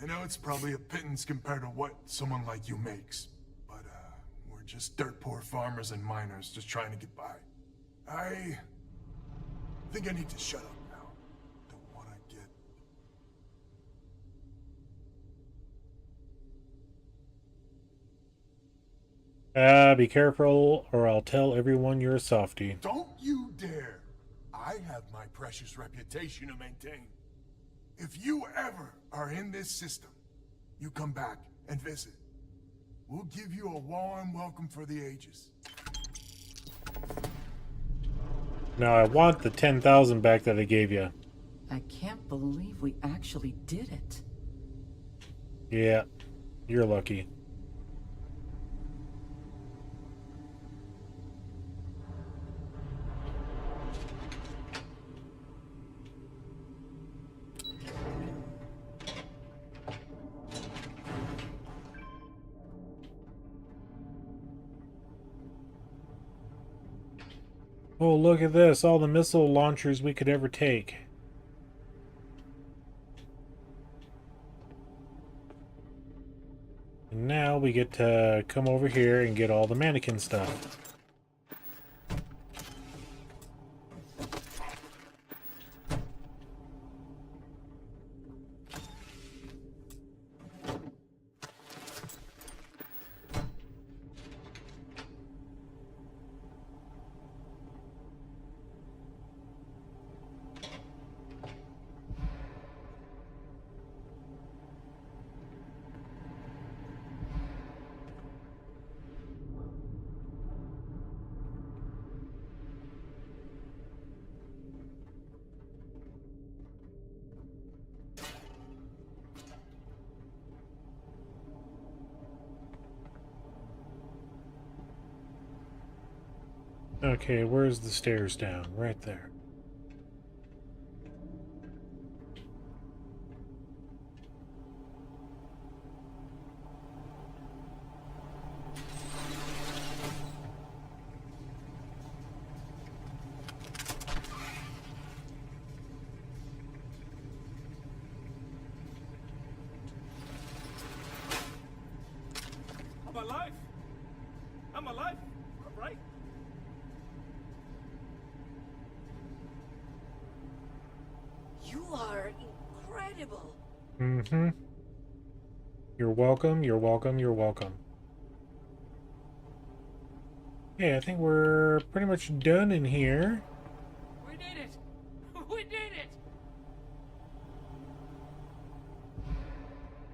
S20: I know it's probably a pittance compared to what someone like you makes. But, we're just dirt poor farmers and miners just trying to get by. I think I need to shut up now. Don't want to get...
S6: Be careful or I'll tell everyone you're a softie.
S20: Don't you dare! I have my precious reputation to maintain. If you ever are in this system, you come back and visit. We'll give you a warm welcome for the ages.
S6: Now I want the 10,000 back that I gave you.
S7: I can't believe we actually did it.
S6: Yeah, you're lucky. Oh, look at this. All the missile launchers we could ever take. And now we get to come over here and get all the mannequin stuff. Okay, where's the stairs down? Right there.
S22: I'm alive! I'm alive, right?
S4: You are incredible.
S6: Mm-hmm. You're welcome, you're welcome, you're welcome. Okay, I think we're pretty much done in here.
S21: We did it! We did it!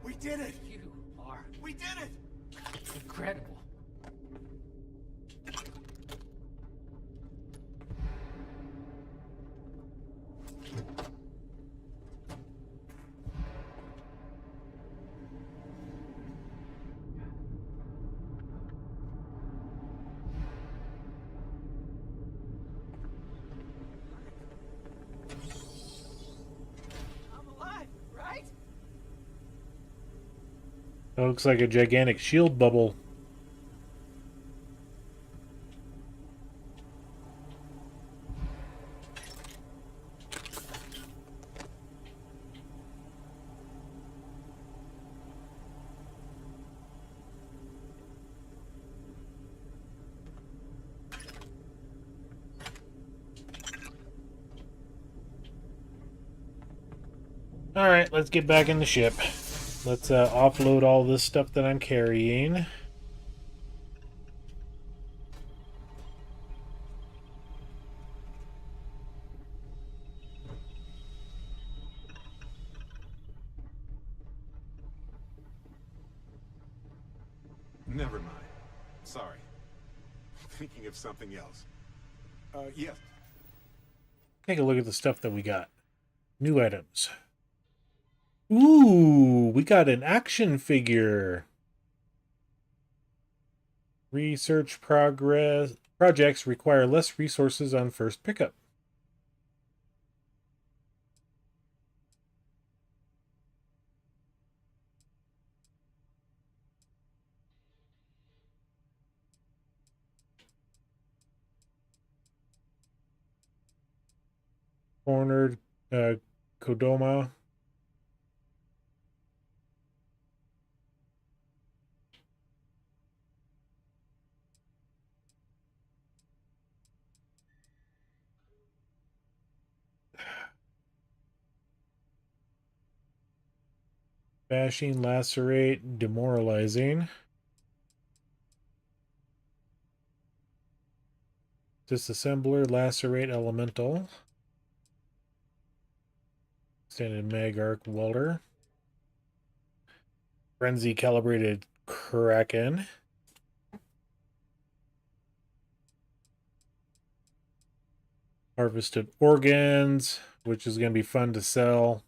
S23: We did it!
S21: You are
S23: We did it!
S21: incredible.
S14: I'm alive, right?
S6: That looks like a gigantic shield bubble. Alright, let's get back in the ship. Let's offload all this stuff that I'm carrying.
S2: Never mind. Sorry. Thinking of something else. Yes.
S6: Take a look at the stuff that we got. New items. Ooh, we got an action figure. Research projects require less resources on first pickup. Cornered Kodama. Bashing, lacerate, demoralizing. Disassembler, lacerate, elemental. Extended mag arc welder. Frenzy calibrated kraken. Harvested organs, which is going to be fun to sell.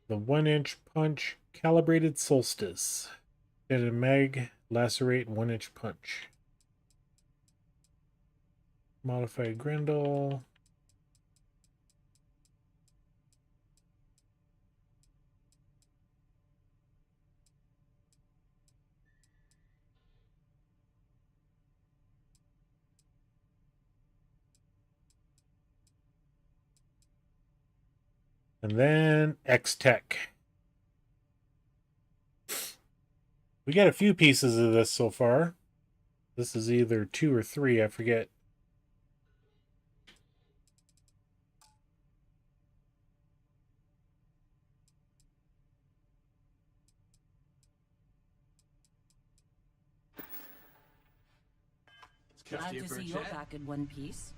S6: The 1-inch punch, calibrated solstice. Extended mag, lacerate, 1-inch punch. Modified Grendel. And then X-Tech. We got a few pieces of this so far. This is either 2 or 3, I forget.
S7: Glad to see you're back in one piece.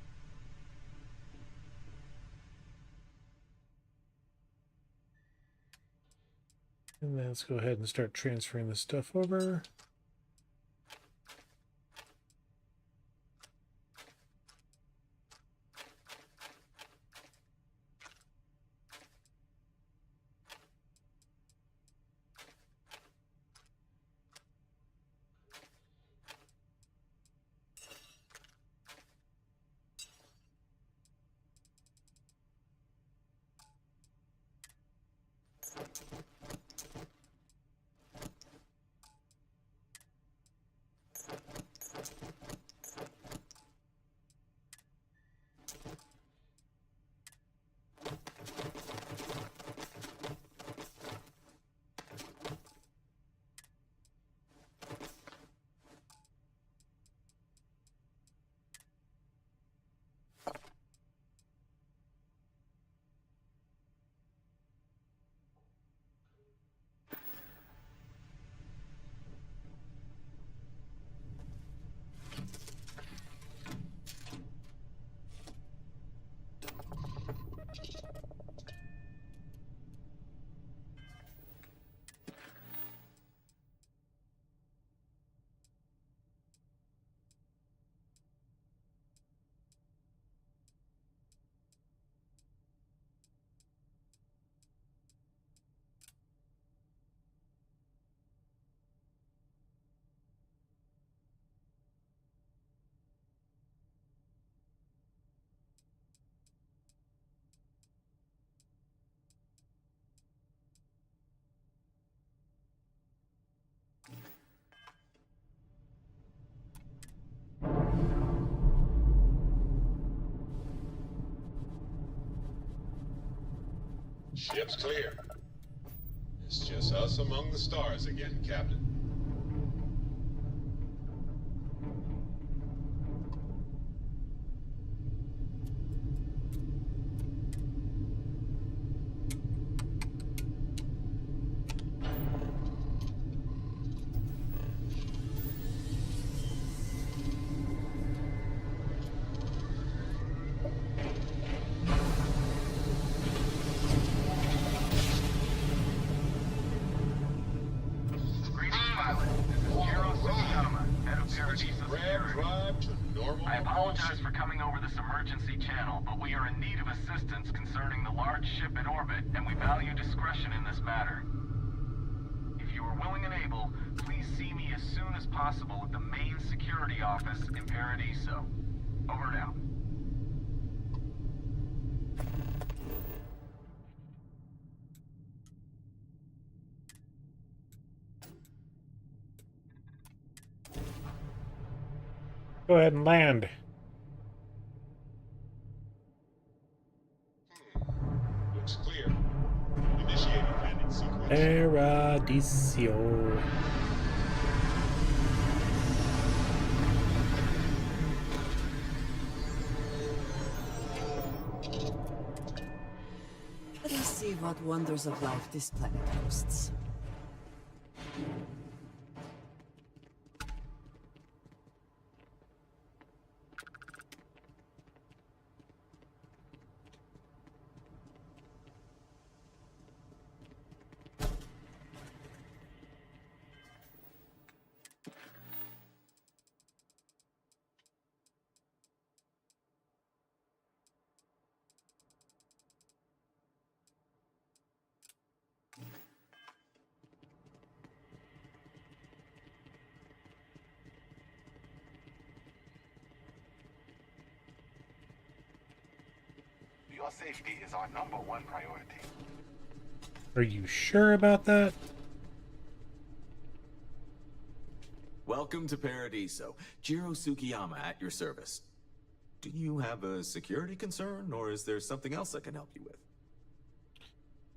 S6: And then let's go ahead and start transferring this stuff over.
S2: Ship's clear. It's just us among the stars again, Captain.
S1: I apologize for coming over this emergency channel, but we are in need of assistance concerning the large ship in orbit, and we value discretion in this matter. If you are willing and able, please see me as soon as possible at the main security office in Paradiso. Over and out.
S6: Go ahead and land.
S2: Looks clear. Initiating landing sequence.
S6: Paradiso.
S13: Let us see what wonders of life this planet hosts.
S17: Your safety is our #1 priority.
S6: Are you sure about that?
S10: Welcome to Paradiso. Jiro Tsukiyama at your service. Do you have a security concern, or is there something else I can help you with?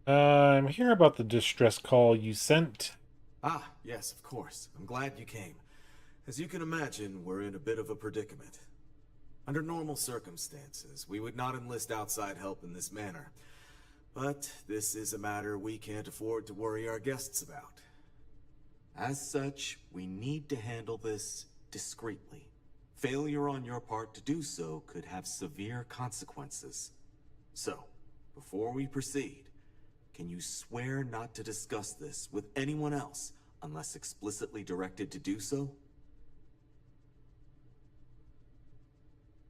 S6: I'm here about the distress call you sent.
S10: Ah, yes, of course. I'm glad you came. As you can imagine, we're in a bit of a predicament. Under normal circumstances, we would not enlist outside help in this manner. But this is a matter we can't afford to worry our guests about. As such, we need to handle this discreetly. Failure on your part to do so could have severe consequences. So, before we proceed, can you swear not to discuss this with anyone else unless explicitly directed to do so?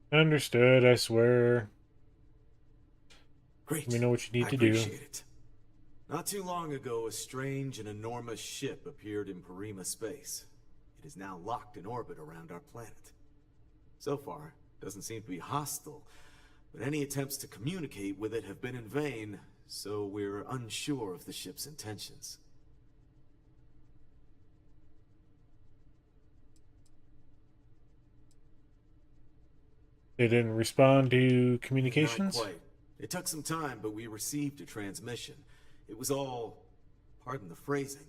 S6: Understood, I swear.
S10: Great.
S6: Let me know what you need
S10: I
S6: to do.
S10: appreciate it. Not too long ago, a strange and enormous ship appeared in Parima space. It is now locked in orbit around our planet. So far, it doesn't seem to be hostile, but any attempts to communicate with it have been in vain, so we're unsure of the ship's intentions.
S6: They didn't respond to communications?
S10: Not quite. It took some time, but we received a transmission. It was all, pardon the phrasing,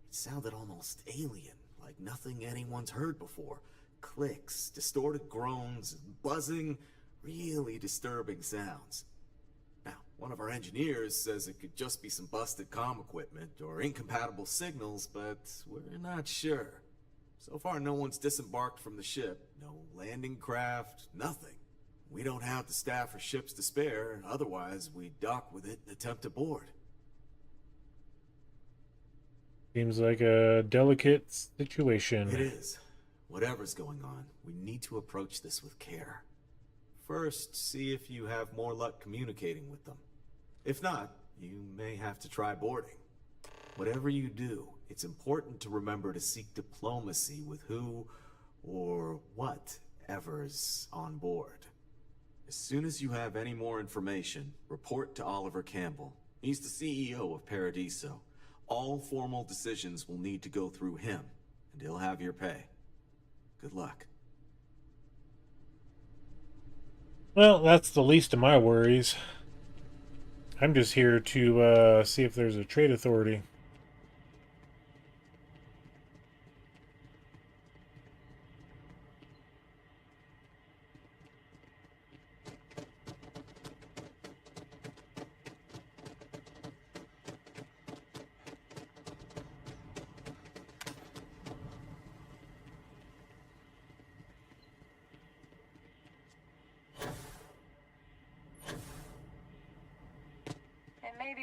S10: it sounded almost alien, like nothing anyone's heard before. Clicks, distorted groans, buzzing, really disturbing sounds. Now, one of our engineers says it could just be some busted comm equipment or incompatible signals, but we're not sure. So far, no one's disembarked from the ship. No landing craft, nothing. We don't have the staff or ships to spare, otherwise we'd dock with it and attempt to board.
S6: Seems like a delicate situation.
S10: It is. Whatever's going on, we need to approach this with care. First, see if you have more luck communicating with them. If not, you may have to try boarding. Whatever you do, it's important to remember to seek diplomacy with who or whatever's on board. As soon as you have any more information, report to Oliver Campbell. He's the CEO of Paradiso. All formal decisions will need to go through him, and he'll have your pay. Good luck.
S6: Well, that's the least of my worries. I'm just here to see if there's a trade authority.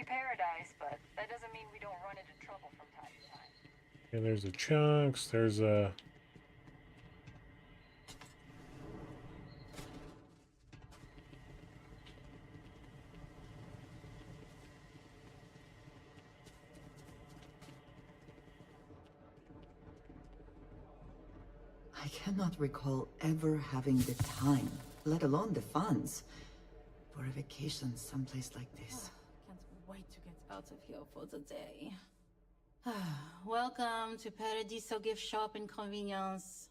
S3: Paradise, but that doesn't mean we don't run into trouble from time to time.
S6: And there's a chunks, there's a...
S13: I cannot recall ever having the time, let alone the funds, for a vacation someplace like this.
S11: Can't wait to get out of here for the day. Welcome to Paradiso gift shop and convenience.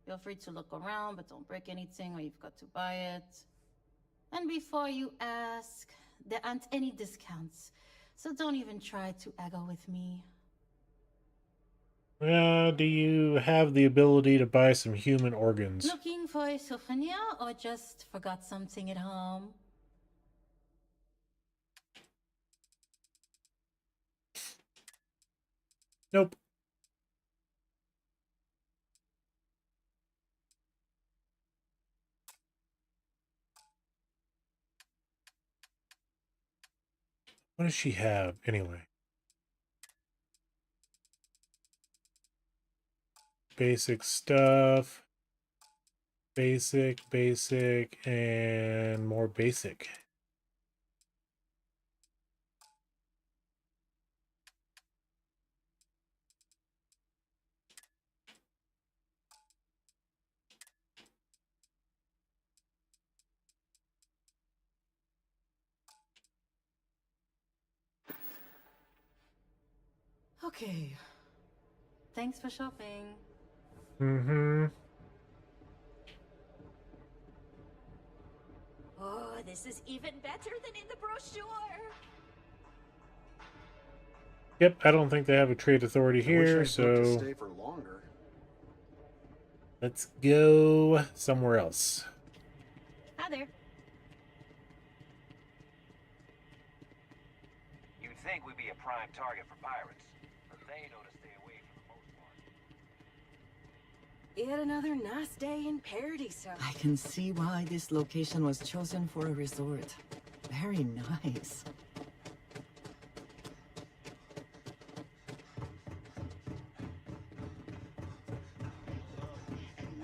S11: Feel free to look around, but don't break anything or you've got to buy it. And before you ask, there aren't any discounts, so don't even try to haggle with me.
S6: Do you have the ability to buy some human organs?
S11: Looking for a souvenir or just forgot something at home?
S6: Nope. What does she have, anyway? Basic stuff. Basic, and more basic.
S11: Okay. Thanks for shopping.
S6: Mm-hmm.
S3: Oh, this is even better than in the brochure.
S6: Yep, I don't think they have a trade authority here, so
S8: Stay for longer.
S6: let's go somewhere else.
S11: Hi there.
S21: You'd think we'd be a prime target for pirates, but they know to stay away for the most part.
S4: Yet another nice day in Paradiso.
S13: I can see why this location was chosen for a resort. Very nice.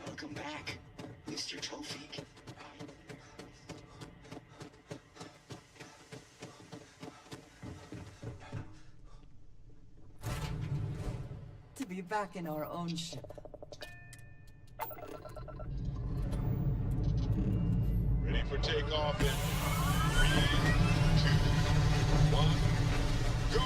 S17: Welcome back, Mr. Trophy.
S13: To be back in our own ship.
S2: Ready for takeoff in 3, 2, 1, go!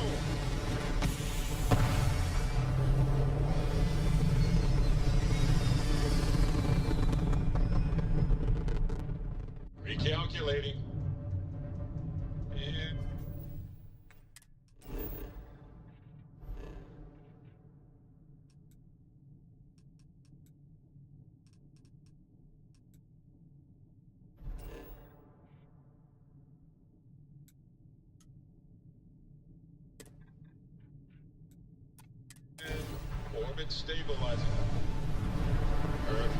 S2: Recalculating. And orbit stabilizing. Perfect.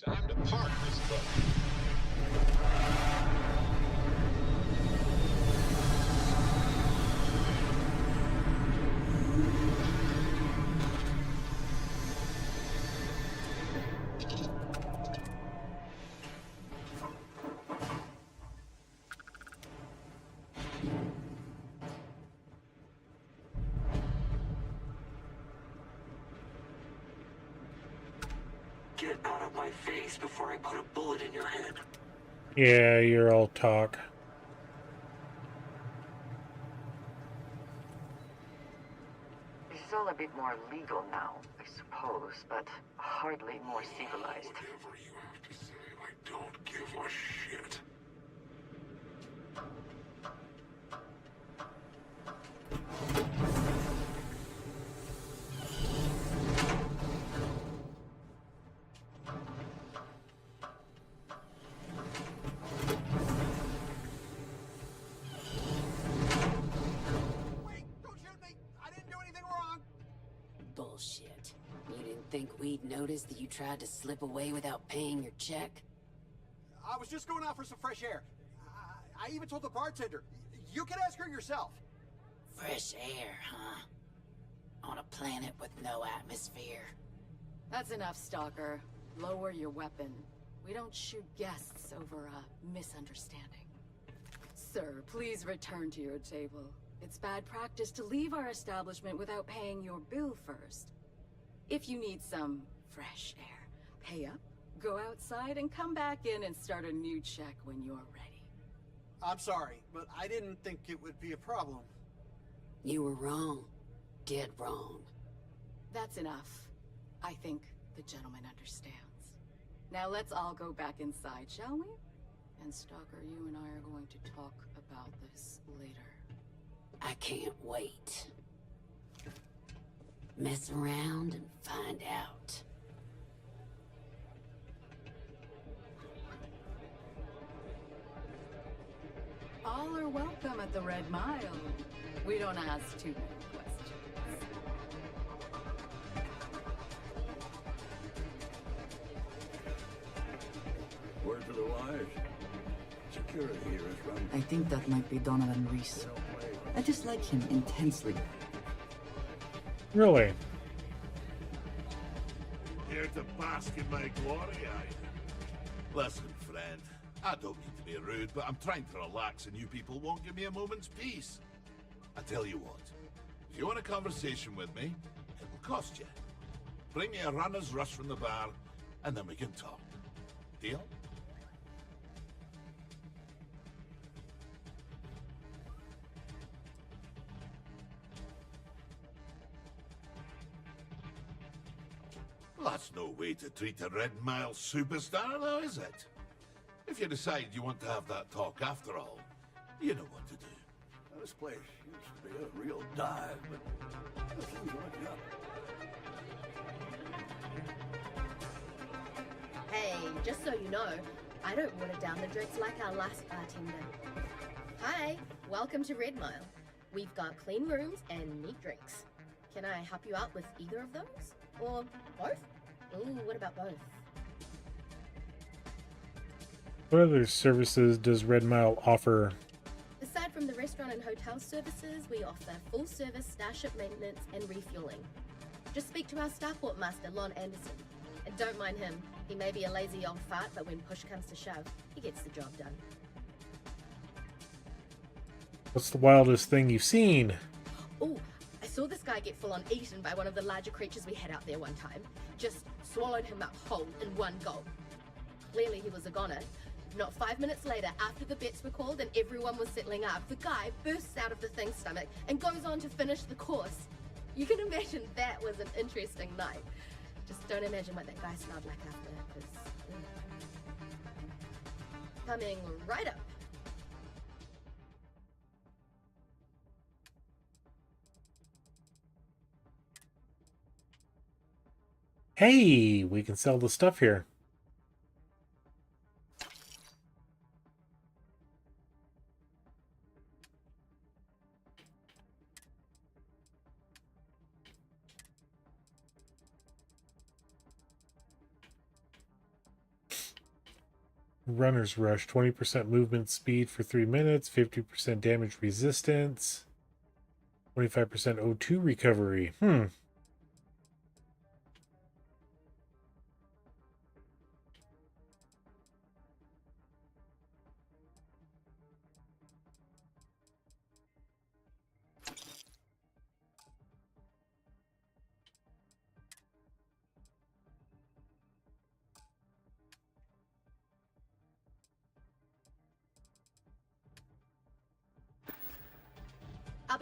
S2: Time to park this boat.
S17: Get Get out of my face before I put a bullet in your head.
S6: Yeah, you're all talk.
S13: This is all a bit more legal now, I suppose, but hardly more civilized.
S20: Whatever you have to say, I don't give a shit.
S4: Bullshit. You didn't think we'd notice that you tried to slip away without paying your check?
S8: I was just going out for some fresh air. I even told the bartender. You can ask her yourself.
S4: Fresh air, huh? On a planet with no atmosphere.
S7: That's enough, Stalker. Lower your weapon. We don't shoot guests over a misunderstanding. Sir, please return to your table. It's bad practice to leave our establishment without paying your bill first. If you need some fresh air, pay up, go outside, and come back in and start a new check when you're ready.
S8: I'm sorry, but I didn't think it would be a problem.
S4: You were wrong. Dead wrong.
S7: That's enough. I think the gentleman understands. Now let's all go back inside, shall we? And Stalker, you and I are going to talk about this later.
S4: I can't wait. Mess around and find out.
S7: All are welcome at the Red Mile. We don't ask too many questions.
S23: Word to the wise. Security here is run.
S13: I think that might be Donovan Reese. I dislike him intensely.
S6: Really?
S15: Here to bask in my glory, I. Listen, friend. I don't mean to be rude, but I'm trying to relax and you people won't give me a moment's peace. I tell you what. If you want a conversation with me, it will cost you. Bring me a runner's rush from the bar, and then we can talk. Deal? Well, that's no way to treat a Red Mile superstar, though, is it? If you decide you want to have that talk after all, you know what to do.
S23: This place used to be a real dive, but things are looking up.
S16: Hey, just so you know, I don't water down the drinks like our last bartender. Hi, welcome to Red Mile. We've got clean rooms and neat drinks. Can I help you out with either of those? Or both? Ooh, what about both?
S6: What other services does Red Mile offer?
S16: Aside from the restaurant and hotel services, we offer full-service starship maintenance and refueling. Just speak to our starport master, Lon Anderson. And don't mind him. He may be a lazy old fart, but when push comes to shove, he gets the job done.
S6: What's the wildest thing you've seen?
S16: Ooh, I saw this guy get full-on eaten by one of the larger creatures we had out there one time. Just swallowed him up whole in one gulp. Clearly he was a goner. Not 5 minutes later, after the bets were called and everyone was settling up, the guy bursts out of the thing's stomach and goes on to finish the course. You can imagine that was an interesting night. Just don't imagine what that guy smelled like after, because... Coming right up.
S6: Hey, we can sell the stuff here. Runner's Rush, 20% movement speed for 3 minutes, 50% damage resistance, 25% O2 recovery.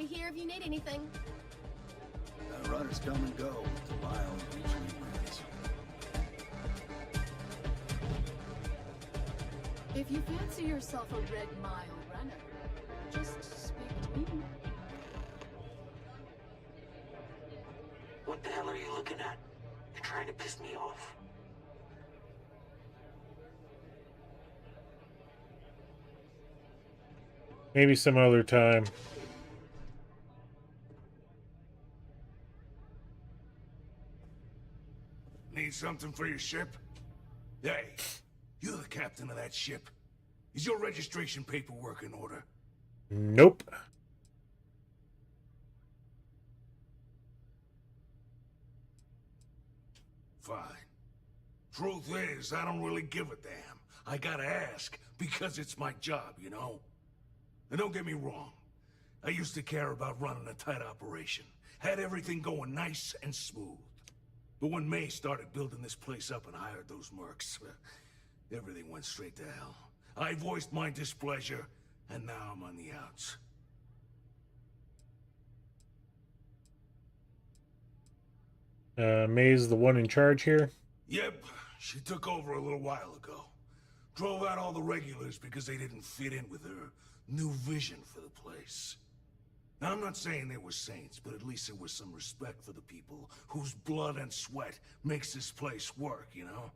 S16: be here if you need anything.
S23: Runners come and go. The mile usually wins.
S3: If you fancy yourself a red mile runner, just speak to me.
S17: What the hell are you looking at? You're trying to piss me off.
S6: Maybe some other time.
S15: Need something for your ship? Hey, you're the captain of that ship. Is your registration paperwork in order?
S6: Nope.
S15: Fine. Truth is, I don't really give a damn. I gotta ask, because it's my job, you know? And don't get me wrong. I used to care about running a tight operation. Had everything going nice and smooth. But when May started building this place up and hired those mercs, everything went straight to hell. I voiced my displeasure, and now I'm on the outs.
S6: May's the one in charge here?
S15: Yep, she took over a little while ago. Drove out all the regulars because they didn't fit in with her new vision for the place. Now, I'm not saying they were saints, but at least there was some respect for the people whose blood and sweat makes this place work, you know?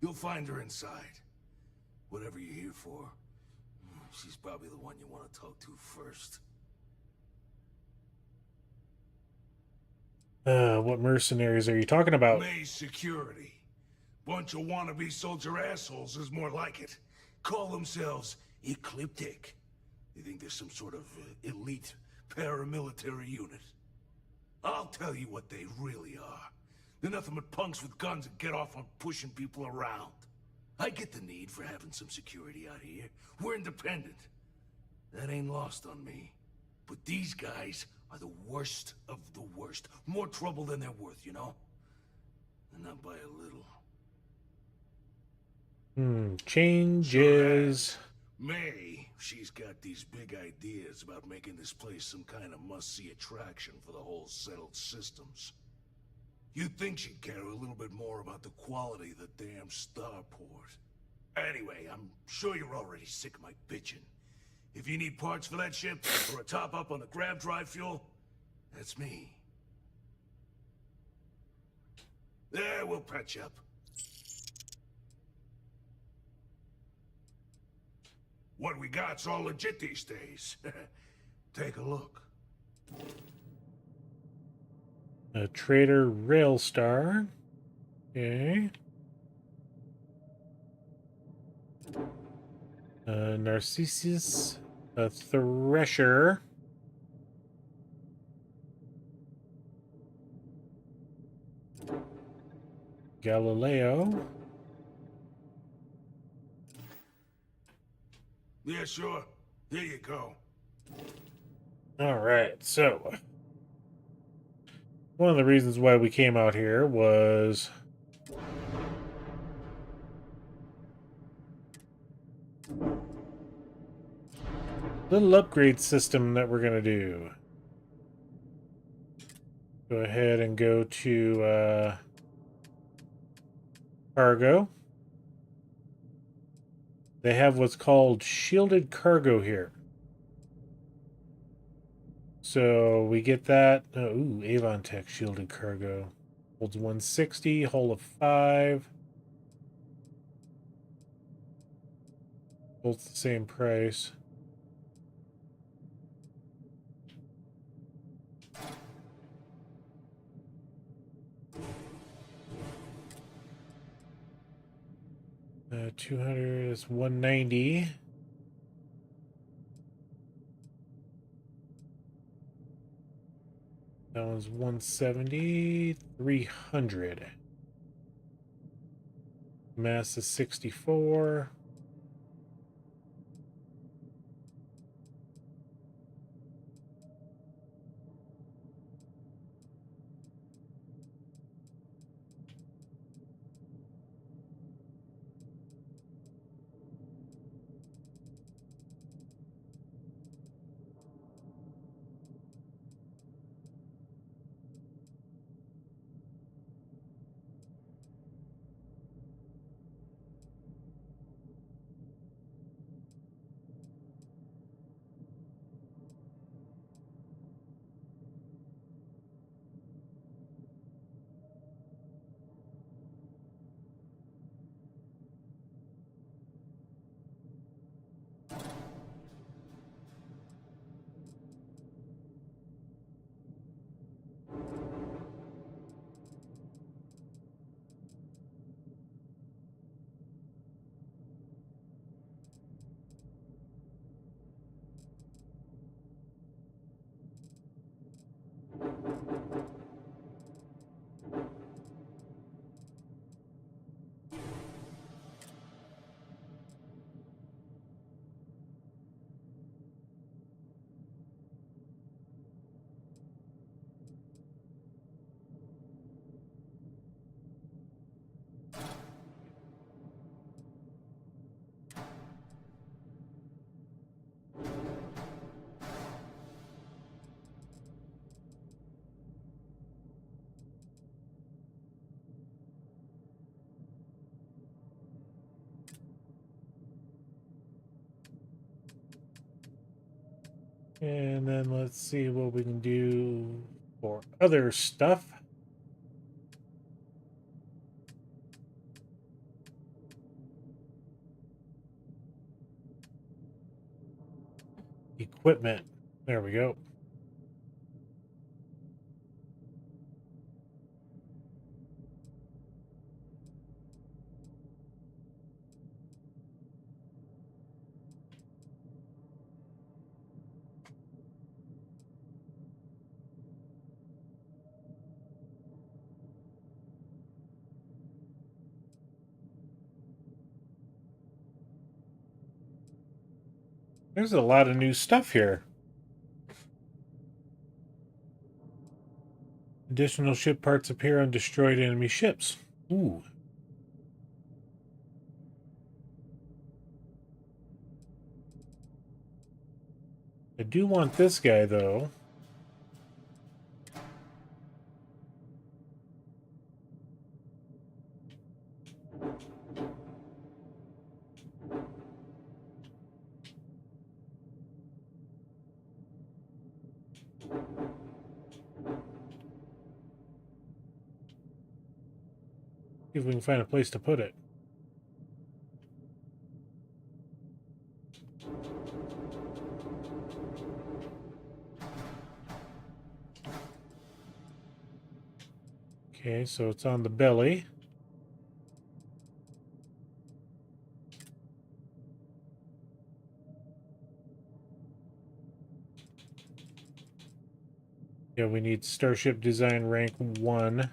S15: You'll find her inside. Whatever you're here for, she's probably the one you want to talk to first.
S6: What mercenaries are you talking about?
S15: May's security. Bunch of wannabe soldier assholes is more like it. Call themselves Ecliptic. They think there's some sort of elite paramilitary unit. I'll tell you what they really are. They're nothing but punks with guns that get off on pushing people around. I get the need for having some security out here. We're independent. That ain't lost on me. But these guys are the worst of the worst. More trouble than they're worth, you know? And not by a little.
S6: Changes.
S15: May, she's got these big ideas about making this place some kind of must-see attraction for the whole settled systems. You'd think she'd care a little bit more about the quality of the damn starport. Anyway, I'm sure you're already sick of my bitching. If you need parts for that ship, or a top-up on the grav drive fuel, that's me. There, we'll patch up. What we got's all legit these days. Take a look.
S6: A Trader Railstar. Okay. Narcissus. A Thresher. Galileo.
S15: Yeah, sure. Here you go.
S6: All right, so one of the reasons why we came out here was little upgrade system that we're gonna do. Go ahead and go to cargo. They have what's called shielded cargo here. So we get that. Ooh, Avon Tech shielded cargo. Holds 160, hull of 5. Both the same price. Uh, 200 is 190. That one's 170, 300. Mass is 64. And then let's see what we can do for other stuff. Equipment. There we go. There's a lot of new stuff here. Additional ship parts appear on destroyed enemy ships. Ooh. I do want this guy, though. See if we can find a place to put it. Okay, so it's on the belly. Yeah, we need Starship Design rank 1.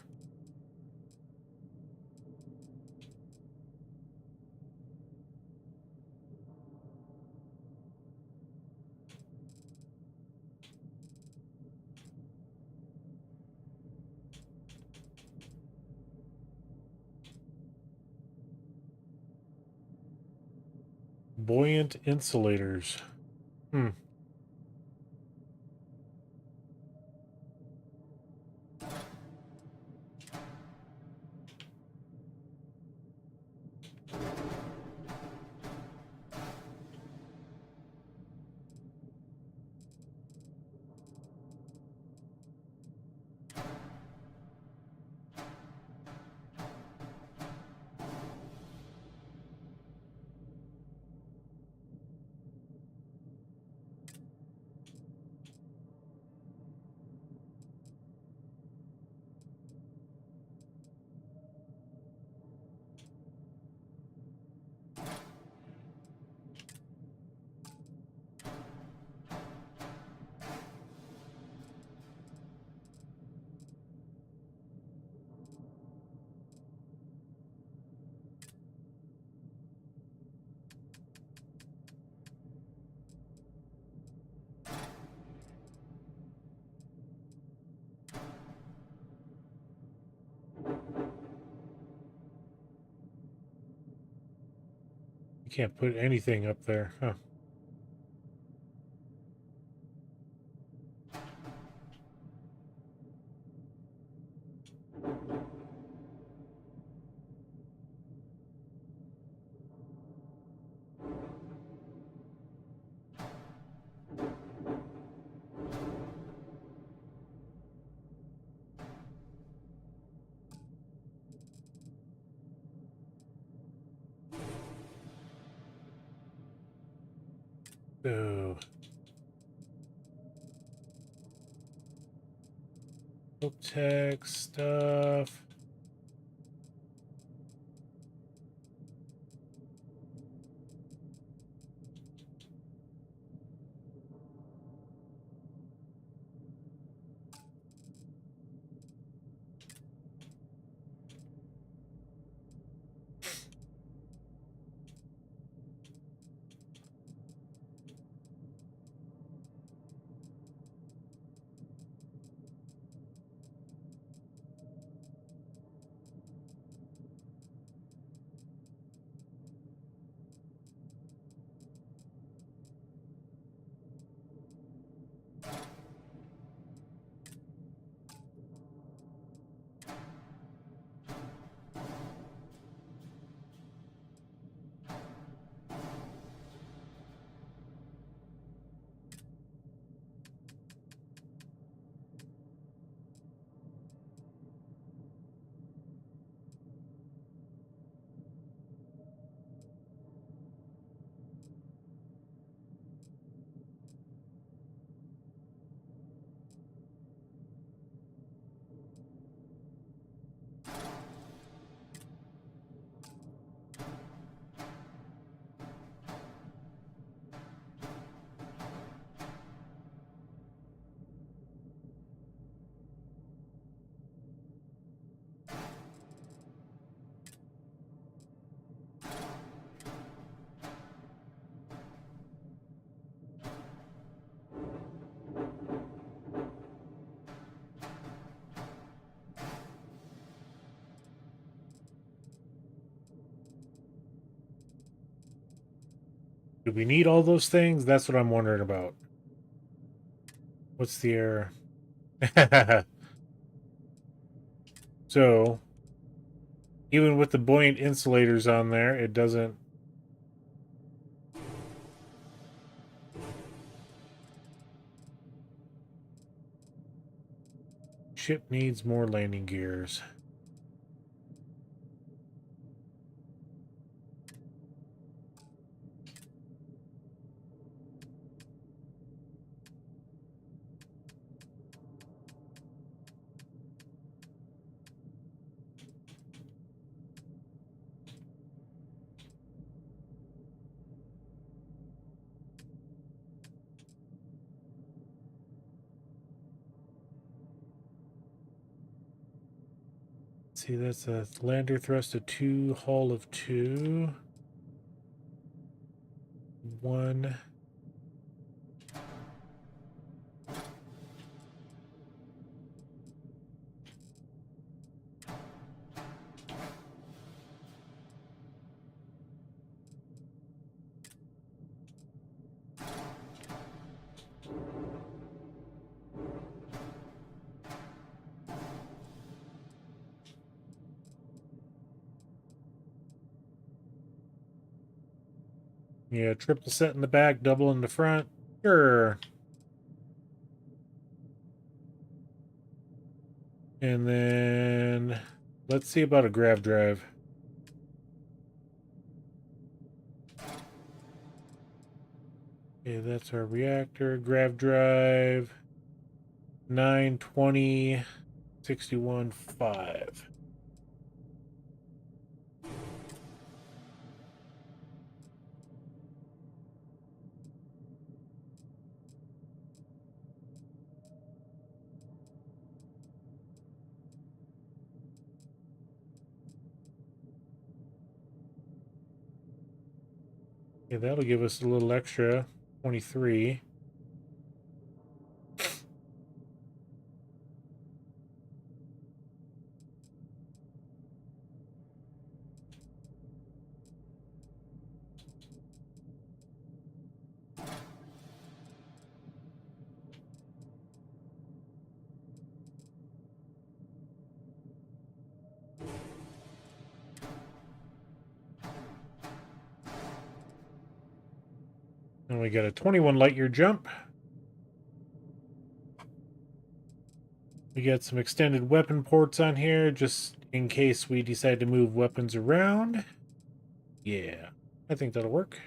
S6: Buoyant insulators. You can't put anything up there, huh? So, tech stuff. Do we need all those things? That's what I'm wondering about. What's the error? So, even with the buoyant insulators on there, it doesn't... Ship needs more landing gears. See, that's a lander thrust of 2, hull of 2. 1. Yeah, triple set in the back, double in the front. Sure. And then let's see about a grav drive. Okay, that's our reactor. Grav drive 920 61.5. Yeah, that'll give us a little extra 23. And we got a 21 light year jump. We got some extended weapon ports on here, just in case we decide to move weapons around. Yeah, I think that'll work.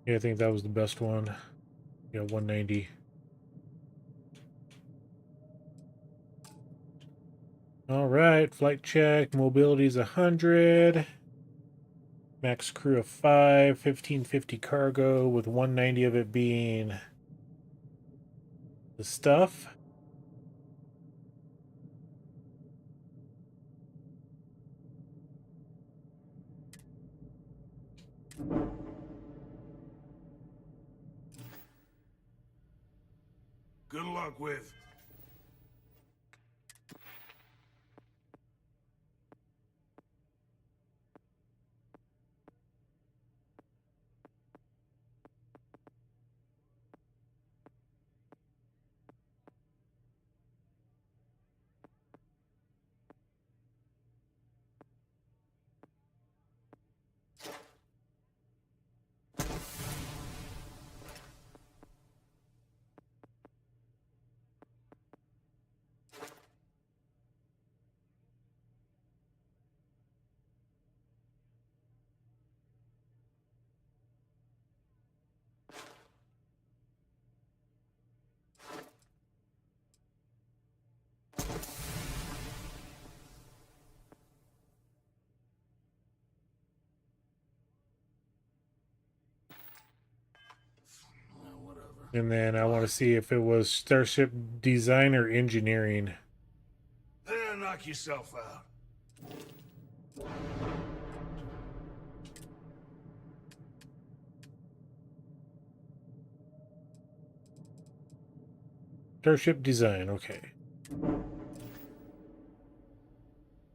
S6: Yeah, I think that was the best one. Yeah, 190. All right, flight check. Mobility is 100. Max crew of 5. 1550 cargo, with 190 of it being the stuff.
S15: Good luck with.
S6: And then I want to see if it was Starship Design or Engineering.
S15: Knock yourself out.
S6: Starship Design, okay.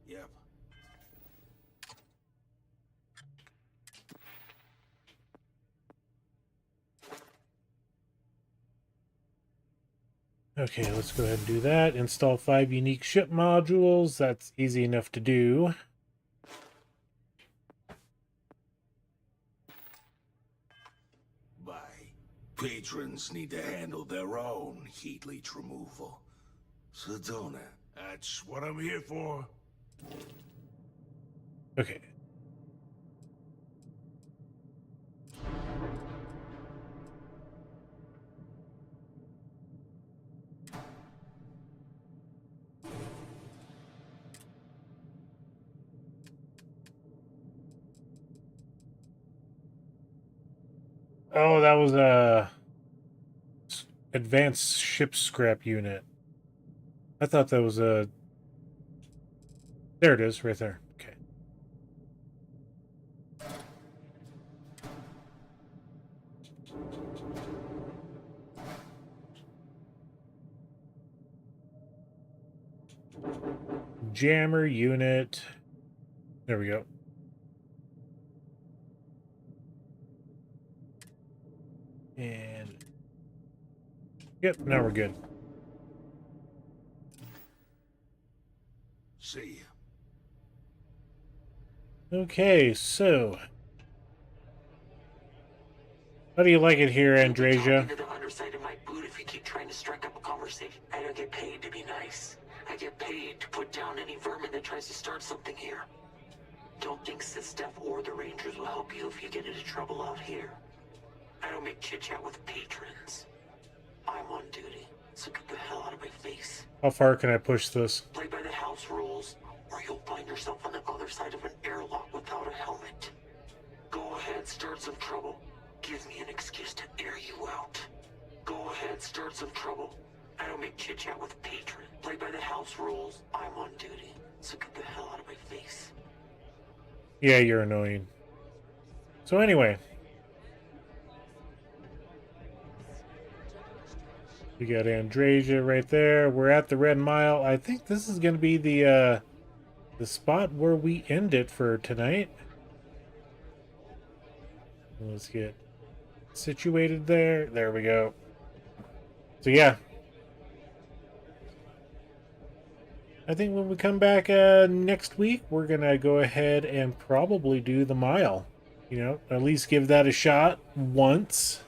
S15: Yep.
S6: Okay, let's go ahead and do that. Install 5 unique ship modules. That's easy enough to do.
S15: Patrons need to handle their own heat leech removal. So don't it? That's what I'm here for.
S6: Okay. Oh, that was a advanced ship scrap unit. I thought that was a... There it is, right there. Okay. Jammer unit. There we go. And yep, now we're good.
S15: See
S6: ya. Okay, so how do you like it here, Andresia?
S5: To the underside of my boot if you keep trying to strike up a conversation. I don't get paid to be nice. I get paid to put down any vermin that tries to start something here. Don't think Sistef or the Rangers will help you if you get into trouble out here. I don't make chit-chat with patrons. I'm on duty, so get the hell out of my face.
S6: How far can I push this?
S5: Play by the house rules, or you'll find yourself on the other side of an airlock without a helmet. Go ahead, start some trouble. Give me an excuse to air you out. Go ahead, start some trouble. I don't make chit-chat with patrons. Play by the house rules. I'm on duty, so get the hell out of my face.
S6: Yeah, you're annoying. So anyway, we got Andresia right there. We're at the Red Mile. I think this is going to be the spot where we end it for tonight. Let's get situated there. There we go. So yeah, I think when we come back next week, we're going to go ahead and probably do the mile. You know, at least give that a shot once.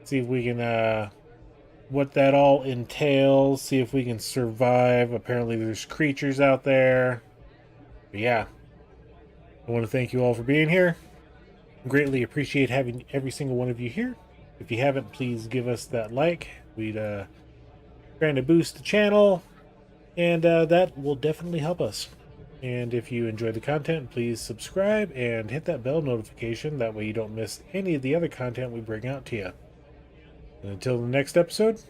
S6: See if we can, what that all entails. See if we can survive. Apparently there's creatures out there. But yeah, I want to thank you all for being here. Greatly appreciate having every single one of you here. If you haven't, please give us that like. We'd trying to boost the channel, and that will definitely help us. And if you enjoy the content, please subscribe and hit that bell notification. That way you don't miss any of the other content we bring out to you. And until the next episode,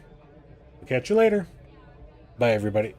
S6: we'll catch you later. Bye, everybody.